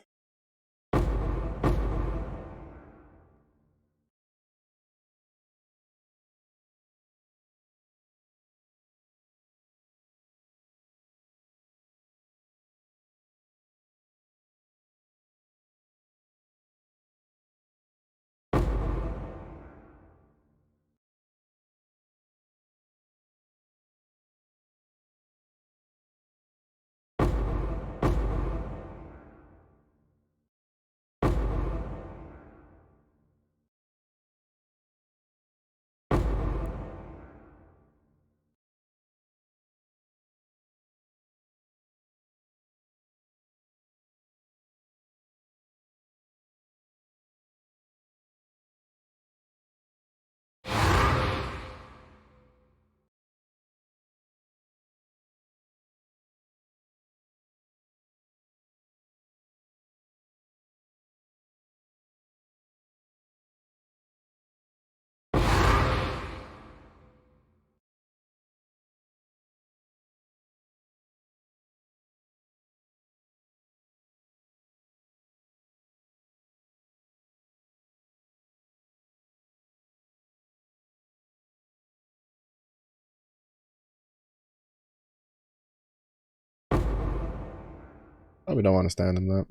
Probably don't want to stand in that.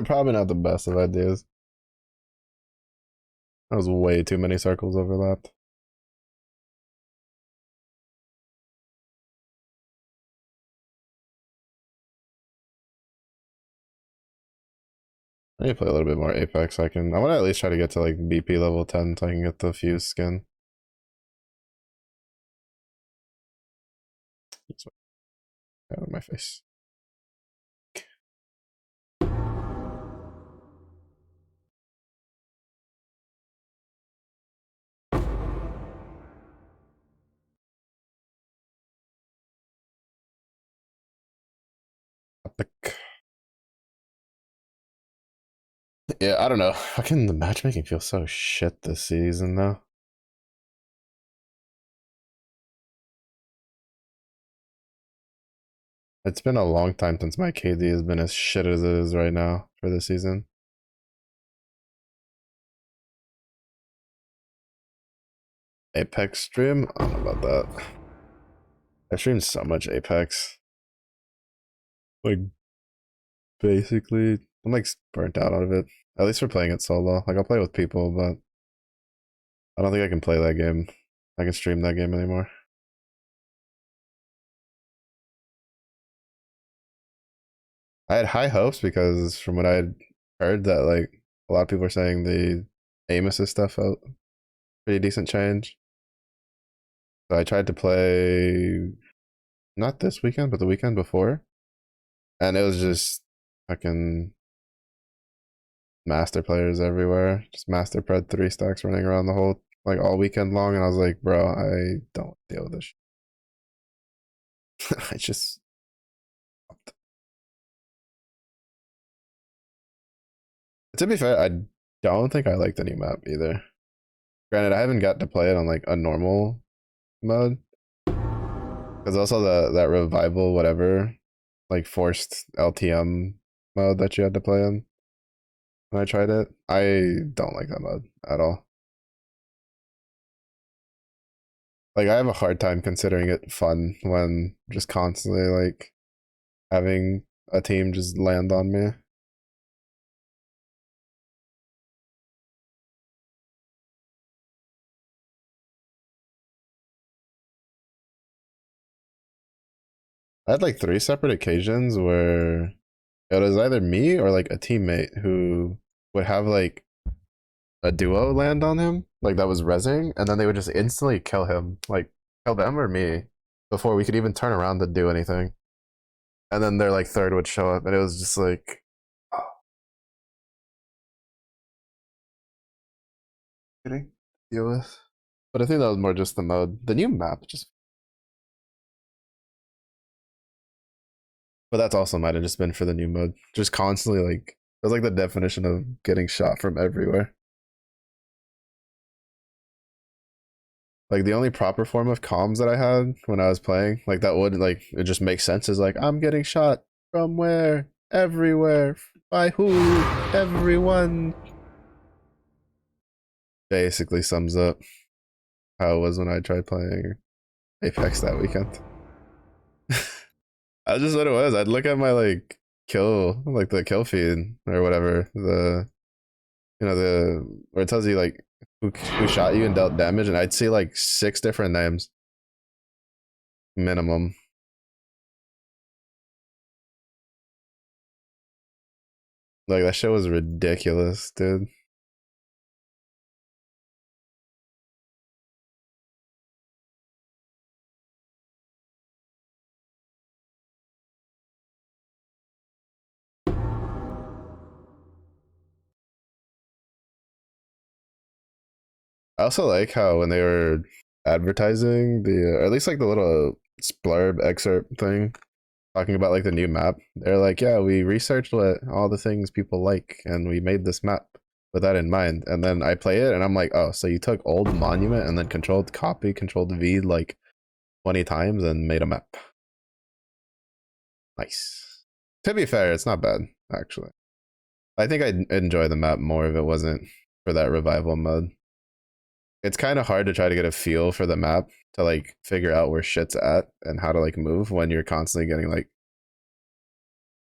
Probably not the best of ideas. That was way too many circles overlapped. I need to play a little bit more Apex. I want to at least try to get to like BP level 10 so I can get the fuse skin. Out of my face. Epic. Yeah, I don't know. Fucking the matchmaking feels so shit this season though. It's been a long time since my KD has been as shit as it is right now for this season. Apex stream? I don't know about that. I streamed so much Apex. Like, basically, I'm like burnt out out of it. At least for playing it solo. Like, I'll play with people, but I don't think I can play that game. I can stream that game anymore. I had high hopes because from what I had heard that like a lot of people are saying the aim assist stuff felt pretty decent change. So I tried to play not this weekend, but the weekend before, and it was just fucking master players everywhere. Just master pred 3 stacks running around the whole like all weekend long, and I was like, bro, I don't deal with this. I just to be fair, I don't think I like the new map either. Granted, I haven't got to play it on like a normal mode because also that revival whatever like forced LTM mode that you had to play in when I tried it. I don't like that mode at all. Like I have a hard time considering it fun when just constantly like having a team just land on me. I had like 3 separate occasions where it was either me or like a teammate who would have like a duo land on him, like that was rezzing, and then they would just instantly kill him, like kill them or me, before we could even turn around to do anything. And then their like third would show up, and it was just like, oh, kidding, deal with. But I think that was more just the mode. The new map just, but that's also might have just been for the new mode, just constantly like it was like the definition of getting shot from everywhere. Like the only proper form of comms that I had when I was playing, like that would like it just makes sense is like I'm getting shot from where? Everywhere. By who? Everyone. Basically sums up how it was when I tried playing Apex that weekend. That's just what it was. I'd look at my like kill, like the kill feed or whatever, the the where it tells you like who shot you and dealt damage, and I'd see like 6 different names minimum. Like that shit was ridiculous, dude. I also like how when they were advertising the, or at least like the little blurb excerpt thing, talking about like the new map, they're like, yeah, we researched what all the things people like, and we made this map with that in mind. And then I play it, and I'm like, oh, so you took old monument and then controlled copy, controlled V like 20 times and made a map. Nice. To be fair, it's not bad actually. I think I'd enjoy the map more if it wasn't for that revival mode. It's kind of hard to try to get a feel for the map to like figure out where shit's at and how to like move when you're constantly getting like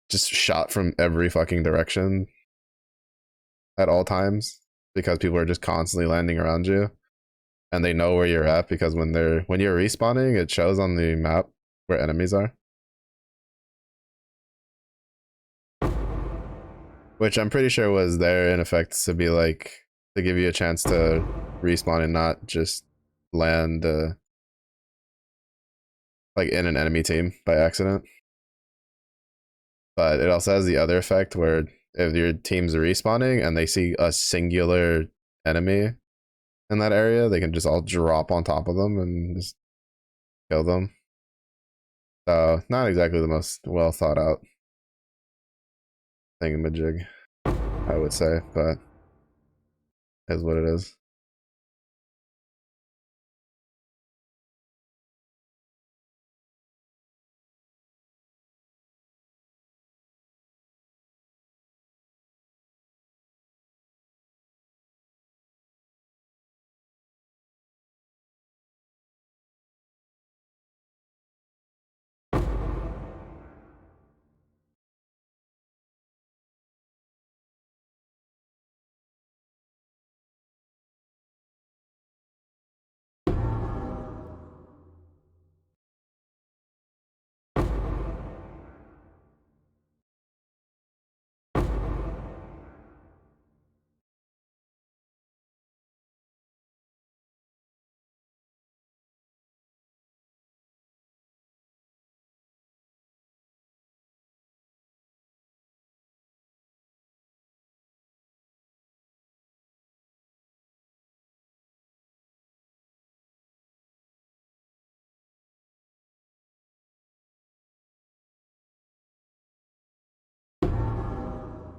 just shot from every fucking direction at all times because people are just constantly landing around you and they know where you're at because when you're respawning it shows on the map where enemies are, which I'm pretty sure was there in effect to be like to give you a chance to respawn and not just land like in an enemy team by accident. But it also has the other effect where if your team's respawning and they see a singular enemy in that area, they can just all drop on top of them and just kill them. So not exactly the most well thought out thingamajig. I would say, but is what it is.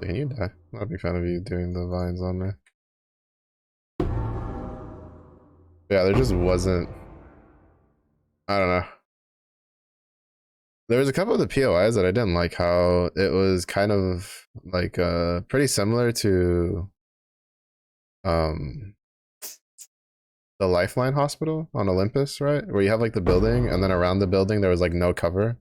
Can you die? I'd be fan of you doing the vines on me. Yeah, there just wasn't. I don't know. There was a couple of the POIs that I didn't like how it was kind of like pretty similar to um the Lifeline Hospital on Olympus, right? Where you have like the building and then around the building there was like no cover.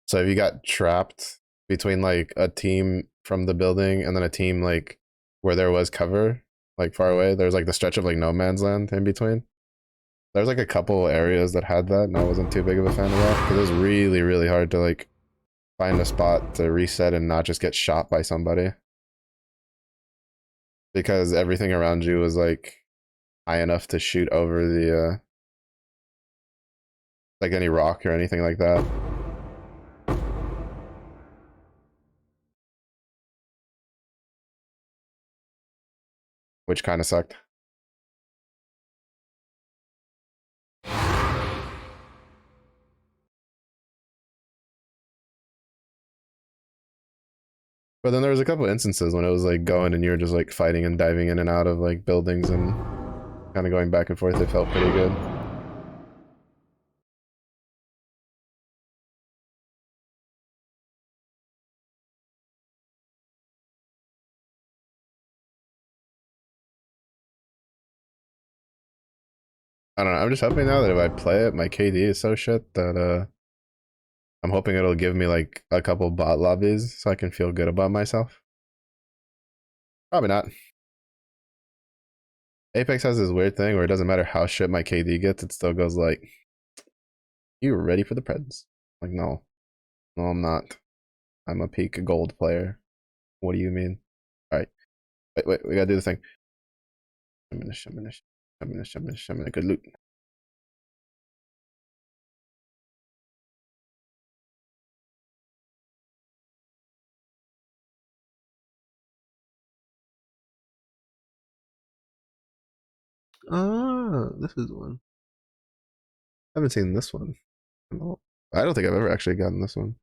So if you got trapped between like a team from the building and then a team like where there was cover, like far away, there's like the stretch of like no man's land in between. There's like a couple areas that had that, and I wasn't too big of a fan of that because it was really, really hard to like find a spot to reset and not just get shot by somebody because everything around you was like high enough to shoot over the like any rock or anything like that, which kind of sucked. But then there was a couple instances when it was like going and you're just like fighting and diving in and out of like buildings and kind of going back and forth. It felt pretty good. I don't know. I'm just hoping now that if I play it, my KD is so shit that I'm hoping it'll give me like a couple bot lobbies so I can feel good about myself. Probably not. Apex has this weird thing where it doesn't matter how shit my KD gets, it still goes like, "You ready for the Preds?" Like, no, no, I'm not. I'm a peak gold player. What do you mean? All right, wait, we gotta do the thing. Good loot. Ah, this is one. I haven't seen this one. No. I don't think I've ever actually gotten this one.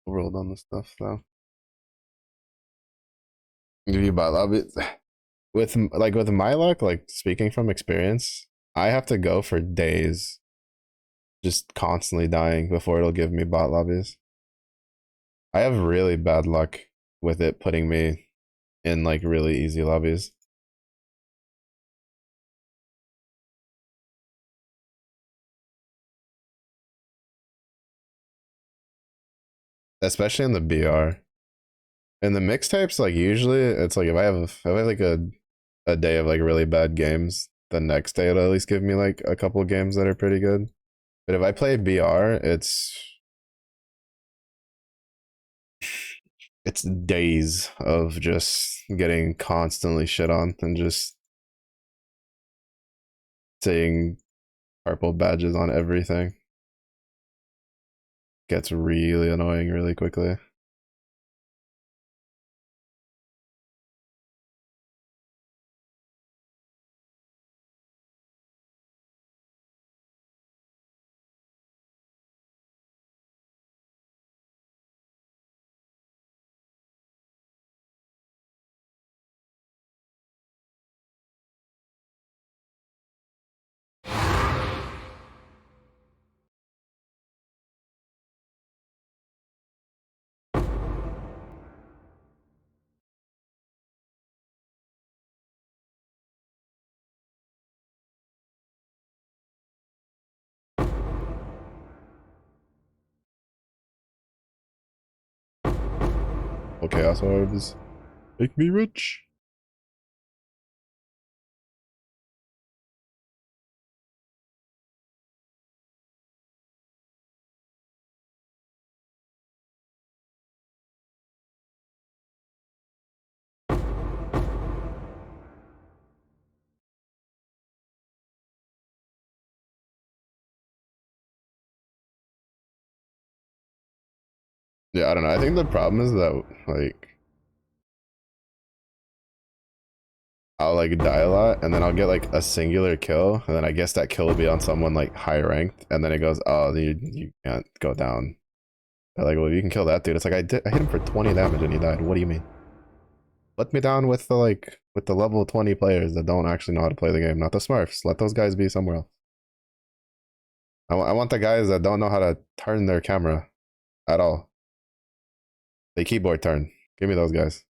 Rolled on the stuff though. Give you buy love it with like with my luck. Like speaking from experience, I have to go for days, just constantly dying before it'll give me bot lobbies. I have really bad luck with it putting me in like really easy lobbies, especially in the BR. In the mixtapes, like usually it's like if I have like a day of like really bad games, the next day it'll at least give me like a couple games that are pretty good. But if I play BR, it's days of just getting constantly shit on and just seeing purple badges on everything. Gets really annoying really quickly. multiple chaos orbs. Make me rich. Yeah, I don't know. I think the problem is that like I'll like die a lot and then I'll get like a singular kill and then I guess that kill will be on someone like high ranked and then it goes, oh, you can't go down. They're like, well, you can kill that dude. It's like I hit him for 20 damage and he died. What do you mean? Let me down with the like with the level 20 players that don't actually know how to play the game, not the Smurfs. Let those guys be somewhere else. I want the guys that don't know how to turn their camera at all. They keyboard turn. Give me those guys.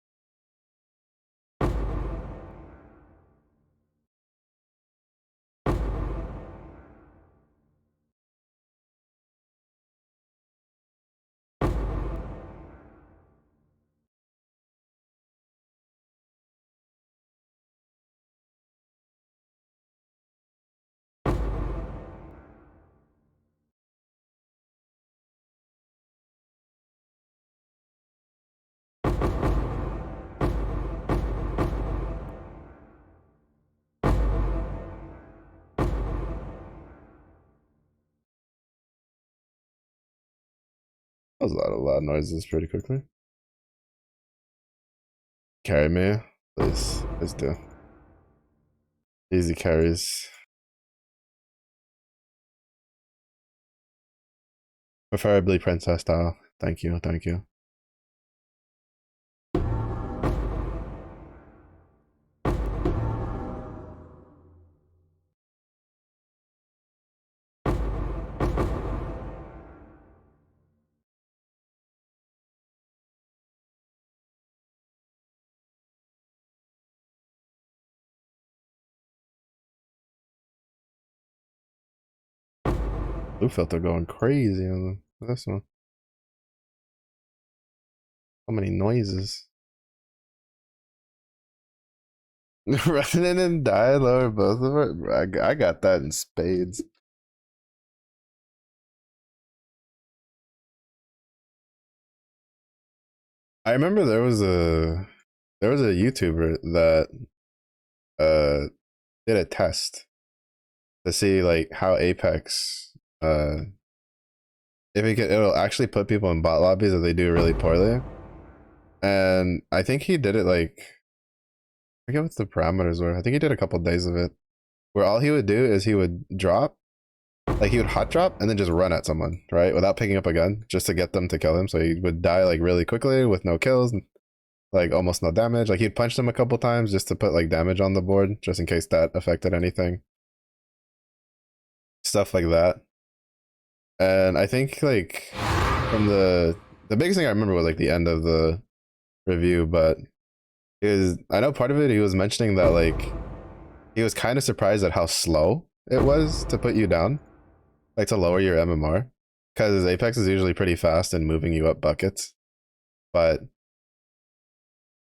That was a lot of loud noises pretty quickly. Carry me, please. Please do. Easy carries. Preferably princess style. Thank you, thank you. Blue filter going crazy on this one. So many noises. Running and die lower both of it. I got that in spades. I remember there was a YouTuber that did a test to see like how Apex if it'll actually put people in bot lobbies if they do really poorly. And I think he did it like I forget what the parameters were. I think he did a couple days of it where all he would do is he would drop like he would hot drop and then just run at someone, right? Without picking up a gun just to get them to kill him. So he would die like really quickly with no kills, like almost no damage. Like he'd punch them a couple times just to put like damage on the board, just in case that affected anything. Stuff like that. And I think like from the biggest thing I remember was like the end of the review, but I know part of it he was mentioning that like he was kind of surprised at how slow it was to put you down, like to lower your MMR, because Apex is usually pretty fast in moving you up buckets, but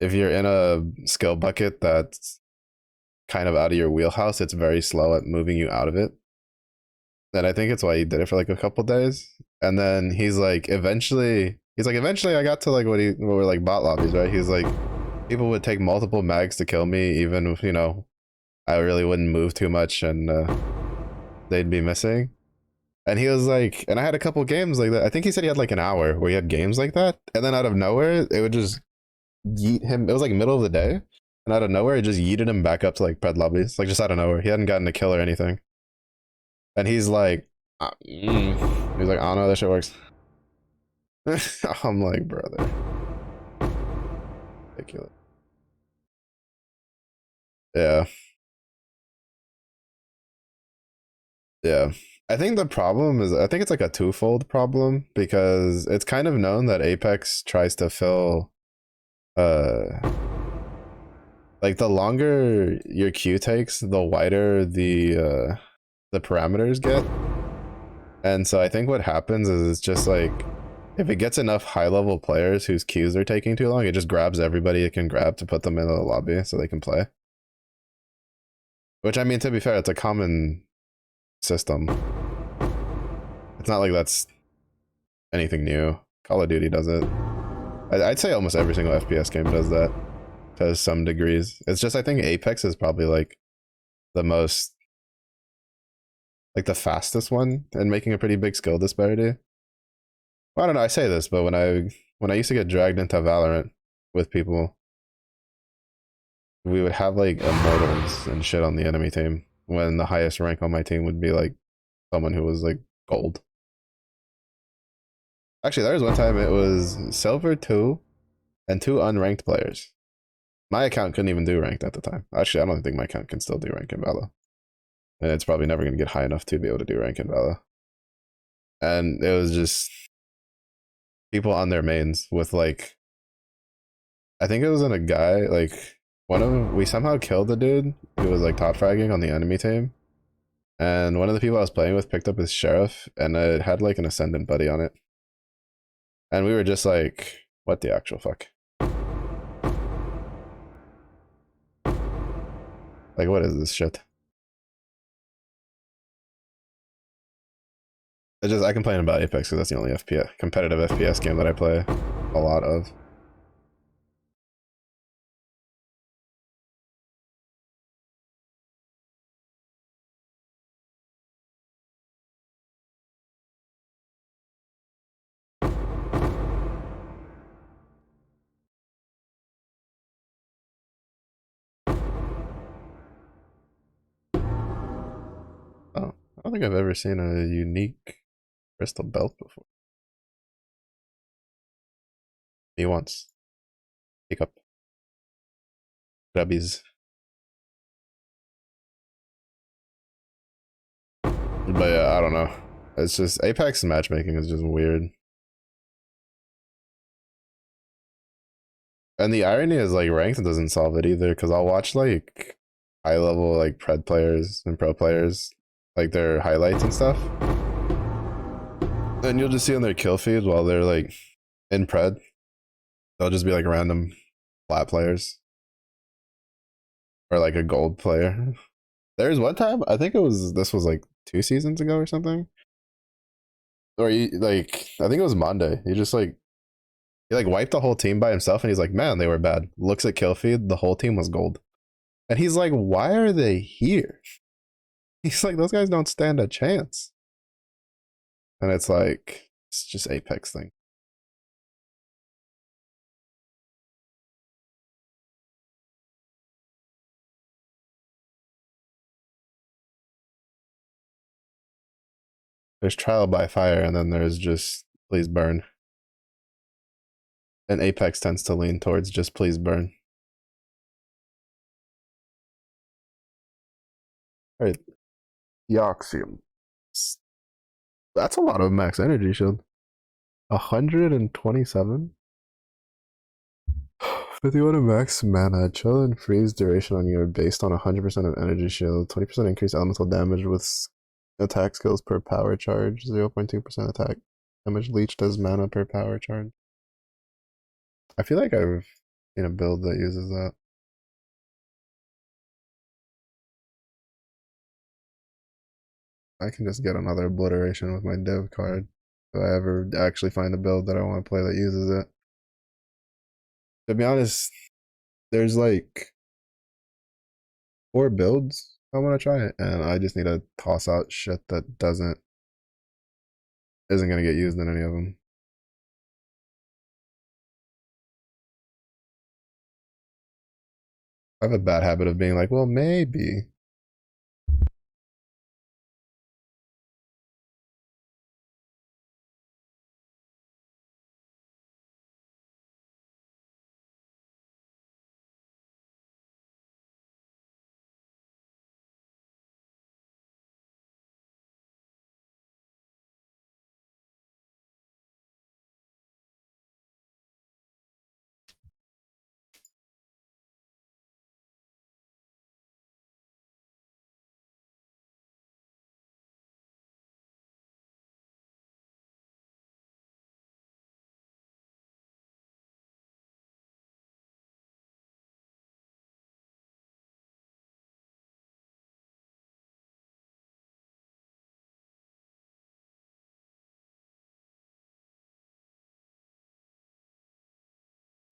if you're in a skill bucket that's kind of out of your wheelhouse, it's very slow at moving you out of it. And I think it's why he did it for like a couple days. And then eventually I got to like what were like bot lobbies, right? He's like, people would take multiple mags to kill me, even if, you know, I really wouldn't move too much and they'd be missing. And he was like, and I had a couple games like that. I think he said he had like an hour where he had games like that. And then out of nowhere, it would just yeet him. It was like middle of the day. And out of nowhere, it just yeeted him back up to like pred lobbies. Like just out of nowhere. He hadn't gotten a kill or anything. And he's like, he's like, I don't know how that shit works. I'm like, brother. Ridiculous. Yeah. Yeah. I think the problem is, I think it's like a twofold problem because it's kind of known that Apex tries to fill, like the longer your queue takes, the wider the parameters get. And so I think what happens is it's just like If it gets enough high level players whose queues are taking too long, it just grabs everybody it can grab to put them in the lobby so they can play. Which, I mean, to be fair, it's a common system. It's not like that's anything new. Call of Duty does it. I'd say almost every single FPS game does that to some degrees. It's just I think Apex is probably like the most, like the fastest one and making a pretty big skill disparity. Well, I don't know. I say this, but when I used to get dragged into Valorant with people, we would have like immortals and shit on the enemy team. When the highest rank on my team would be like someone who was like gold. Actually, there was one time it was silver 2 and 2 unranked players. My account couldn't even do ranked at the time. Actually, I don't think my account can still do rank in Valor. And it's probably never going to get high enough to be able to do rank in Valor. And it was just people on their mains with like, I think it was in a guy, like, we somehow killed the dude who was like top fragging on the enemy team. And one of the people I was playing with picked up his sheriff and it had like an ascendant buddy on it. And we were just like, what the actual fuck? Like, what is this shit? I complain about Apex because that's the only FPS, competitive FPS game that I play a lot of. Oh, I don't think I've ever seen a unique crystal belt before. Me once. Pick up. Grubbies. But yeah, I don't know. It's just Apex matchmaking is just weird. And the irony is like ranked doesn't solve it either, because I'll watch like high level like pred players and pro players, like their highlights and stuff. And you'll just see on their kill feed while they're like in pred, they'll just be like random flat players or like a gold player. There's one time, I think this was like 2 seasons ago or something. Or like I think it was Monday. He wiped the whole team by himself and he's like, man, they were bad. Looks at kill feed, the whole team was gold. And he's like, why are they here? He's like, those guys don't stand a chance. And it's like, it's just Apex thing. There's trial by fire, and then there's just please burn. And Apex tends to lean towards just please burn. All right, Yoxium. That's a lot of max energy shield. 127? 51 of max mana, chill and freeze duration on you are based on 100% of energy shield, 20% increase elemental damage with attack skills per power charge, 0.2% attack damage leached as mana per power charge. I feel like I've seen a build that uses that. I can just get another obliteration with my dev card if I ever actually find a build that I want to play that uses it. To be honest, there's like 4 builds I want to try, and I just need to toss out shit that isn't gonna get used in any of them. I have a bad habit of being like, well, maybe.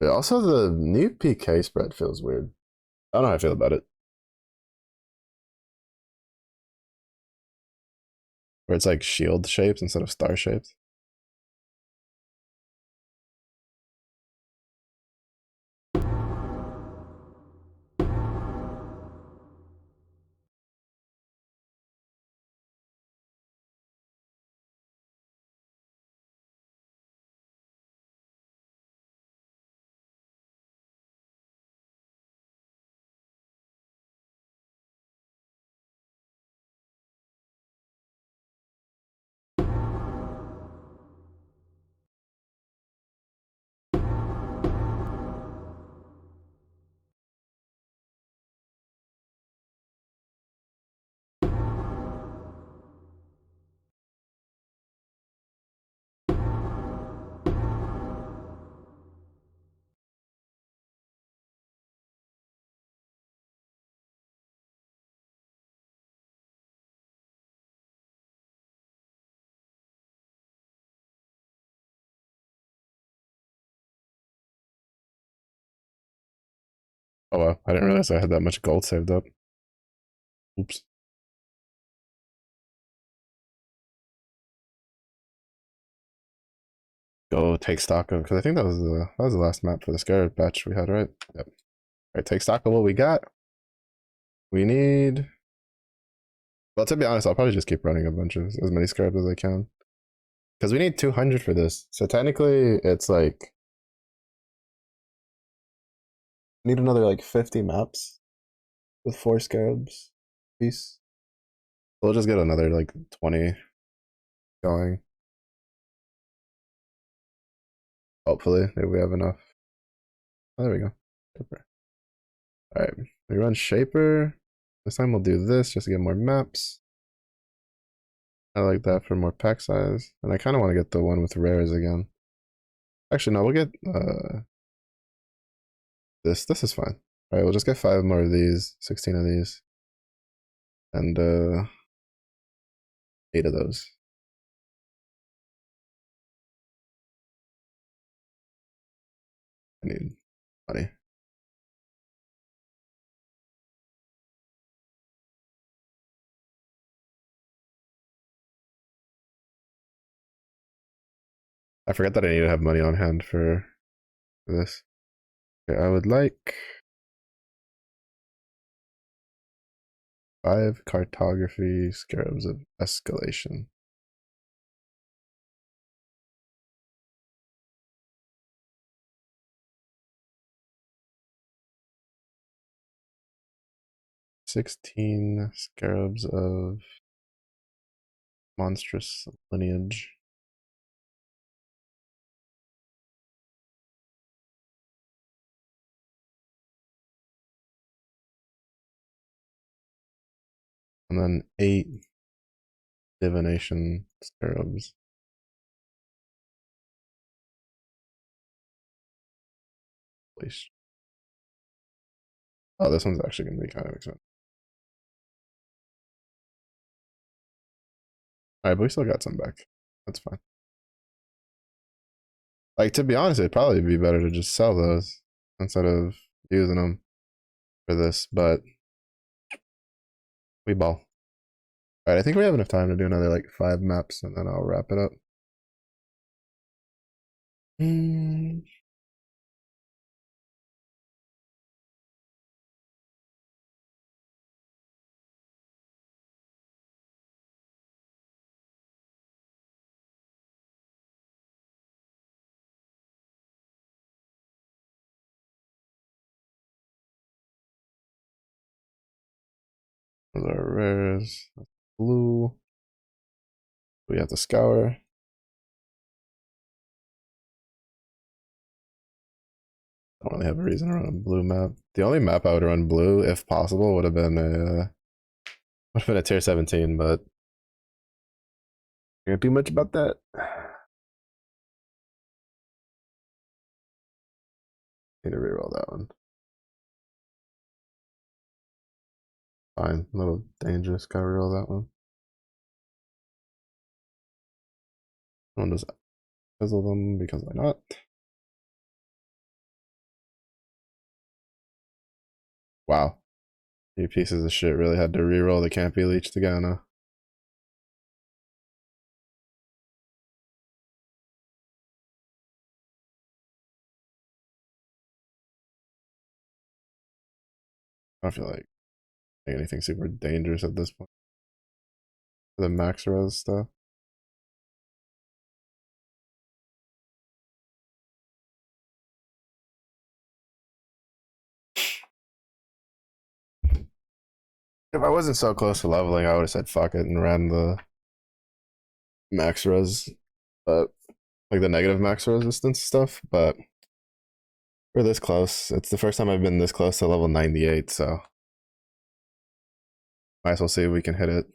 Yeah, also, the new PK spread feels weird. I don't know how I feel about it. Where it's like shield shapes instead of star shapes. Oh wow, I didn't realize I had that much gold saved up. Oops. Go take stock of, because I think that was the last map for the scarab patch we had, right? Yep. All right, take stock of what we got. We need. Well, to be honest, I'll probably just keep running a bunch of as many scarabs as I can, because we need 200 for this. So technically, it's like need another like 50 maps with 4 scarabs piece. We'll just get another like 20 going. Hopefully, maybe we have enough. Oh, there we go. Shaper. All right, we run Shaper. This time we'll do this just to get more maps. I like that for more pack size. And I kind of want to get the one with rares again. Actually, no, we'll get this. This is fine. All right, we'll just get 5 more of these, 16 of these, and 8 of those. I need money. I forgot that I need to have money on hand for this. Okay, I would like 5 cartography scarabs of escalation. $16 scarabs of monstrous lineage. And then 8 divination scarabs. Please. Oh, this one's actually going to be kind of expensive. Alright, but we still got some back. That's fine. Like, to be honest, it'd probably be better to just sell those instead of using them for this, but we ball. Alright, I think we have enough time to do another like 5 maps and then I'll wrap it up. Those are rares. That's blue. We have to scour. I don't really have a reason to run a blue map. The only map I would run blue, if possible, would have been a tier 17, but can't do much about that. Need to reroll that one. Fine, a little dangerous. Gotta reroll that one. I'll just fizzle them because why not? Wow. You pieces of shit really had to reroll the can't be leached again, huh? I don't feel like anything super dangerous at this point. The max res stuff. If I wasn't so close to leveling, I would have said fuck it and ran the max res, but like the negative max resistance stuff. But we're this close. It's the first time I've been this close to level 98, so might as well see if we can hit it.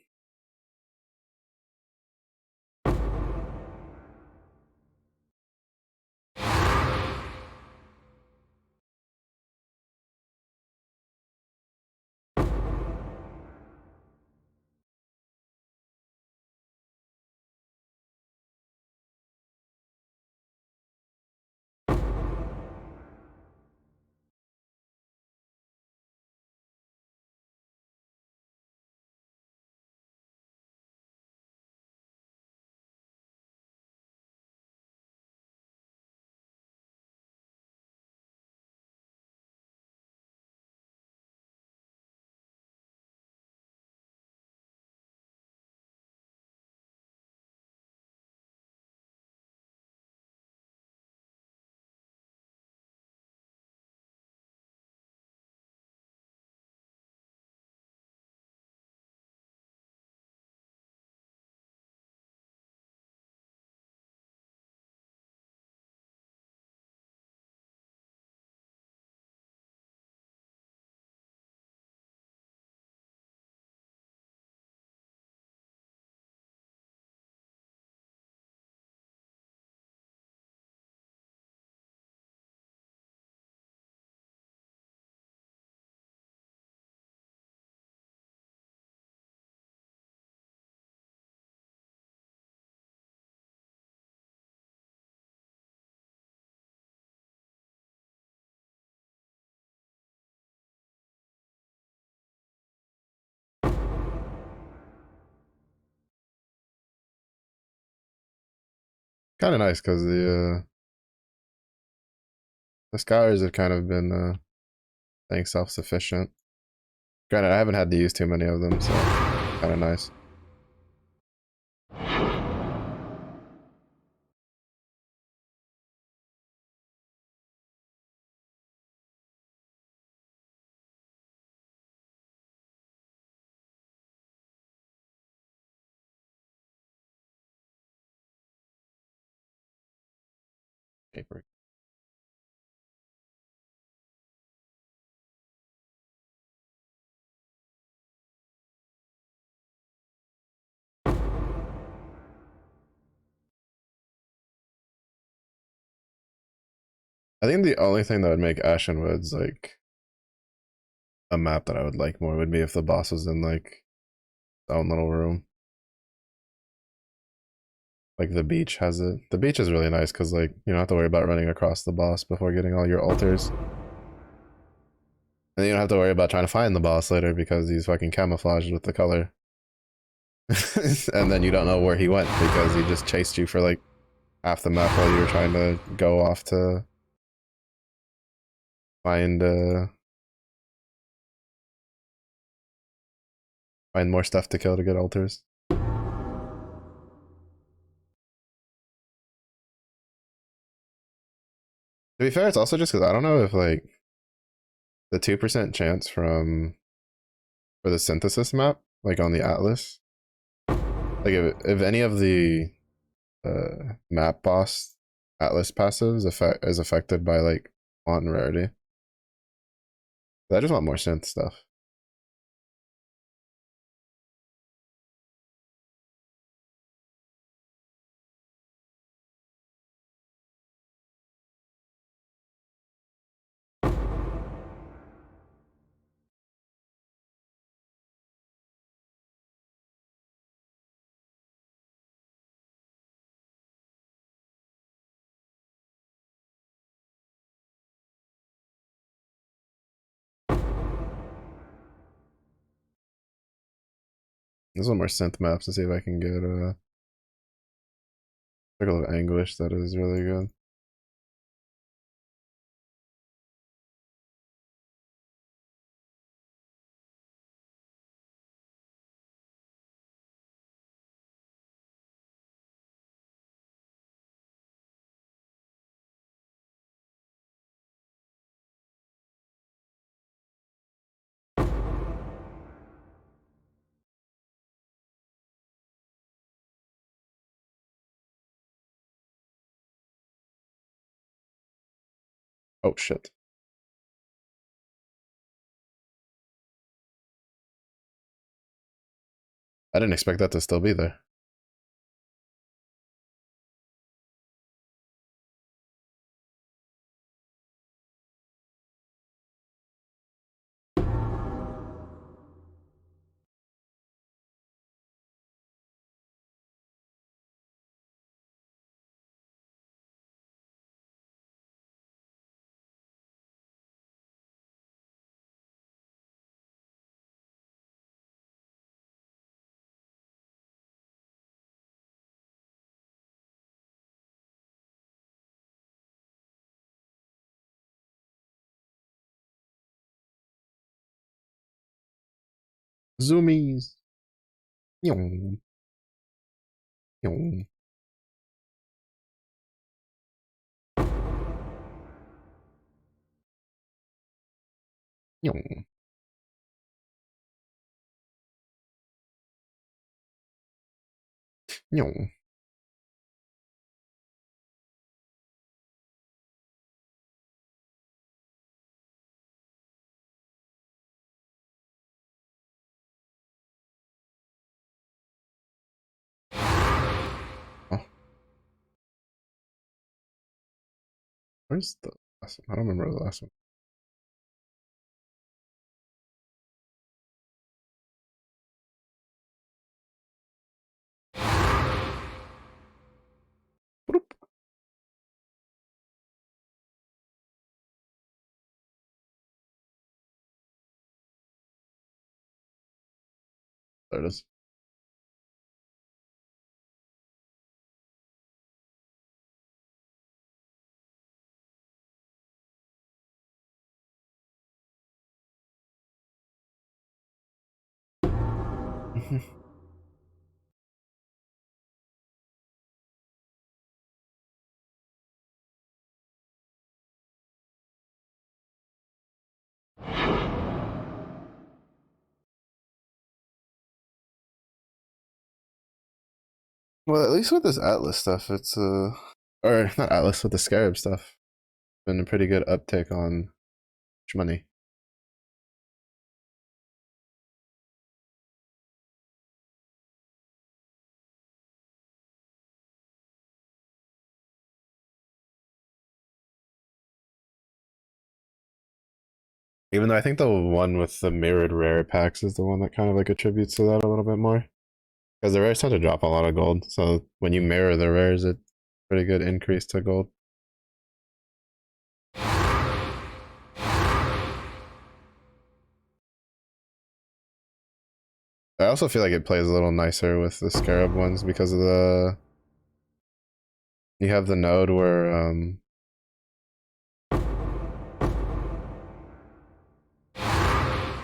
Kind of nice because the scholars have kind of been staying self-sufficient. Granted, I haven't had to use too many of them, so kind of nice. Paper. I think the only thing that would make Ashen Woods like a map that I would like more would be if the boss was in like its own little room. Like the beach has it. The beach is really nice because like you don't have to worry about running across the boss before getting all your altars. And you don't have to worry about trying to find the boss later because he's fucking camouflaged with the color. And then you don't know where he went because he just chased you for like half the map while you were trying to go off to find find more stuff to kill to get altars. To be fair, it's also just because I don't know if like the 2% chance from for the synthesis map, like on the Atlas, like if any of the map boss Atlas passives is affected by like font and rarity. I just want more synth stuff. There's one more synth maps to see if I can get Circle of Anguish. That is really good. Oh shit. I didn't expect that to still be there. Zoomies. Yong. Yong. Yong. Yong. Oh, where's the last one? I don't remember the last one. Boop. There it is. Well, at least with this Atlas stuff, it's or not Atlas, with the Scarab stuff, been a pretty good uptick on money. Even though I think the one with the mirrored rare packs is the one that kind of like attributes to that a little bit more. Because the rares tend to drop a lot of gold, so when you mirror the rares, it's pretty good increase to gold. I also feel like it plays a little nicer with the Scarab ones because of the you have the node where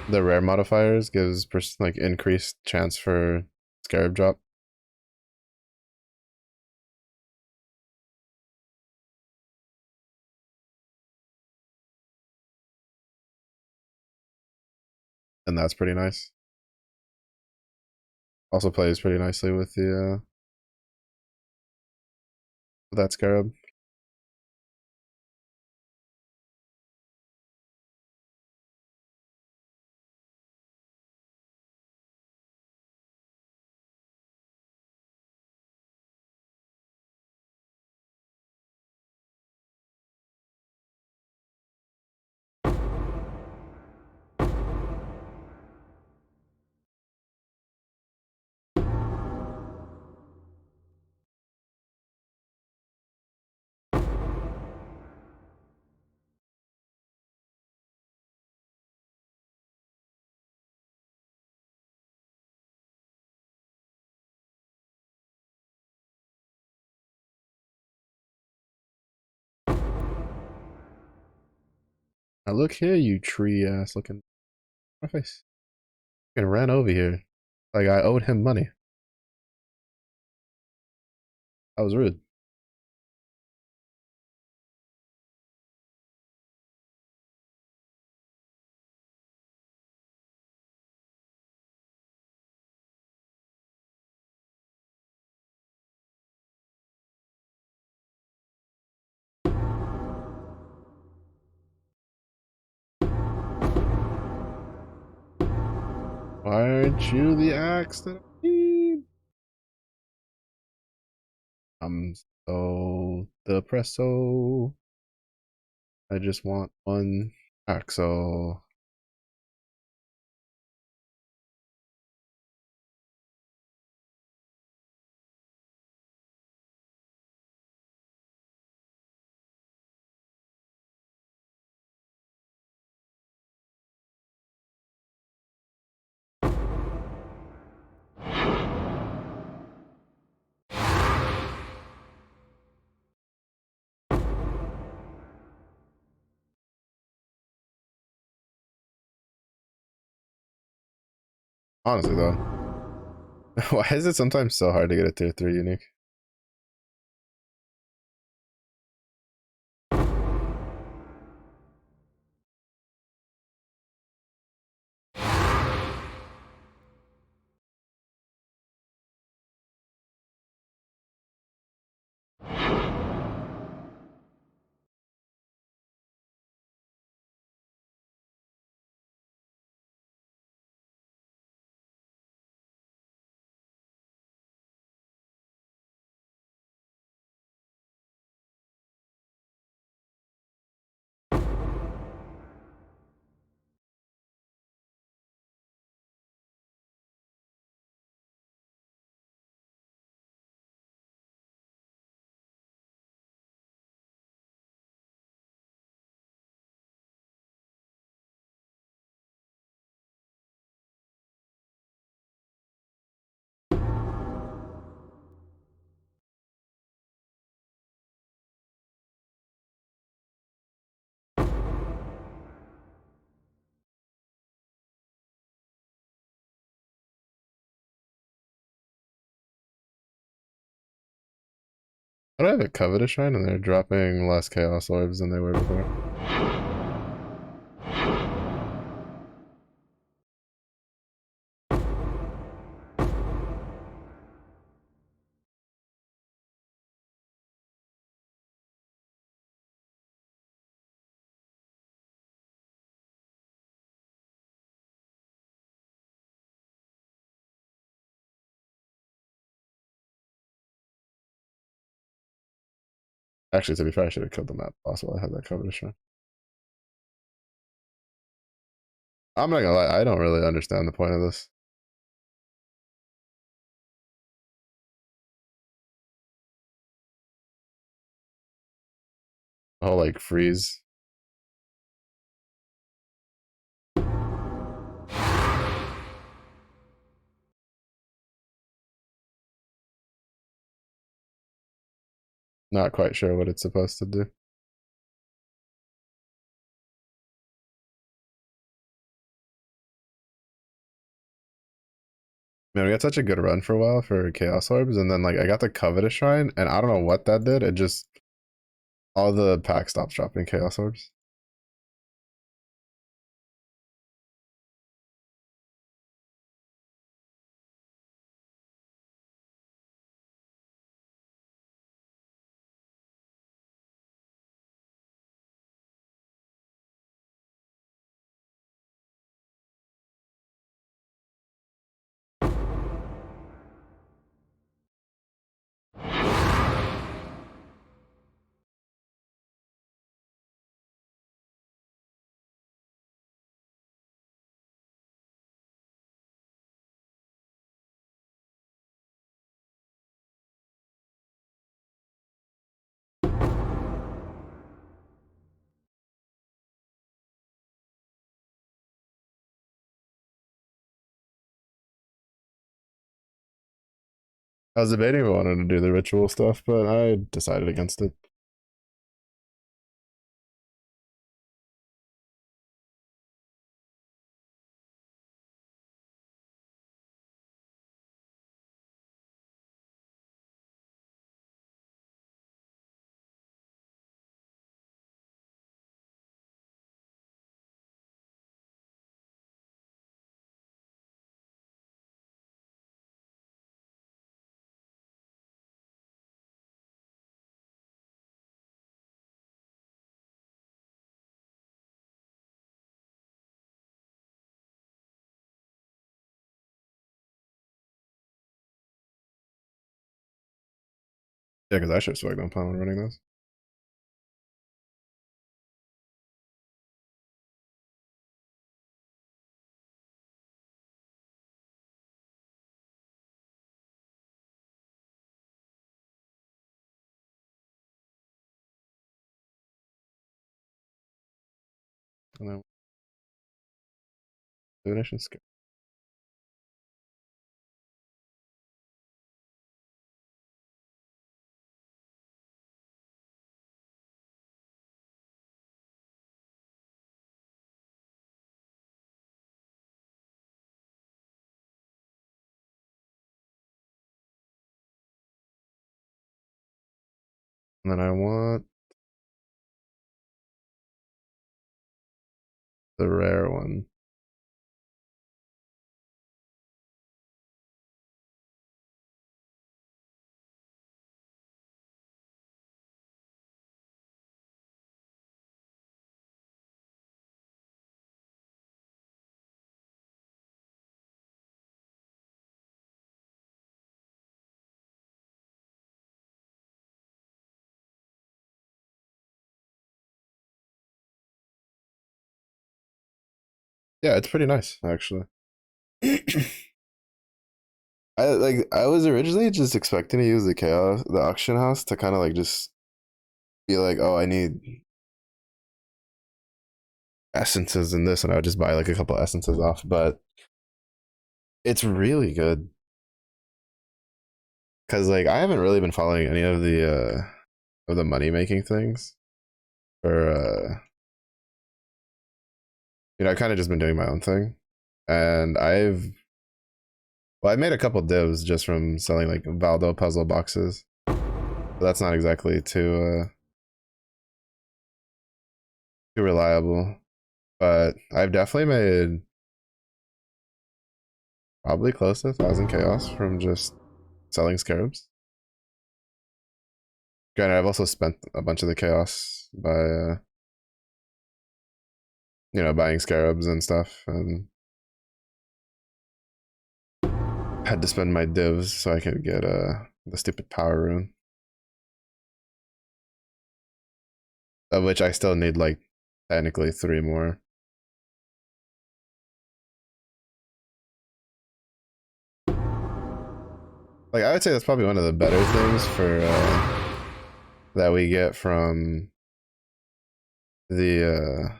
the rare modifiers gives like increased chance for Scarab drop. And that's pretty nice. Also plays pretty nicely with the with that Scarab. Now look here, you tree ass looking my face. Fucking ran over here. Like I owed him money. That was rude. Why aren't you the axe that I need? I'm so depresso. I just want one axle. Honestly though, why is it sometimes so hard to get a tier 3 unique? How do I have a covetous shrine and they're dropping less chaos orbs than they were before? Actually, to be fair, I should have killed the map boss while I had that covetous shrine. I'm not gonna lie, I don't really understand the point of this. The whole like freeze. Not quite sure what it's supposed to do. Man, we got such a good run for a while for chaos orbs, and then like I got the covetous shrine, and I don't know what that did. It just all the packs stopped dropping chaos orbs. I was debating if I wanted to do the ritual stuff, but I decided against it. Yeah, because I should have swagged on Palm when running this. And then divination skip. And then I want the rare one. Yeah, it's pretty nice actually. I was originally just expecting to use the auction house to kind of like just be like, oh, I need essences in this, and I would just buy like a couple essences off. But it's really good because like I haven't really been following any of the money making things. Or I kind of just been doing my own thing, and I made a couple divs just from selling like Valdo puzzle boxes. But that's not exactly too reliable. But I've definitely made probably close to 1,000 chaos from just selling scarabs. Granted, I've also spent a bunch of the chaos by buying scarabs and stuff, and had to spend my divs so I could get the stupid power rune, of which I still need like technically 3 more. Like I would say that's probably one of the better things for that we get from the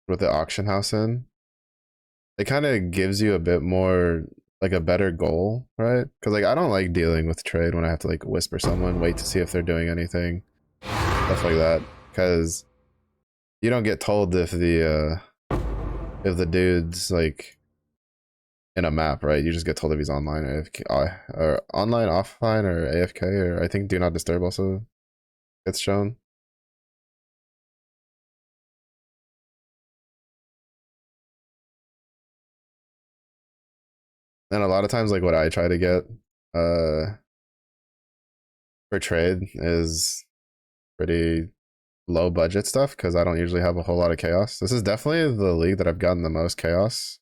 with the auction house in. It kind of gives you a bit more like a better goal, right? Because like I don't like dealing with trade when I have to like whisper someone, wait to see if they're doing anything, stuff like that. Because you don't get told if the dude's like in a map, right? You just get told if he's online or AFK, or online, offline, or AFK, or I think do not disturb also gets shown. And a lot of times, like what I try to get uh for trade is pretty low budget stuff because I don't usually have a whole lot of chaos. This is definitely the league that I've gotten the most chaos.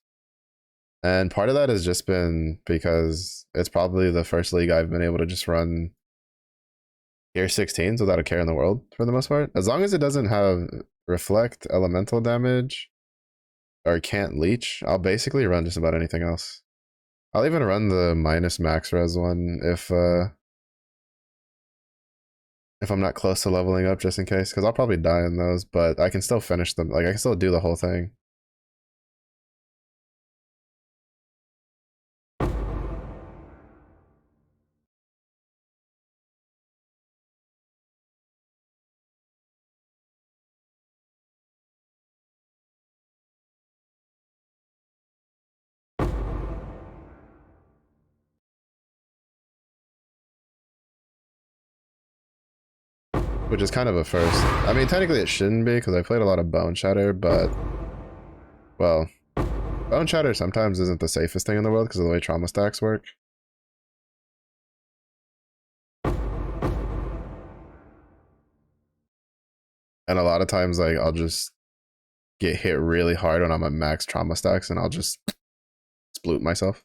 And part of that has just been because it's probably the first league I've been able to just run tier 16s without a care in the world for the most part. As long as it doesn't have reflect, elemental damage, or can't leech, I'll basically run just about anything else. I'll even run the minus max res one if I'm not close to leveling up just in case, because I'll probably die in those, but I can still finish them. Like I can still do the whole thing. Which is kind of a first. I mean, technically it shouldn't be because I played a lot of Bone Shatter, but well, Bone Shatter sometimes isn't the safest thing in the world because of the way trauma stacks work. And a lot of times, like I'll just get hit really hard when I'm at max trauma stacks, and I'll just sploot myself.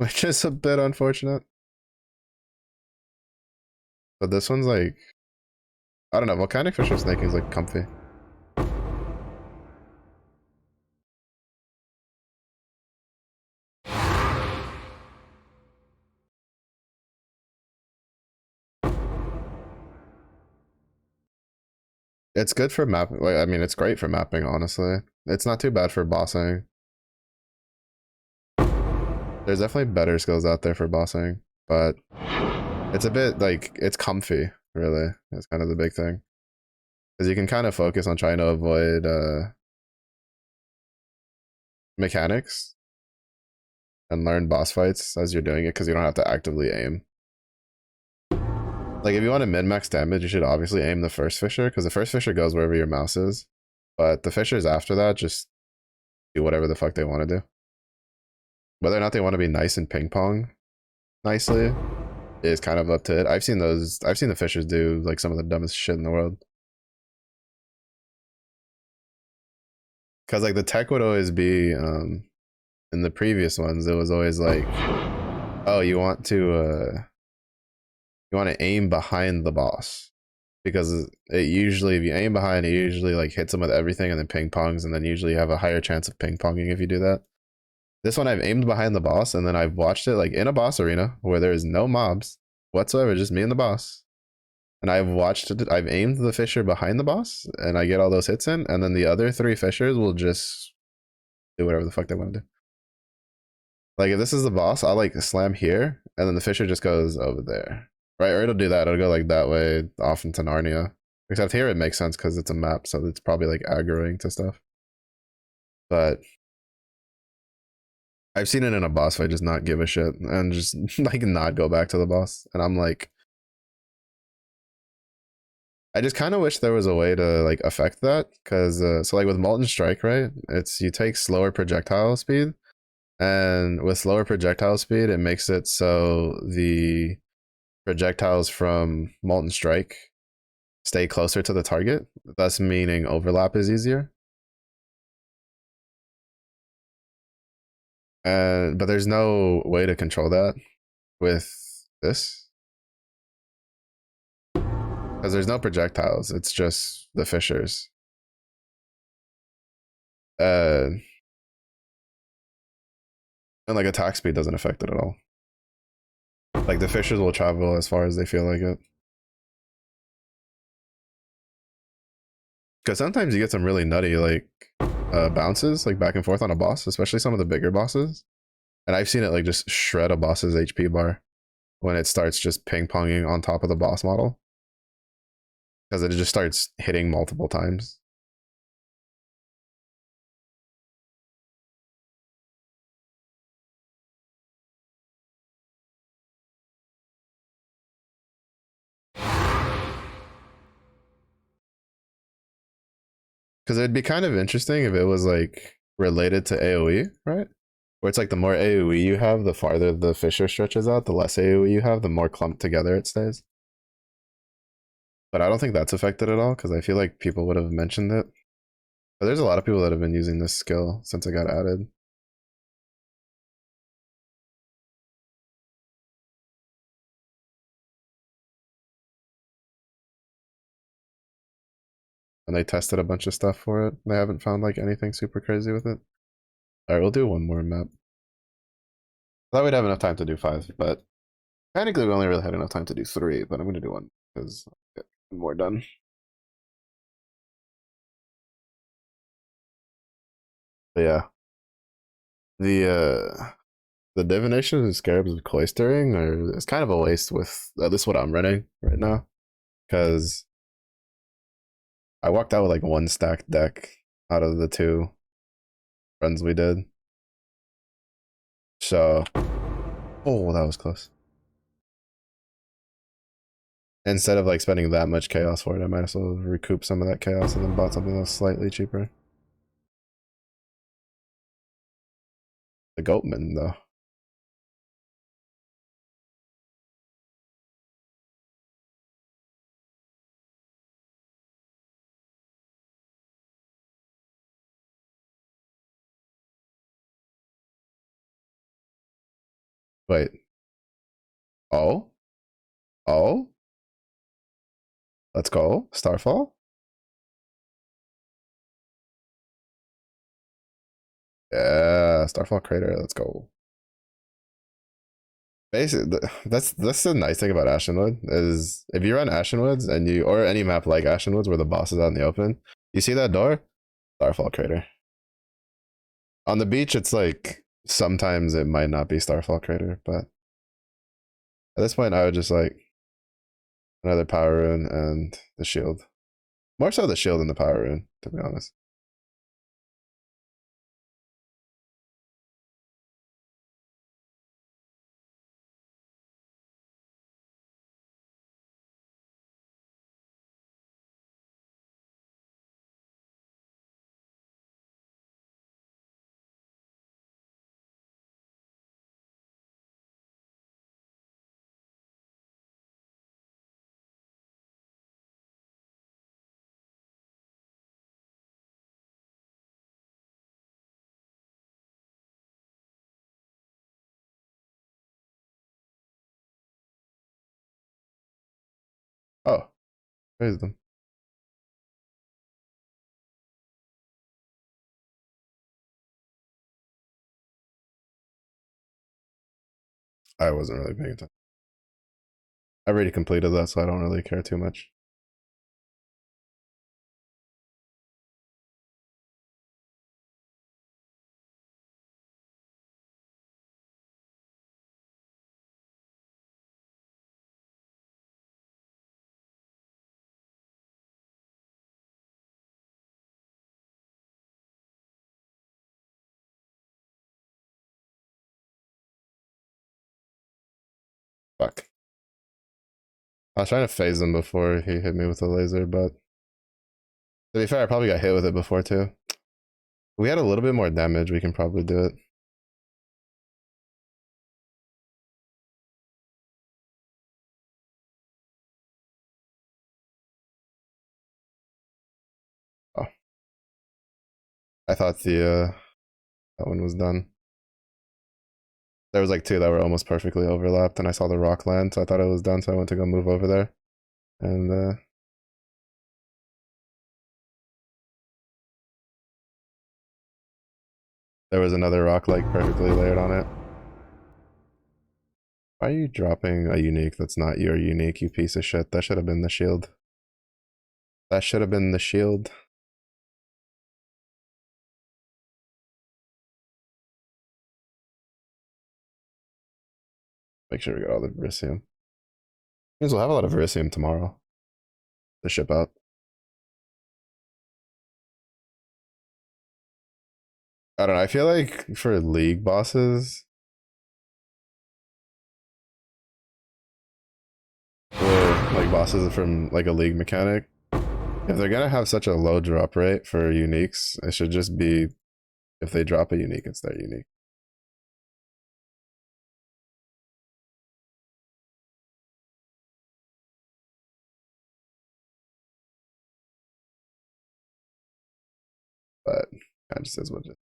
which is a bit unfortunate. But this one's like, I don't know, volcanic fish or snaking is like comfy. It's good for mapping. Like, I mean, it's great for mapping, honestly. It's not too bad for bossing. There's definitely better skills out there for bossing, but it's a bit like, it's comfy, really. It's kind of the big thing. Because you can kind of focus on trying to avoid mechanics and learn boss fights as you're doing it because you don't have to actively aim. Like if you want to min-max damage, you should obviously aim the first fisher because the first fisher goes wherever your mouse is. But the fishers after that just do whatever the fuck they want to do. Whether or not they want to be nice and ping pong nicely is kind of up to it. I've seen the fishers do like some of the dumbest shit in the world. Because like the tech would always be in the previous ones, it was always like, oh, you want to aim behind the boss because it usually, if you aim behind, it usually like hits them with everything and then ping pongs, and then usually you have a higher chance of ping ponging if you do that. This one I've aimed behind the boss and then I've watched it like in a boss arena where there is no mobs whatsoever, just me and the boss. And I've watched it, I've aimed the fisher behind the boss and I get all those hits in, and then the other three fishers will just do whatever the fuck they want to do. Like if this is the boss, I'll like slam here and then the fisher just goes over there. Right, or it'll do that. It'll go like that way off into Narnia. Except here it makes sense because it's a map, so it's probably like aggroing to stuff. But I've seen it in a boss fight just not give a shit and just like not go back to the boss. And I'm like, I just kind of wish there was a way to like affect that because so like with Molten Strike, right? It's you take slower projectile speed, and with slower projectile speed, it makes it so the projectiles from Molten Strike stay closer to the target, thus meaning overlap is easier. But there's no way to control that with this because there's no projectiles. It's just the fishers. Uh, and like attack speed doesn't affect it at all. Like the fishers will travel as far as they feel like it. Because sometimes you get some really nutty like bounces like back and forth on a boss, especially some of the bigger bosses. And I've seen it like just shred a boss's HP bar when it starts just ping ponging on top of the boss model because it just starts hitting multiple times. Because it'd be kind of interesting if it was like related to AoE, right? Where it's like the more AoE you have, the farther the fisher stretches out, the less AoE you have, the more clumped together it stays. But I don't think that's affected at all because I feel like people would have mentioned it. But there's a lot of people that have been using this skill since it got added. And they tested a bunch of stuff for it. They haven't found like anything super crazy with it. All right, we'll do one more map. I thought we'd have enough time to do 5, but technically we only really had enough time to do 3, but I'm going to do 1 because I'll get more done. But yeah, the divination and scarabs of cloistering are it's kind of a waste with at least what I'm running right now because I walked out with like 1 stacked deck out of the 2 runs we did. So, oh, that was close. Instead of like spending that much chaos for it, I might as well recoup some of that chaos and then bought something that's slightly cheaper. The Goatman though. Wait. Oh? Oh? Let's go. Starfall? Yeah, Starfall Crater. Let's go. Basically, that's the nice thing about Ashenwood is if you run Ashenwoods and you or any map like Ashenwoods where the boss is out in the open, you see that door? Starfall Crater. On the beach, it's like sometimes it might not be Starfall Crater, but at this point, I would just like another Power Rune and the shield. More so the shield than the Power Rune, to be honest. Oh, praise them. I wasn't really paying attention. I already completed that, so I don't really care too much. Fuck. I was trying to phase him before he hit me with the laser, but to be fair, I probably got hit with it before too. If we had a little bit more damage, we can probably do it. Oh, I thought that one was done. There was like two that were almost perfectly overlapped, and I saw the rock land, so I thought it was done. So I went to go move over there, and there was another rock like perfectly layered on it. Why are you dropping a unique that's not your unique, you piece of shit? That should have been the shield. That should have been the shield. Make sure we got all the Verisium. Means we'll have a lot of Verisium tomorrow to ship out. I don't know. I feel like for league bosses, or like bosses from like a league mechanic, if they're gonna have such a low drop rate for uniques, it should just be if they drop a unique, it's their unique. But that just is what it is.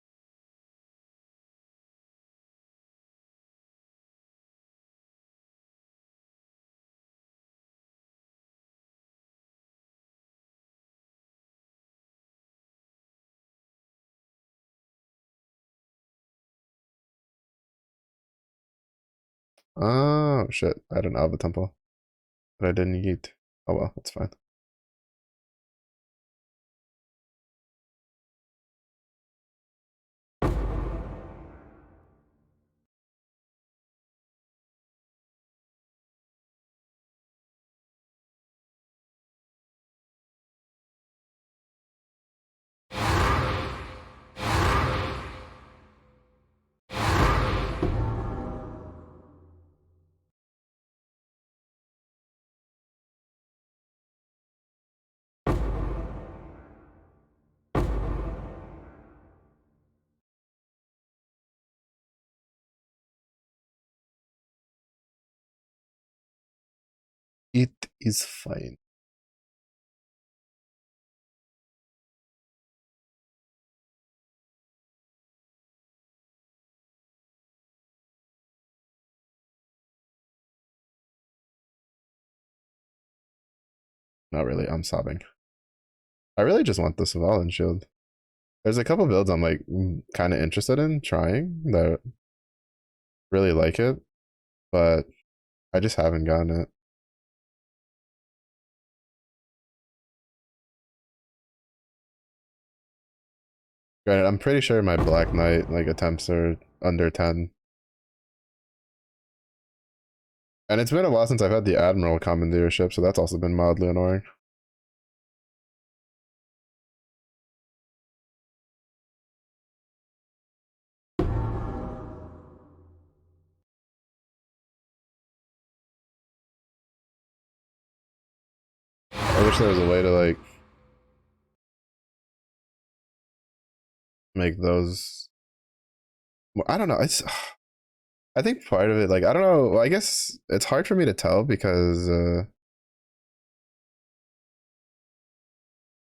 Oh shit! I don't have a temple, but I didn't eat. Oh well, that's fine. It is fine. Not really. I'm sobbing. I really just want the Svalin shield. There's a couple builds I'm like kind of interested in trying that really like it, but I just haven't gotten it. Granted, I'm pretty sure my Black Knight like attempts are under 10. And it's been a while since I've had the Admiral commandeership, so that's also been mildly annoying. I wish there was a way to like make those. Well, I don't know. It's. I think part of it, like I don't know. Well, I guess it's hard for me to tell because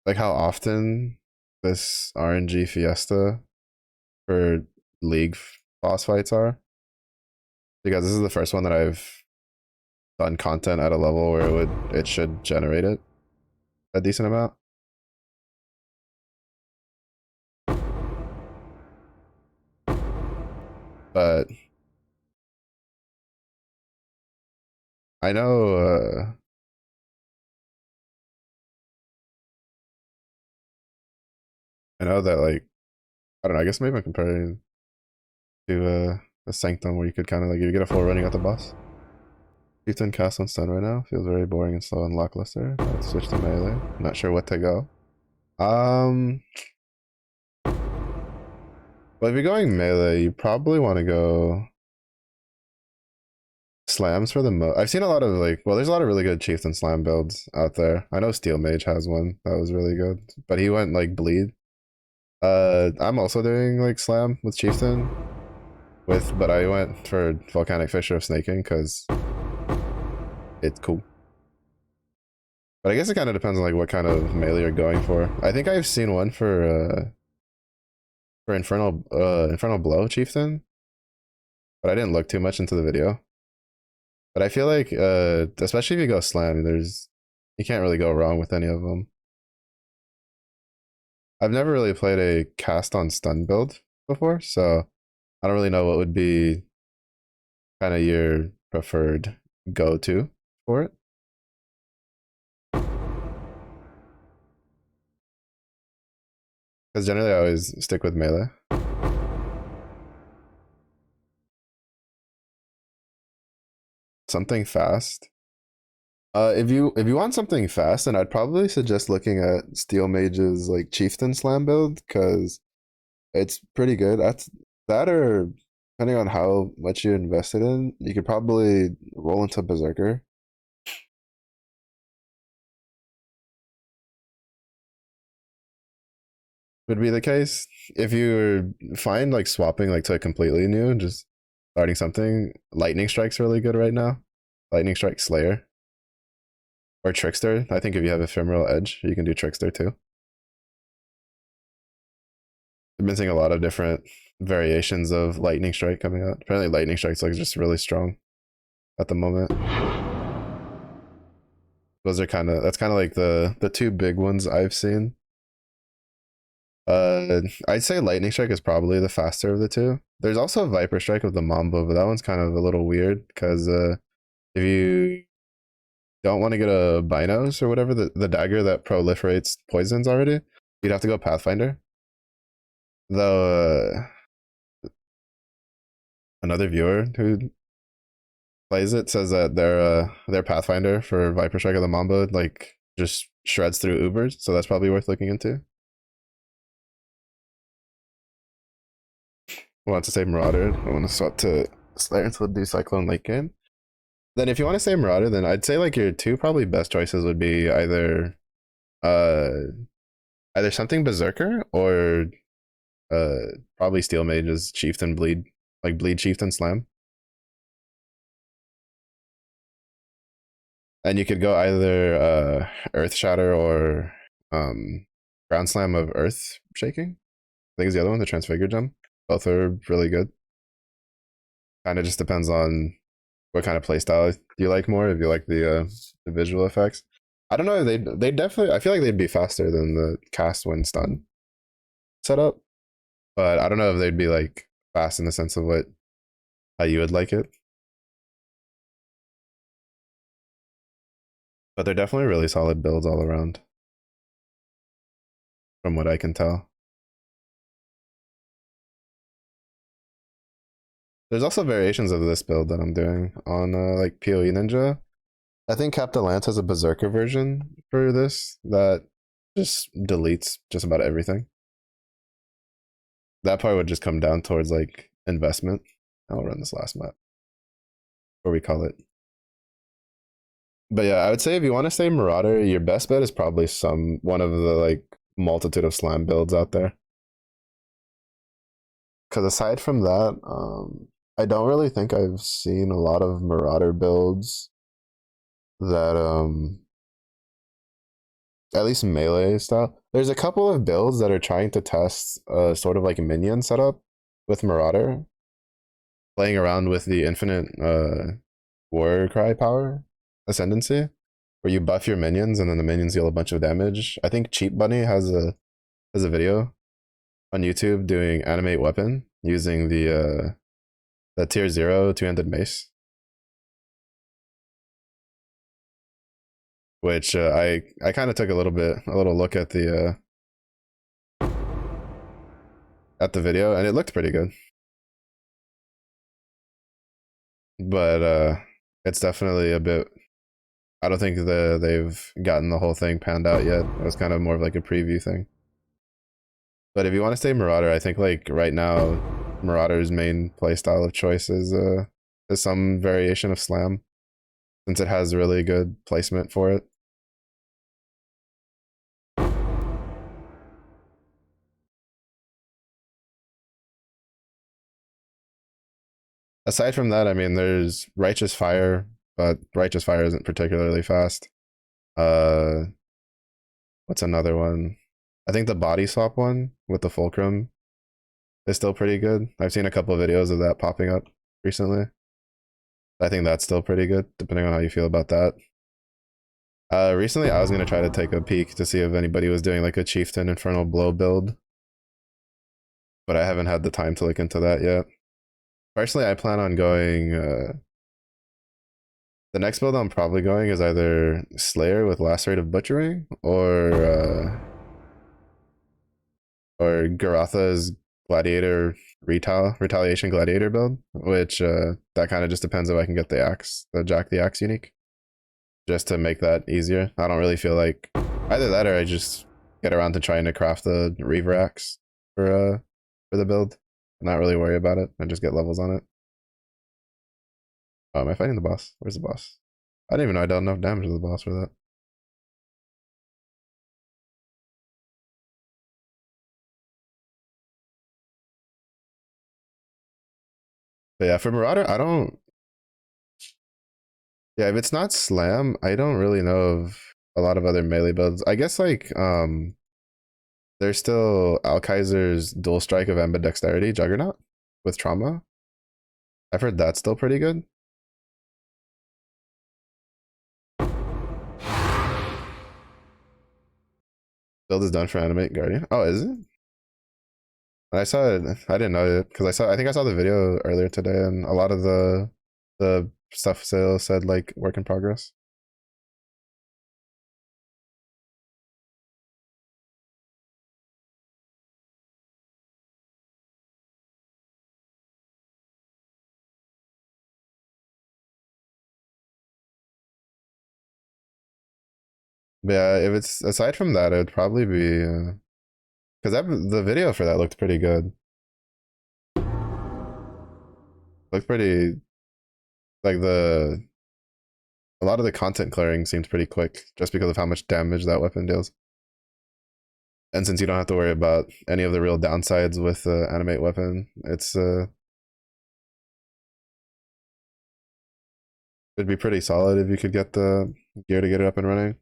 like how often this RNG fiesta for League boss fights are. Because this is the first one that I've done content at a level where it should generate it a decent amount. But I know I know that like I don't know, I guess maybe I'm comparing to a Sanctum where you could kinda like if you get a full running at the boss. Chieftain cast on stun right now. Feels very boring and slow and lackluster. Let's switch to melee. Not sure what to go. Um well if you're going melee, you probably want to go slams for the I've seen a lot of like there's a lot of really good chieftain slam builds out there. I know Steel Mage has one that was really good, but he went like bleed. I'm also doing like slam with chieftain but I went for volcanic fissure of snaking because it's cool. But I guess it kind of depends on like what kind of melee you're going for. I think I've seen one for infernal blow chieftain, but I didn't look too much into the video. But I feel like especially if you go slam, you can't really go wrong with any of them. I've never really played a cast on stun build before, so I don't really know what would be kind of your preferred go-to for it. Because generally I always stick with melee. Something fast. If you want something fast, then I'd probably suggest looking at Steel Mage's like Chieftain Slam build because it's pretty good. That or depending on how much you invested in, you could probably roll into Berserker. Would be the case if you find like swapping like to a completely new, just starting something. Lightning Strike's really good right now. Lightning Strike Slayer or Trickster. I think if you have Ephemeral Edge, you can do Trickster too. I've been seeing a lot of different variations of Lightning Strike coming out. Apparently, Lightning Strike's like just really strong at the moment. Those are that's kind of like the two big ones I've seen. I'd say Lightning Strike is probably the faster of the two. There's also Viper Strike of the Mambo, but that one's kind of a little weird because if you don't want to get a Binos or whatever, the dagger that proliferates poisons already, you'd have to go Pathfinder. Though another viewer who plays it says that their Pathfinder for Viper Strike of the Mamba like just shreds through Ubers, so that's probably worth looking into. I want to say Marauder. I want to swap to Slayer until do Cyclone late game. Then if you want to say Marauder, then I'd say like your two probably best choices would be uh either something Berserker or probably Steel Mage's Chieftain Bleed, like Bleed Chieftain Slam. And you could go either Earth Shatter or Ground Slam of Earth Shaking. I think is the other one, the Transfigure Gem. Both are really good. Kind of just depends on what kind of playstyle you like more. If you like the visual effects, I don't know. They definitely. I feel like they'd be faster than the cast when stun setup, but I don't know if they'd be like fast in the sense of what how you would like it. But they're definitely really solid builds all around, from what I can tell. There's also variations of this build that I'm doing on like PoE Ninja. I think Captain has a Berserker version for this that just deletes just about everything. That part would just come down towards like investment. I'll run this last map, or we call it. But yeah, I would say if you want to stay Marauder, your best bet is probably one of the like multitude of slime builds out there. Because aside from that, I don't really think I've seen a lot of Marauder builds that at least melee style. There's a couple of builds that are trying to test sort of like a minion setup with Marauder, playing around with the infinite war cry power ascendancy, where you buff your minions and then the minions deal a bunch of damage. I think Cheap Bunny has a video on YouTube doing animate weapon using the tier 0 two-handed mace, which I kind of took a little look at the video, and it looked pretty good. But it's definitely a bit. I don't think they've gotten the whole thing panned out yet. It was kind of more of like a preview thing. But if you want to stay Marauder, I think like right now, Marauder's main playstyle of choice is some variation of Slam, since it has really good placement for it. Aside from that, I mean, there's Righteous Fire, but Righteous Fire isn't particularly fast. Uh, what's another one? I think the body swap one with the fulcrum is still pretty good. I've seen a couple of videos of that popping up recently. I think that's still pretty good, depending on how you feel about that. Recently, I was gonna try to take a peek to see if anybody was doing like a Chieftain Infernal Blow build, but I haven't had the time to look into that yet. Personally, I plan on going. The next build I'm probably going is either Slayer with Lacerate of Butchering or Garatha's Gladiator Retaliation Gladiator build, which that kind of just depends if I can get the Jack the Axe unique, just to make that easier. I don't really feel like either that or I just get around to trying to craft the Reaver Axe for the build and not really worry about it and just get levels on it. Oh, am I fighting the boss? Where's the boss? I didn't even know I dealt enough damage to the boss for that. But yeah, for Marauder, I don't. Yeah, if it's not Slam, I don't really know of a lot of other melee builds. I guess like there's still Alkaiser's Dual Strike of Ambidexterity Juggernaut with Trauma. I've heard that's still pretty good. Build is done for Animate Guardian. Oh, is it? I saw it. I didn't know it because I think I saw the video earlier today, and a lot of the stuff still said like work in progress. But yeah, if it's aside from that, it would probably be because the video for that looked pretty good. Looked pretty like the a lot of the content clearing seems pretty quick just because of how much damage that weapon deals. And since you don't have to worry about any of the real downsides with the animate weapon, it'd be pretty solid if you could get the gear to get it up and running.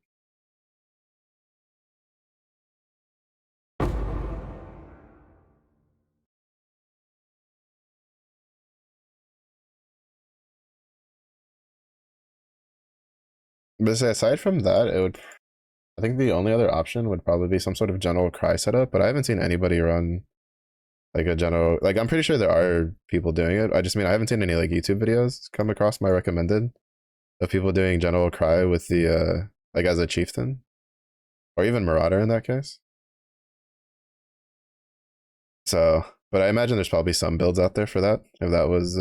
But say aside from that, it would I think the only other option would probably be some sort of general cry setup, but I haven't seen anybody run like a general. Like I'm pretty sure there are people doing it. I just mean I haven't seen any like YouTube videos come across my recommended of people doing general cry with the like as a chieftain or even marauder in that case. So, but I imagine there's probably some builds out there for that if that was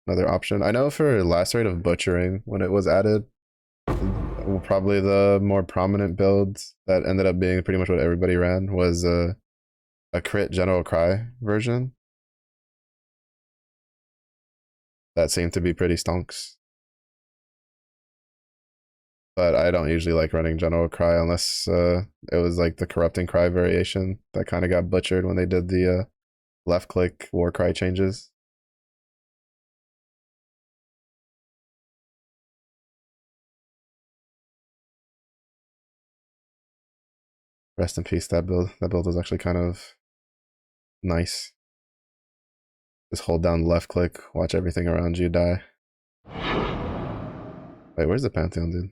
another option. I know for last rate of butchering when it was added, probably the more prominent builds that ended up being pretty much what everybody ran was a crit general cry version that seemed to be pretty stonks. But I don't usually like running general cry unless it was like the corrupting cry variation that kind of got butchered when they did the left click war cry changes. Rest in peace. That build. That build was actually kind of nice. Just hold down left click, watch everything around you die. Wait, where's the Pantheon, dude?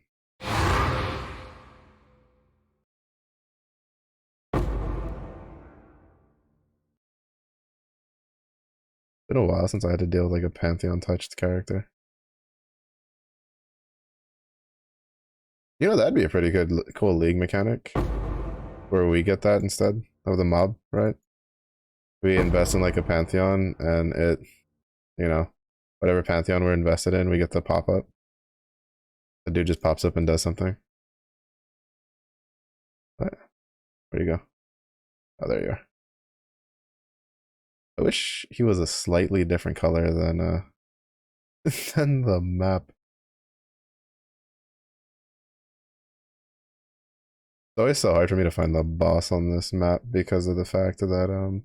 Been a while since I had to deal with like a Pantheon touched character. You know, that'd be a pretty good, cool league mechanic where we get that instead of the mob, right? We invest in like a Pantheon and it, you know, whatever Pantheon we're invested in, we get the pop up. The dude just pops up and does something. But, where you go? Oh, there you are. I wish he was a slightly different color than than the map. It's always so hard for me to find the boss on this map because of the fact that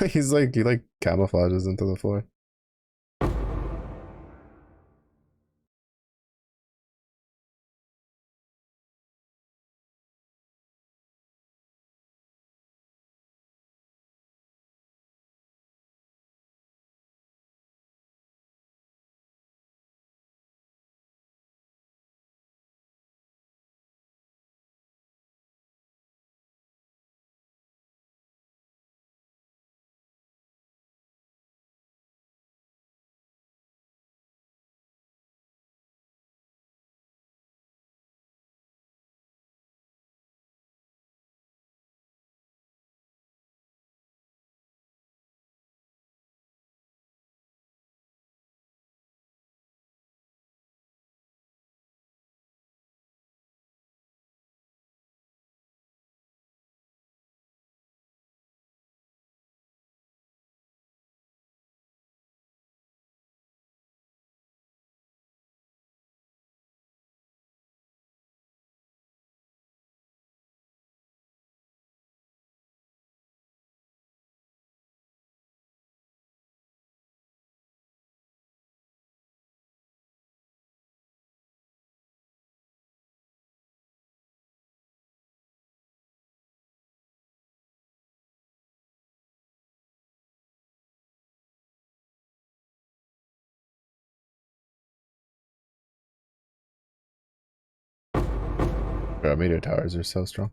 he like camouflages into the floor. Bro, meteor towers are so strong.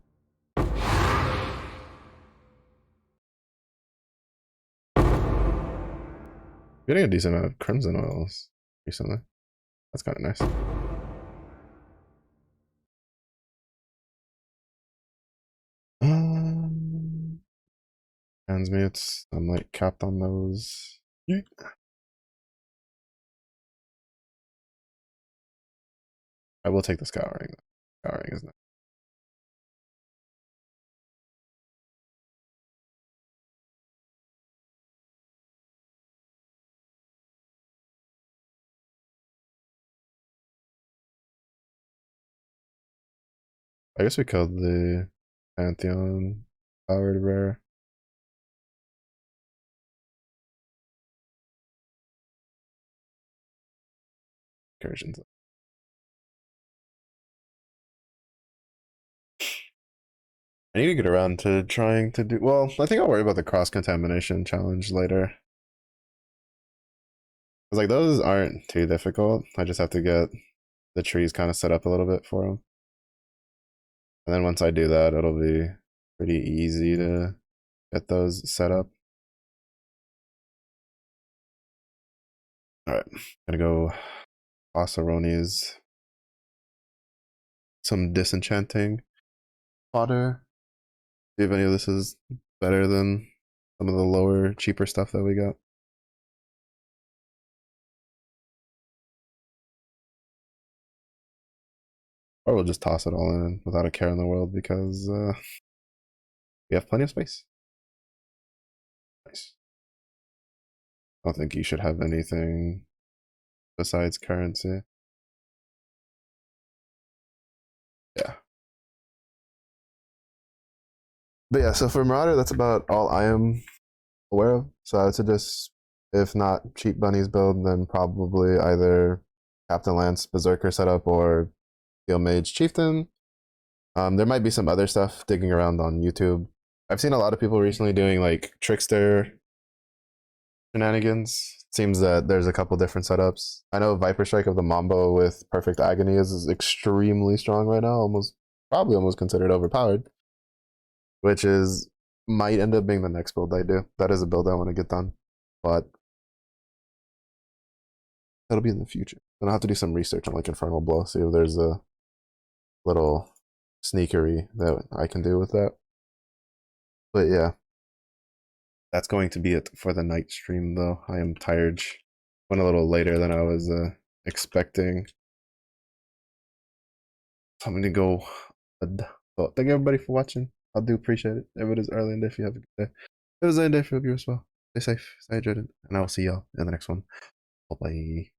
Getting a decent amount of crimson oils recently. That's kind of nice. Transmutes. I'm like capped on those. Yeet. I will take the scouring. Scouring is nice. I guess we killed the Pantheon powered rare. Incursions. I need to get around to trying to do well. I think I'll worry about the cross contamination challenge later. Cause like those aren't too difficult. I just have to get the trees kind of set up a little bit for them. And then once I do that, it'll be pretty easy to get those set up. All right, gonna go Osironi's some disenchanting fodder. See if any of this is better than some of the lower, cheaper stuff that we got. Or we'll just toss it all in without a care in the world because we have plenty of space. Nice. I don't think you should have anything besides currency. Yeah. But yeah, so for Marauder, that's about all I am aware of. So I would suggest, if not Cheap Bunnies build, then probably either Captain Lance Berserker setup or Steel Mage Chieftain. There might be some other stuff digging around on YouTube. I've seen a lot of people recently doing like Trickster shenanigans. It seems that there's a couple different setups. I know Viper Strike of the Mambo with Perfect Agony is extremely strong right now, probably almost considered overpowered, which is might end up being the next build I do. That is a build I want to get done, but that'll be in the future. Then I'll have to do some research on like Infernal Blow, see if there's a little sneakery that I can do with that. But yeah, that's going to be it for the night stream, though. I am tired. Went a little later than I was expecting. So I'm going to go. So thank everybody for watching. I do appreciate it. If it is early in the day, if you have a good day. If it was early in the day for you as well. Stay safe, stay hydrated, and I will see y'all in the next one. Bye bye.